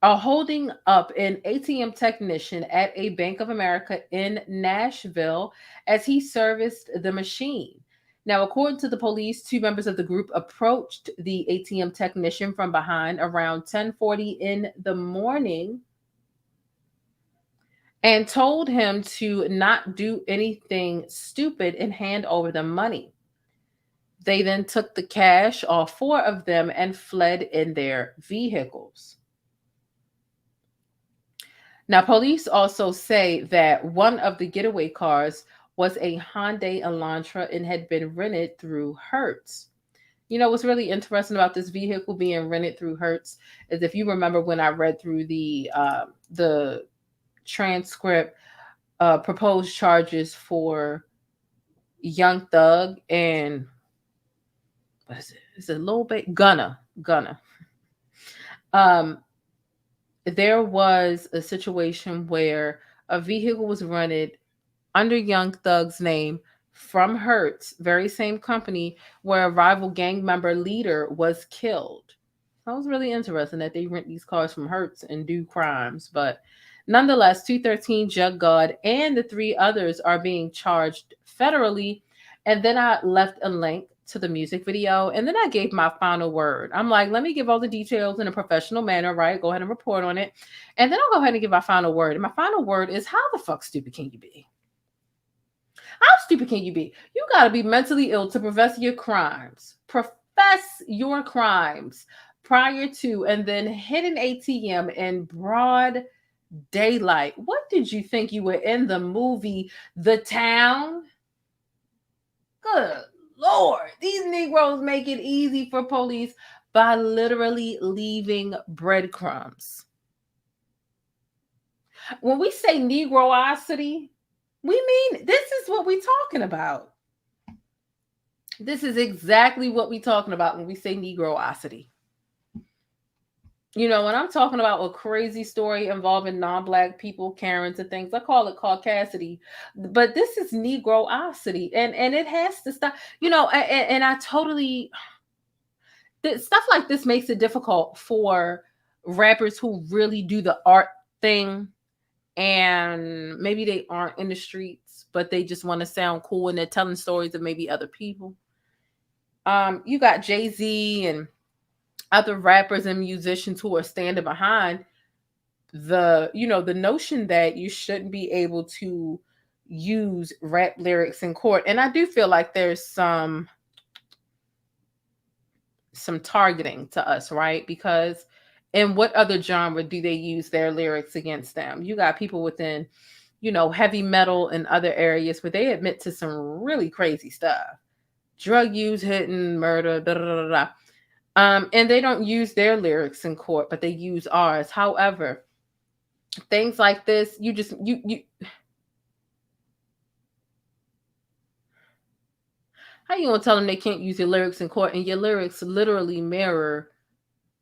S2: are holding up an ATM technician at a Bank of America in Nashville as he serviced the machine. Now, according to the police, 2 members of the group approached the ATM technician from behind around 10:40 in the morning and told him to not do anything stupid and hand over the money. They then took the cash, all 4 of them, and fled in their vehicles. Now, police also say that one of the getaway cars was a Hyundai Elantra and had been rented through Hertz. You know, what's really interesting about this vehicle being rented through Hertz is, if you remember when I read through the transcript, proposed charges for Young Thug and what is it? Is it Lil Baby? Gunna. There was a situation where a vehicle was rented under Young Thug's name from Hertz, very same company, where a rival gang member leader was killed. That was really interesting that they rent these cars from Hertz and do crimes. But nonetheless, 213 Jug God and the 3 others are being charged federally. And then I left a link to the music video, and then I gave my final word. I'm like, let me give all the details in a professional manner, right? Go ahead and report on it. And then I'll go ahead and give my final word. And my final word is, how the fuck stupid can you be? How stupid can you be? You got to be mentally ill to profess your crimes prior to, and then hit an ATM in broad daylight. What did you think? You were in the movie The Town? Good Lord, these Negroes make it easy for police by literally leaving breadcrumbs. When we say Negroicity, we mean this is what we're talking about. This is exactly what we're talking about when we say Negroicity. You know, when I'm talking about a crazy story involving non-black people, Karens and things, I call it caucasity, but this is Negroosity, and it has to stop. You know, and I totally stuff like this makes it difficult for rappers who really do the art thing, and maybe they aren't in the streets, but they just want to sound cool and they're telling stories of maybe other people. You got Jay-Z and other rappers and musicians who are standing behind the notion that you shouldn't be able to use rap lyrics in court. And I do feel like there's some targeting to us, right? Because in what other genre do they use their lyrics against them? You got people within, heavy metal and other areas where they admit to some really crazy stuff. Drug use, hitting, murder, da da da da. And they don't use their lyrics in court, but they use ours. However, things like this, you how you gonna tell them they can't use your lyrics in court, and your lyrics literally mirror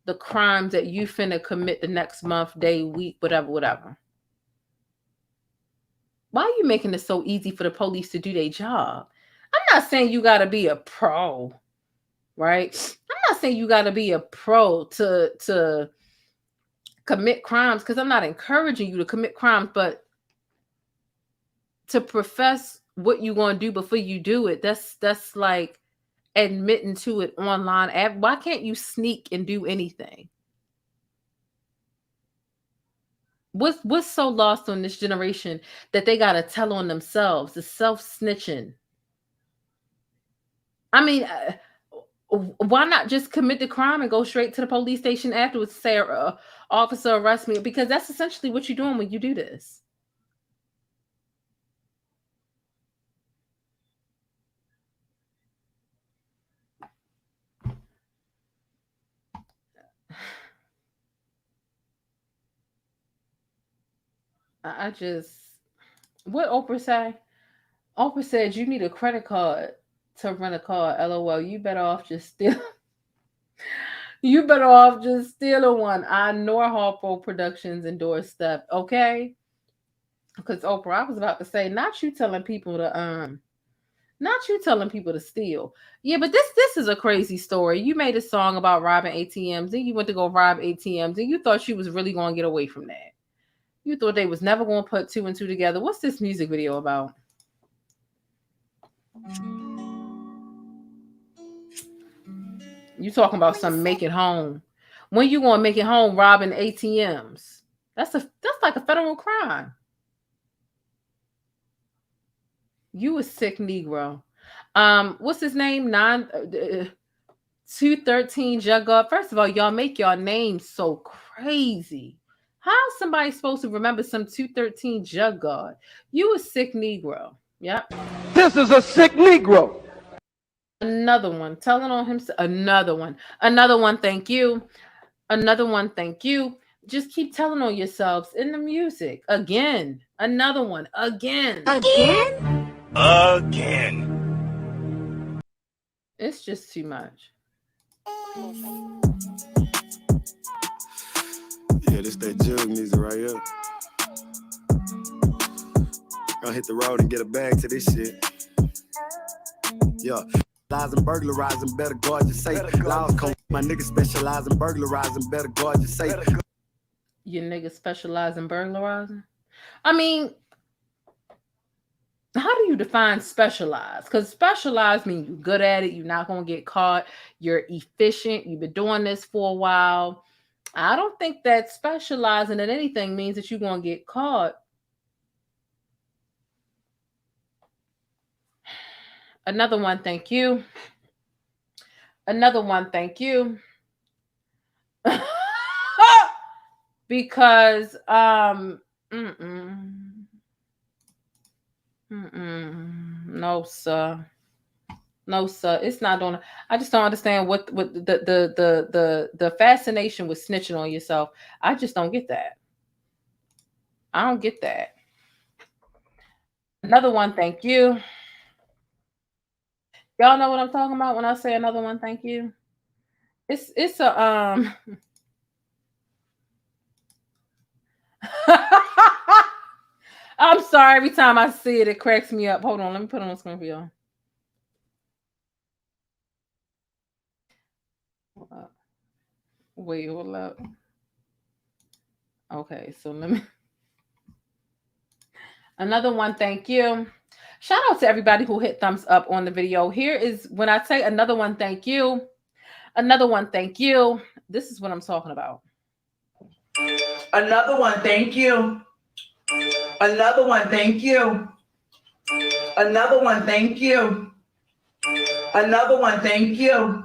S2: the crimes that you finna commit the next month, day, week, whatever. Why are you making it so easy for the police to do their job? I'm not saying you gotta be a pro, right? I'm not saying you gotta be a pro to commit crimes, because I'm not encouraging you to commit crimes, but to profess what you're going to do before you do it, that's like admitting to it online. Why can't you sneak and do anything? What's so lost on this generation that they got to tell on themselves, the self-snitching? I mean, why not just commit the crime and go straight to the police station afterwards and say, officer, arrest me? Because that's essentially what you're doing when you do this. What Oprah say? Oprah said you need a credit card to rent a car. LOL. You better off just stealing one. I know Harpo Productions endorse stuff, okay? Because Oprah, I was about to say, not you telling people to steal. Yeah, but this is a crazy story. You made a song about robbing ATMs, and you went to go rob ATMs, and you thought you was really going to get away from that. You thought they was never going to put two and two together. What's this music video about? You talking about some make it home. When you going to make it home robbing ATMs? That's like a federal crime. You a sick Negro. What's his name? 213 Jugguard. First of all, y'all make your names so crazy. How's somebody supposed to remember some 213 Jugguard? You a sick Negro. Yep.
S11: This is a sick Negro.
S2: Another one. Telling on him. Another one. Another one. Thank you. Another one. Thank you. Just keep telling on yourselves in the music. Again. Another one. Again.
S10: Again?
S2: Again. It's just too much.
S17: Yeah, this that jug music right here. Gonna hit the road and get a bag to this shit. Yeah. Lies and burglarizing, better guard your safe. My niggas specialize in burglarizing, better guard your safe.
S2: Your niggas specialize in burglarizing? I mean, how do you define specialize? Because specialize means you're good at it. You're not going to get caught. You're efficient. You've been doing this for a while. I don't think that specializing in anything means that you're going to get caught. Another one, thank you. Another one, thank you. Because no sir, it's not doing. I just don't understand what the fascination with snitching on yourself. I just don't get that. I don't get that. Another one, thank you. Y'all know what I'm talking about when I say another one, thank you. It's a I'm sorry. Every time I see it, it cracks me up. Hold on. Let me put it on the screen for y'all. Wait, hold up. Okay, so let me. Another one, thank you. Shout out to everybody who hit thumbs up on the video. Here is when I say another one, thank you. Another one, thank you. This is what I'm talking about.
S18: Another one, thank you. Another one, thank you. Another one, thank you. Another one, thank you.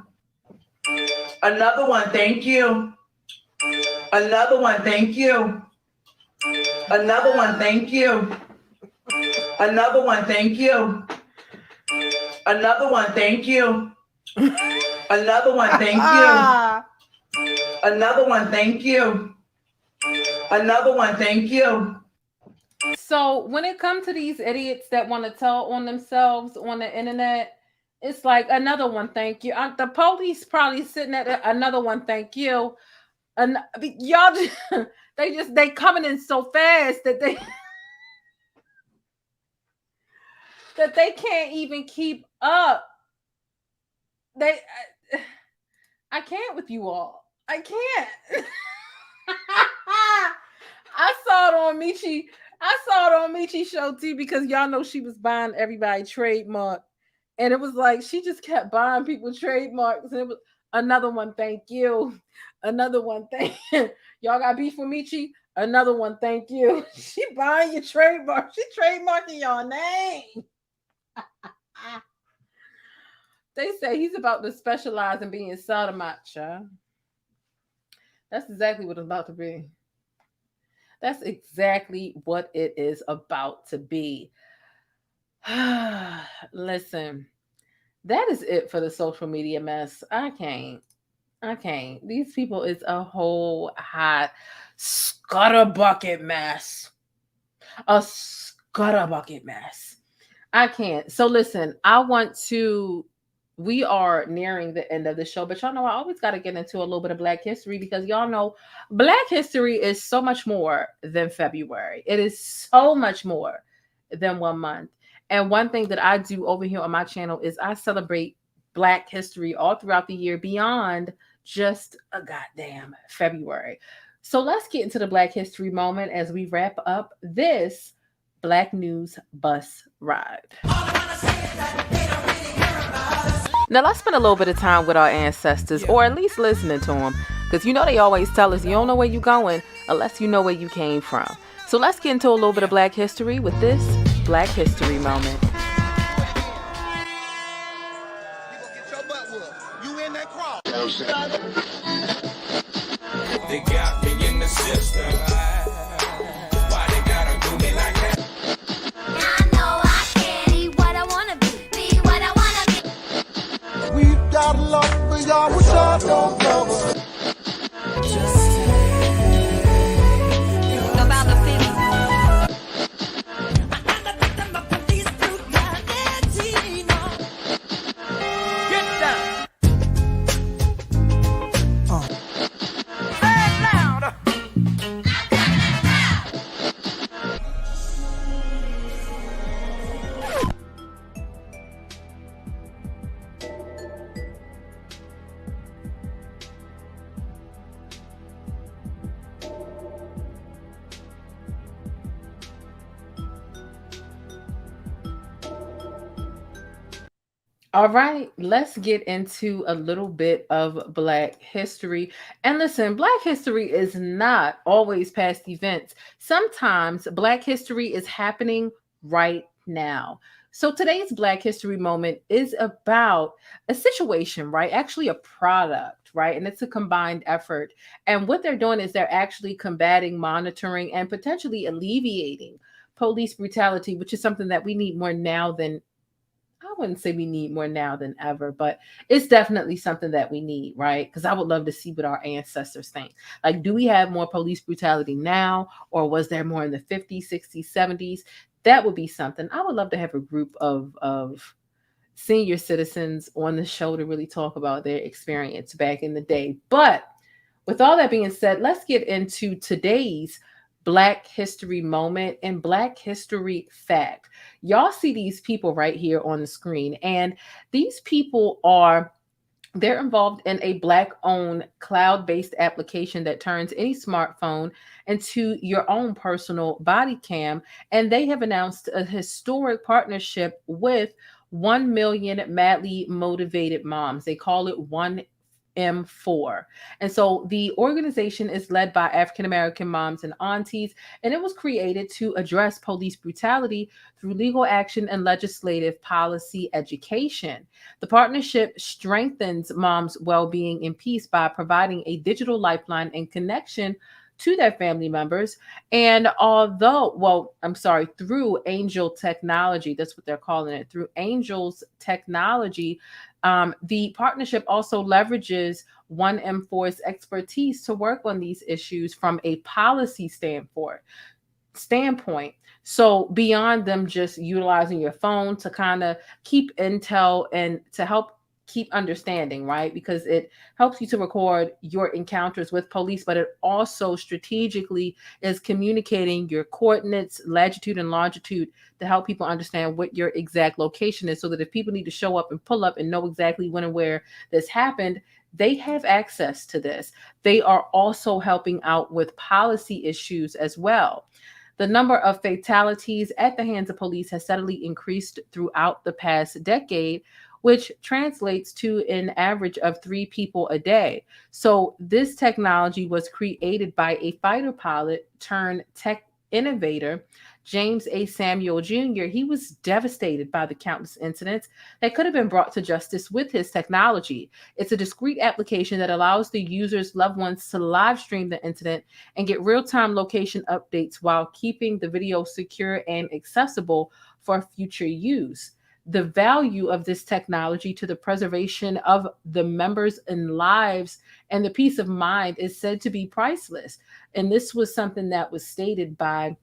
S18: Another one, thank you. Another one, thank you. Another one, thank you. Another one, thank you. Another one, thank you. Another one, thank you. Another one, thank you. Another one, thank you.
S2: So when it comes to these idiots that want to tell on themselves on the internet, it's like another one, thank you. The police probably sitting at another one, thank you. And y'all just, they coming in so fast that they that they can't even keep up. I can't with you all. I can't. I saw it on Michi's show too, because y'all know she was buying everybody trademark. And it was like she just kept buying people trademarks. And it was another one, thank you. Another one, thank you. Y'all got beef with Michi? Another one, thank you. She buying your trademark. She trademarking your name. They say he's about to specialize in being sodomite, child. That's exactly what it's about to be. That's exactly what it is about to be. Listen, that is it for the social media mess. I can't. These people is a whole hot scutterbucket mess. A scutterbucket mess. I can't. So listen, we are nearing the end of the show, but y'all know I always got to get into a little bit of Black history, because y'all know Black history is so much more than February. It is so much more than 1 month. And one thing that I do over here on my channel is I celebrate Black history all throughout the year beyond just a goddamn February. So let's get into the Black history moment as we wrap up this Black News Bus Ride. Now let's spend a little bit of time with our ancestors, or at least listening to them, because you know they always tell us you don't know where you're going unless you know where you came from. So let's get into a little bit of Black history with this Black history moment.
S19: They got me in the system. Why they gotta do me like that? I know I can be what I wanna be what I wanna be.
S17: We've got love for y'all, which I don't love.
S10: About the feeling.
S19: Get down.
S2: All right, let's get into a little bit of Black history. And listen, Black history is not always past events. Sometimes Black history is happening right now. So today's Black history moment is about a situation, right? Actually a product, right? And it's a combined effort. And what they're doing is they're actually combating, monitoring, and potentially alleviating police brutality, which is something that we need more now than I wouldn't say we need more now than ever, but it's definitely something that we need, right? Because I would love to see what our ancestors think. Like, do we have more police brutality now, or was there more in the 50s, 60s, 70s? That would be something. I would love to have a group of senior citizens on the show to really talk about their experience back in the day. But with all that being said, let's get into today's Black History Moment and Black History Fact. Y'all see these people right here on the screen, and these people they're involved in a Black-owned cloud-based application that turns any smartphone into your own personal body cam, and they have announced a historic partnership with 1 million madly motivated moms. They call it 1M4. And so the organization is led by African American moms and aunties, and it was created to address police brutality through legal action and legislative policy education. The partnership strengthens moms' well-being and peace by providing a digital lifeline and connection to their family members. And through Angel Technology, that's what they're calling it, through Angel's Technology, the partnership also leverages 1M4's expertise to work on these issues from a policy standpoint. So beyond them just utilizing your phone to kind of keep intel and to help keep understanding, right? Because it helps you to record your encounters with police, but it also strategically is communicating your coordinates, latitude and longitude, to help people understand what your exact location is, so that if people need to show up and pull up and know exactly when and where this happened, they have access to this. They are also helping out with policy issues as well. The number of fatalities at the hands of police has steadily increased throughout the past decade, which translates to an average of 3 people a day. So this technology was created by a fighter pilot turned tech innovator, James A. Samuel Jr. He was devastated by the countless incidents that could have been brought to justice with his technology. It's a discrete application that allows the user's loved ones to live stream the incident and get real-time location updates while keeping the video secure and accessible for future use. The value of this technology to the preservation of the members' and lives and the peace of mind is said to be priceless. And this was something that was stated by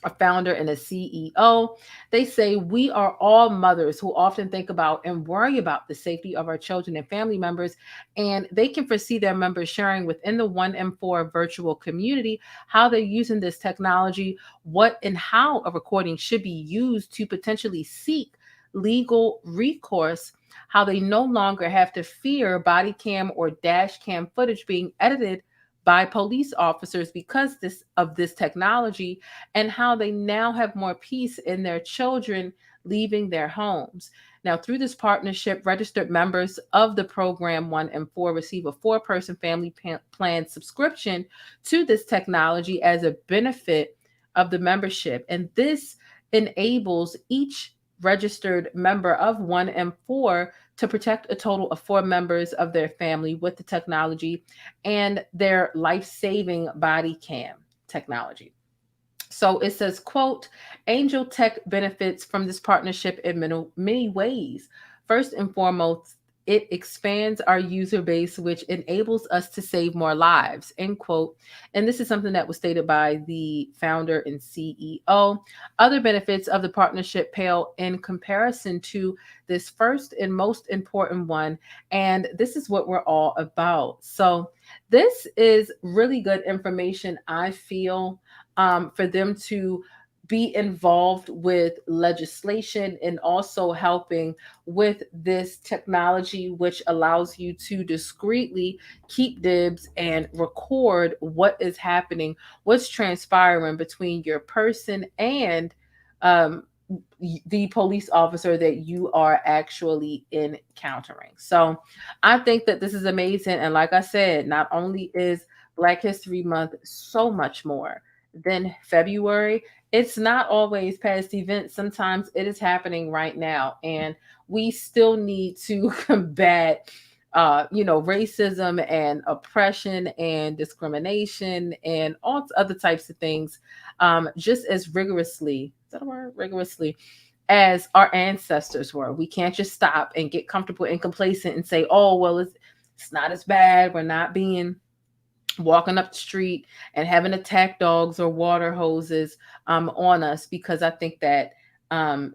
S2: a founder and a CEO. They say, we are all mothers who often think about and worry about the safety of our children and family members, and they can foresee their members sharing within the 1M4 virtual community how they're using this technology, what and how a recording should be used to potentially seek legal recourse, how they no longer have to fear body cam or dash cam footage being edited by police officers because of this technology, and how they now have more peace in their children leaving their homes. Now, through this partnership, registered members of the program 1M4 receive a 4-person family plan subscription to this technology as a benefit of the membership. And this enables each registered member of 1M4 to protect a total of 4 members of their family with the technology and their life-saving body cam technology. So it says, quote, Angel Tech benefits from this partnership in many ways. First and foremost, it expands our user base, which enables us to save more lives, end quote. And this is something that was stated by the founder and CEO. Other benefits of the partnership pale in comparison to this first and most important one. And this is what we're all about. So this is really good information, I feel, for them to be involved with legislation and also helping with this technology, which allows you to discreetly keep dibs and record what is happening, what's transpiring between your person and the police officer that you are actually encountering. So I think that this is amazing. And like I said, not only is Black History Month so much more than February, it's not always past events. Sometimes it is happening right now. And we still need to combat, racism and oppression and discrimination and all other types of things just as rigorously, is that a word? Rigorously, as our ancestors were. We can't just stop and get comfortable and complacent and say, oh, well, it's not as bad. We're not walking up the street and having attack dogs or water hoses on us, because I think that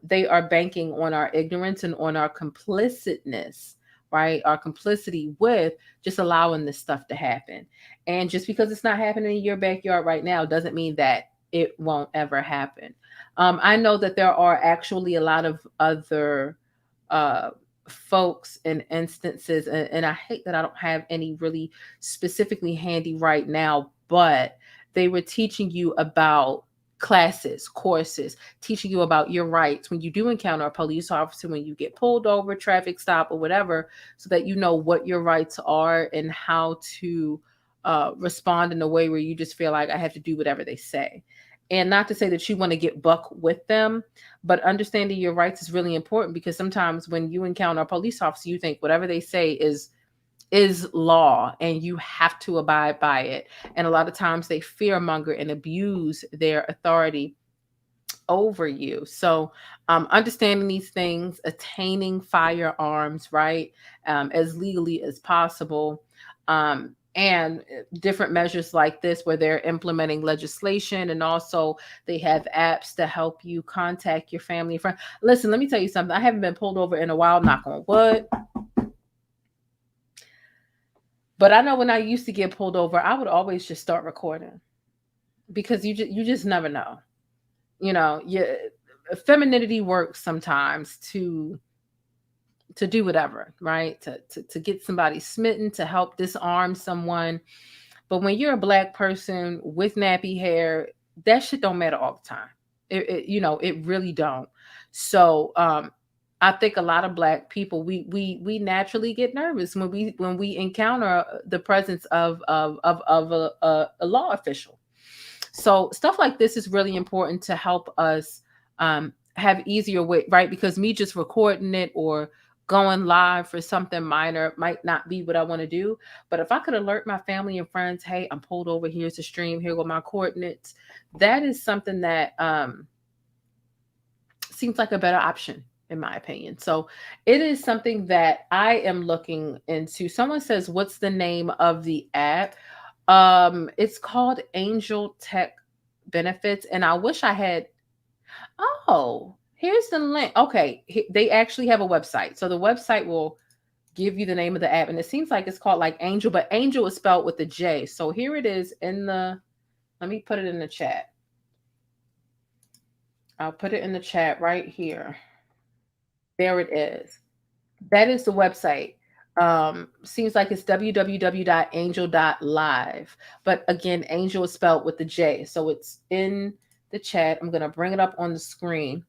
S2: they are banking on our ignorance and on our complicitness right? Our complicity with just allowing this stuff to happen. And just because it's not happening in your backyard right now doesn't mean that it won't ever happen. I know that there are actually a lot of other folks and instances, and I hate that I don't have any really specifically handy right now, but they were teaching you about classes, courses, teaching you about your rights when you do encounter a police officer, when you get pulled over, traffic stop, or whatever, so that you know what your rights are and how to respond in a way where you just feel like I have to do whatever they say. And not to say that you want to get buck with them, but understanding your rights is really important, because sometimes when you encounter a police officer, you think whatever they say is law and you have to abide by it. And a lot of times they fearmonger and abuse their authority over you. So understanding these things, attaining firearms, right, as legally as possible, and different measures like this where they're implementing legislation, and also they have apps to help you contact your family and friends. Listen, let me tell you something. I haven't been pulled over in a while, knock on wood. But I know when I used to get pulled over, I would always just start recording, because you just never know. You know, femininity works sometimes to do whatever, right? To get somebody smitten, to help disarm someone. But when you're a Black person with nappy hair, that shit don't matter all the time. It really don't. So I think a lot of Black people, we naturally get nervous when we encounter the presence of a law official. So stuff like this is really important to help us have easier way, right? Because me just recording it or going live for something minor might not be what I want to do. But if I could alert my family and friends, hey, I'm pulled over, here's the stream, here go my coordinates, that is something that seems like a better option, in my opinion. So it is something that I am looking into. Someone says, what's the name of the app? It's called Angel Tech Benefits. And I wish I had, here's the link. Okay. They actually have a website. So the website will give you the name of the app. And it seems like it's called like Angel, but Angel is spelled with a J. So here it is let me put it in the chat. I'll put it in the chat right here. There it is. That is the website. Seems like it's www.angel.live. But again, Angel is spelled with the J. So it's in the chat. I'm going to bring it up on the screen.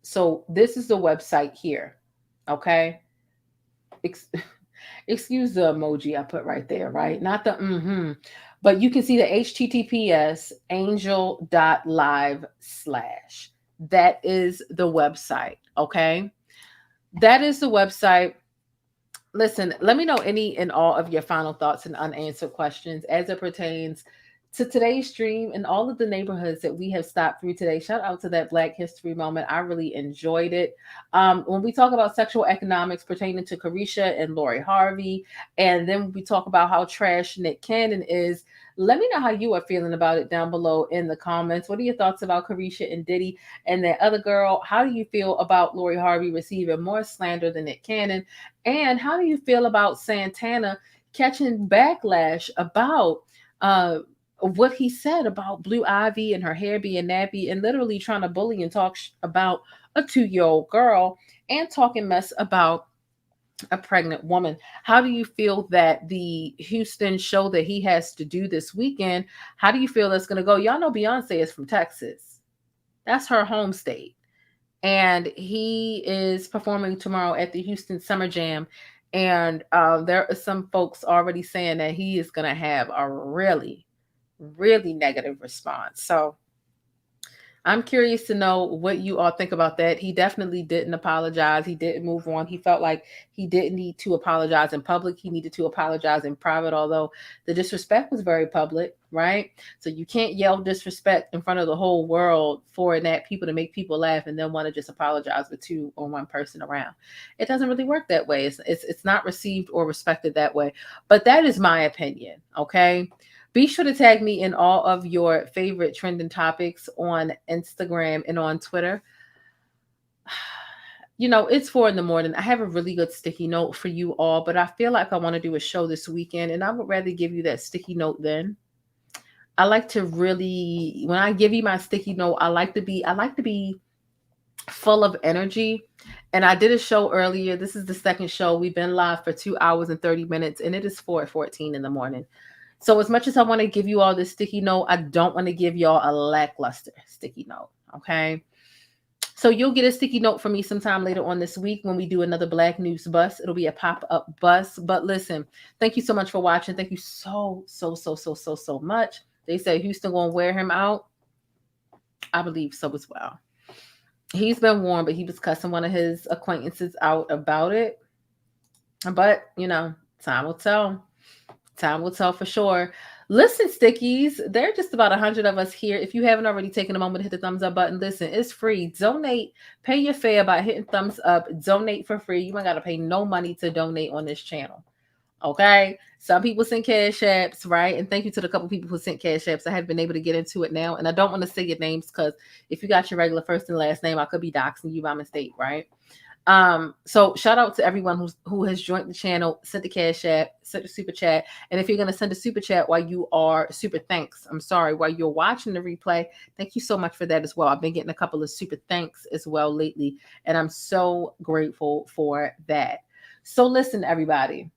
S2: So this is the website here. Okay. Excuse the emoji I put right there, right? Not the but you can see the HTTPS angel.live/. That is the website. Okay. That is the website. Listen, let me know any and all of your final thoughts and unanswered questions as it pertains to today's stream and all of the neighborhoods that we have stopped through today. Shout out to that Black History moment. I really enjoyed it. When we talk about sexual economics pertaining to Caresha and Lori Harvey, and then we talk about how trash Nick Cannon is, let me know how you are feeling about it down below in the comments. What are your thoughts about Caresha and Diddy and that other girl? How do you feel about Lori Harvey receiving more slander than Nick Cannon? And how do you feel about Santana catching backlash about what he said about Blue Ivy and her hair being nappy, and literally trying to bully and talk about a 2-year-old girl and talking mess about a pregnant woman? How do you feel that the Houston show that he has to do this weekend, how do you feel that's going to go? Y'all know Beyonce is from Texas. That's her home state. And he is performing tomorrow at the Houston Summer Jam. And there are some folks already saying that he is going to have a really negative response. So I'm curious to know what you all think about that. He definitely didn't apologize. He didn't move on. He felt like he didn't need to apologize in public. He needed to apologize in private, although the disrespect was very public, right? So you can't yell disrespect in front of the whole world for that people to make people laugh and then want to just apologize with 2 or 1 person around. It doesn't really work that way. It's not received or respected that way. But that is my opinion, okay? Be sure to tag me in all of your favorite trending topics on Instagram and on Twitter. you know, it's 4 a.m. I have a really good sticky note for you all, but I feel like I want to do a show this weekend, and I would rather give you that sticky note then. I like to really, when I give you my sticky note, I like to be full of energy. And I did a show earlier. This is the second show. We've been live for 2 hours and 30 minutes, and it is 4:14 in the morning. So as much as I want to give you all this sticky note, I don't want to give y'all a lackluster sticky note. Okay. So you'll get a sticky note from me sometime later on this week when we do another Black News Bus. It'll be a pop-up bus. But listen, thank you so much for watching. Thank you so much. They say Houston gonna wear him out. I believe so as well. He's been warned, but he was cussing one of his acquaintances out about it. But, you know, time will tell. Time will tell for sure. Listen, Stickies, there are just about 100 of us here. If you haven't already taken a moment to hit the thumbs up button, listen, it's free. Donate. Pay your fare by hitting thumbs up. Donate for free. You ain't got to pay no money to donate on this channel. Okay? Some people send cash apps, right? And thank you to the couple people who sent cash apps. I have been able to get into it now. And I don't want to say your names because if you got your regular first and last name, I could be doxing you by mistake, right? So shout out to everyone who has joined the channel, sent the cash app, sent the super chat. And if you're going to send a super chat while you are while you're watching the replay, thank you so much for that as well. I've been getting a couple of super thanks as well lately, and I'm so grateful for that. So listen, everybody,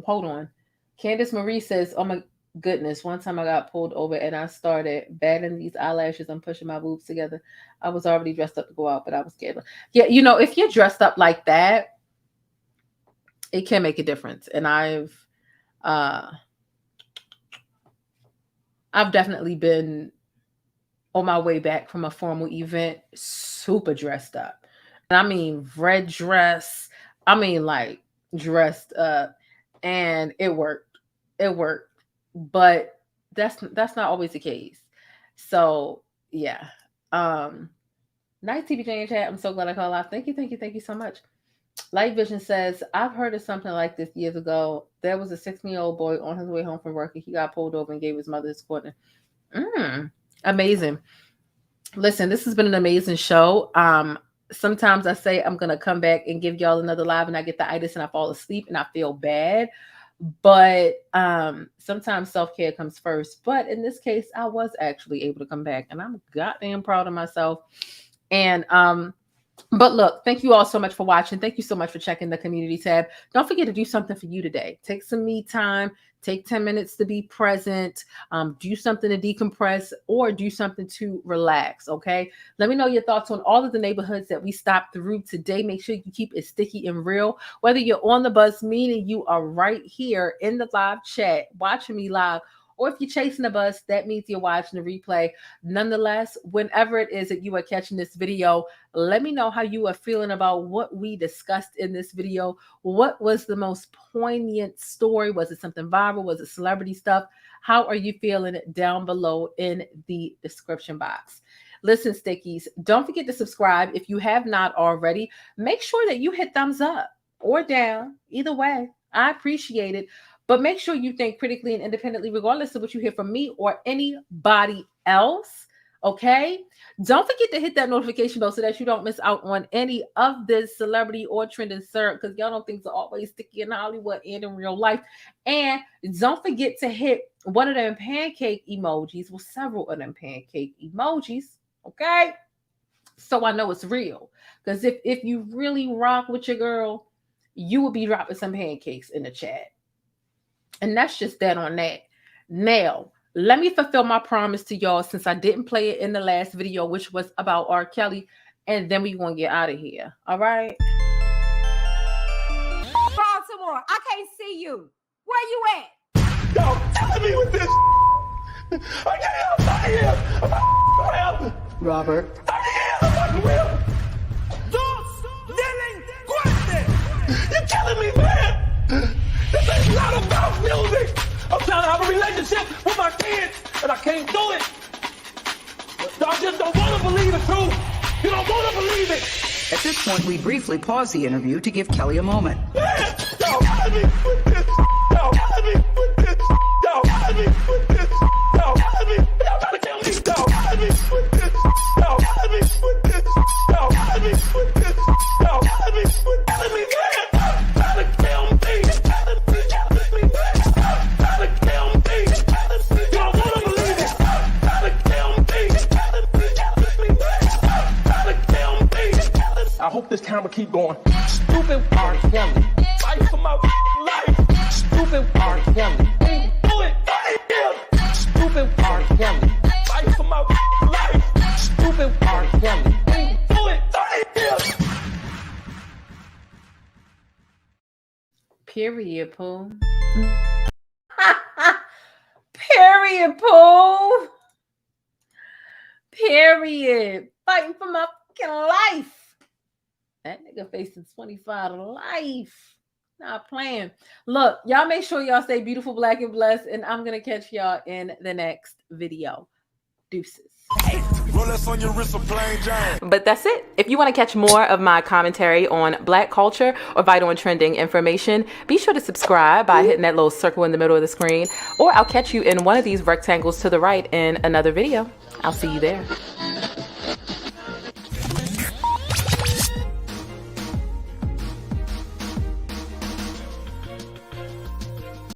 S2: hold on. Candace Marie says, oh my goodness, one time I got pulled over and I started batting these eyelashes and pushing my boobs together. I was already dressed up to go out, but I was scared. Yeah, you know, if you're dressed up like that, it can make a difference. And I've definitely been on my way back from a formal event, super dressed up. And I mean red dress. I mean like dressed up, and it worked. It worked. But that's not always the case. So yeah. Nice TBJ in chat. I'm so glad I called live. Thank you so much. Light Vision says, I've heard of something like this years ago. There was a 16-year-old boy on his way home from work, and he got pulled over and gave his mother his quarter. Amazing. Listen, this has been an amazing show. Sometimes I say I'm gonna come back and give y'all another live, and I get the itis and I fall asleep and I feel bad. But sometimes self-care comes first. But in this case, I was actually able to come back, and I'm goddamn proud of myself. And but look, thank you all so much for watching. Thank you so much for checking the community tab. Don't forget to do something for you today. Take some me time. Take 10 minutes to be present. Do something to decompress or do something to relax, okay? Let me know your thoughts on all of the neighborhoods that we stopped through today. Make sure you keep it sticky and real. Whether you're on the bus, meaning you are right here in the live chat, watching me live, or if you're chasing the bus, that means you're watching the replay. Nonetheless, whenever it is that you are catching this video, let me know how you are feeling about what we discussed in this video. What was the most poignant story? Was it something viral? Was it celebrity stuff? How are you feeling down below in the description box? Listen, Stickies, don't forget to subscribe. If you have not already, make sure that you hit thumbs up or down. Either way, I appreciate it. But make sure you think critically and independently, regardless of what you hear from me or anybody else, okay? Don't forget to hit that notification bell so that you don't miss out on any of this celebrity or trending syrup, because y'all know things are always sticky in Hollywood and in real life. And don't forget to hit one of them pancake emojis, well, several of them pancake emojis, okay? So I know it's real. Because if you really rock with your girl, you will be dropping some pancakes in the chat. And that's just that on that. Now, let me fulfill my promise to y'all since I didn't play it in the last video, which was about R. Kelly, and then we're going to get out of here. All right?
S20: Baltimore, I can't see you. Where you at?
S19: Yo, telling me with this. I can't help. I'm here.
S20: Robert.
S19: I'm real. Dos delinquentes. You're telling me, man. This ain't not about music. I'm trying to have a relationship with my kids, and I can't do it. Y'all just don't want to believe the truth. You don't want to believe it.
S21: At this point, we briefly pause the interview to give Kelly a moment.
S19: Man, y'all got me with this. Y'all got me with this. Y'all got me with this. Y'all got me. Y'all trying to kill me. Y'all got me with this. Y'all got me with this. Y'all got me with this. I hope this camera keep going. Stupid R. Kelly. Fight for my life. Stupid R. Kelly. Do it. Stupid R. Kelly. Fight for my life. Stupid R. Kelly. Do it.
S2: Period, Pooh. Period, Pooh. Period. Fighting for my fucking life. That nigga facing 25 to life. Not playing. Look, y'all make sure y'all stay beautiful, black, and blessed. And I'm going to catch y'all in the next video. Deuces.
S7: But that's it. If you want to catch more of my commentary on Black culture or vital and trending information, be sure to subscribe by hitting that little circle in the middle of the screen, or I'll catch you in one of these rectangles to the right in another video. I'll see you there.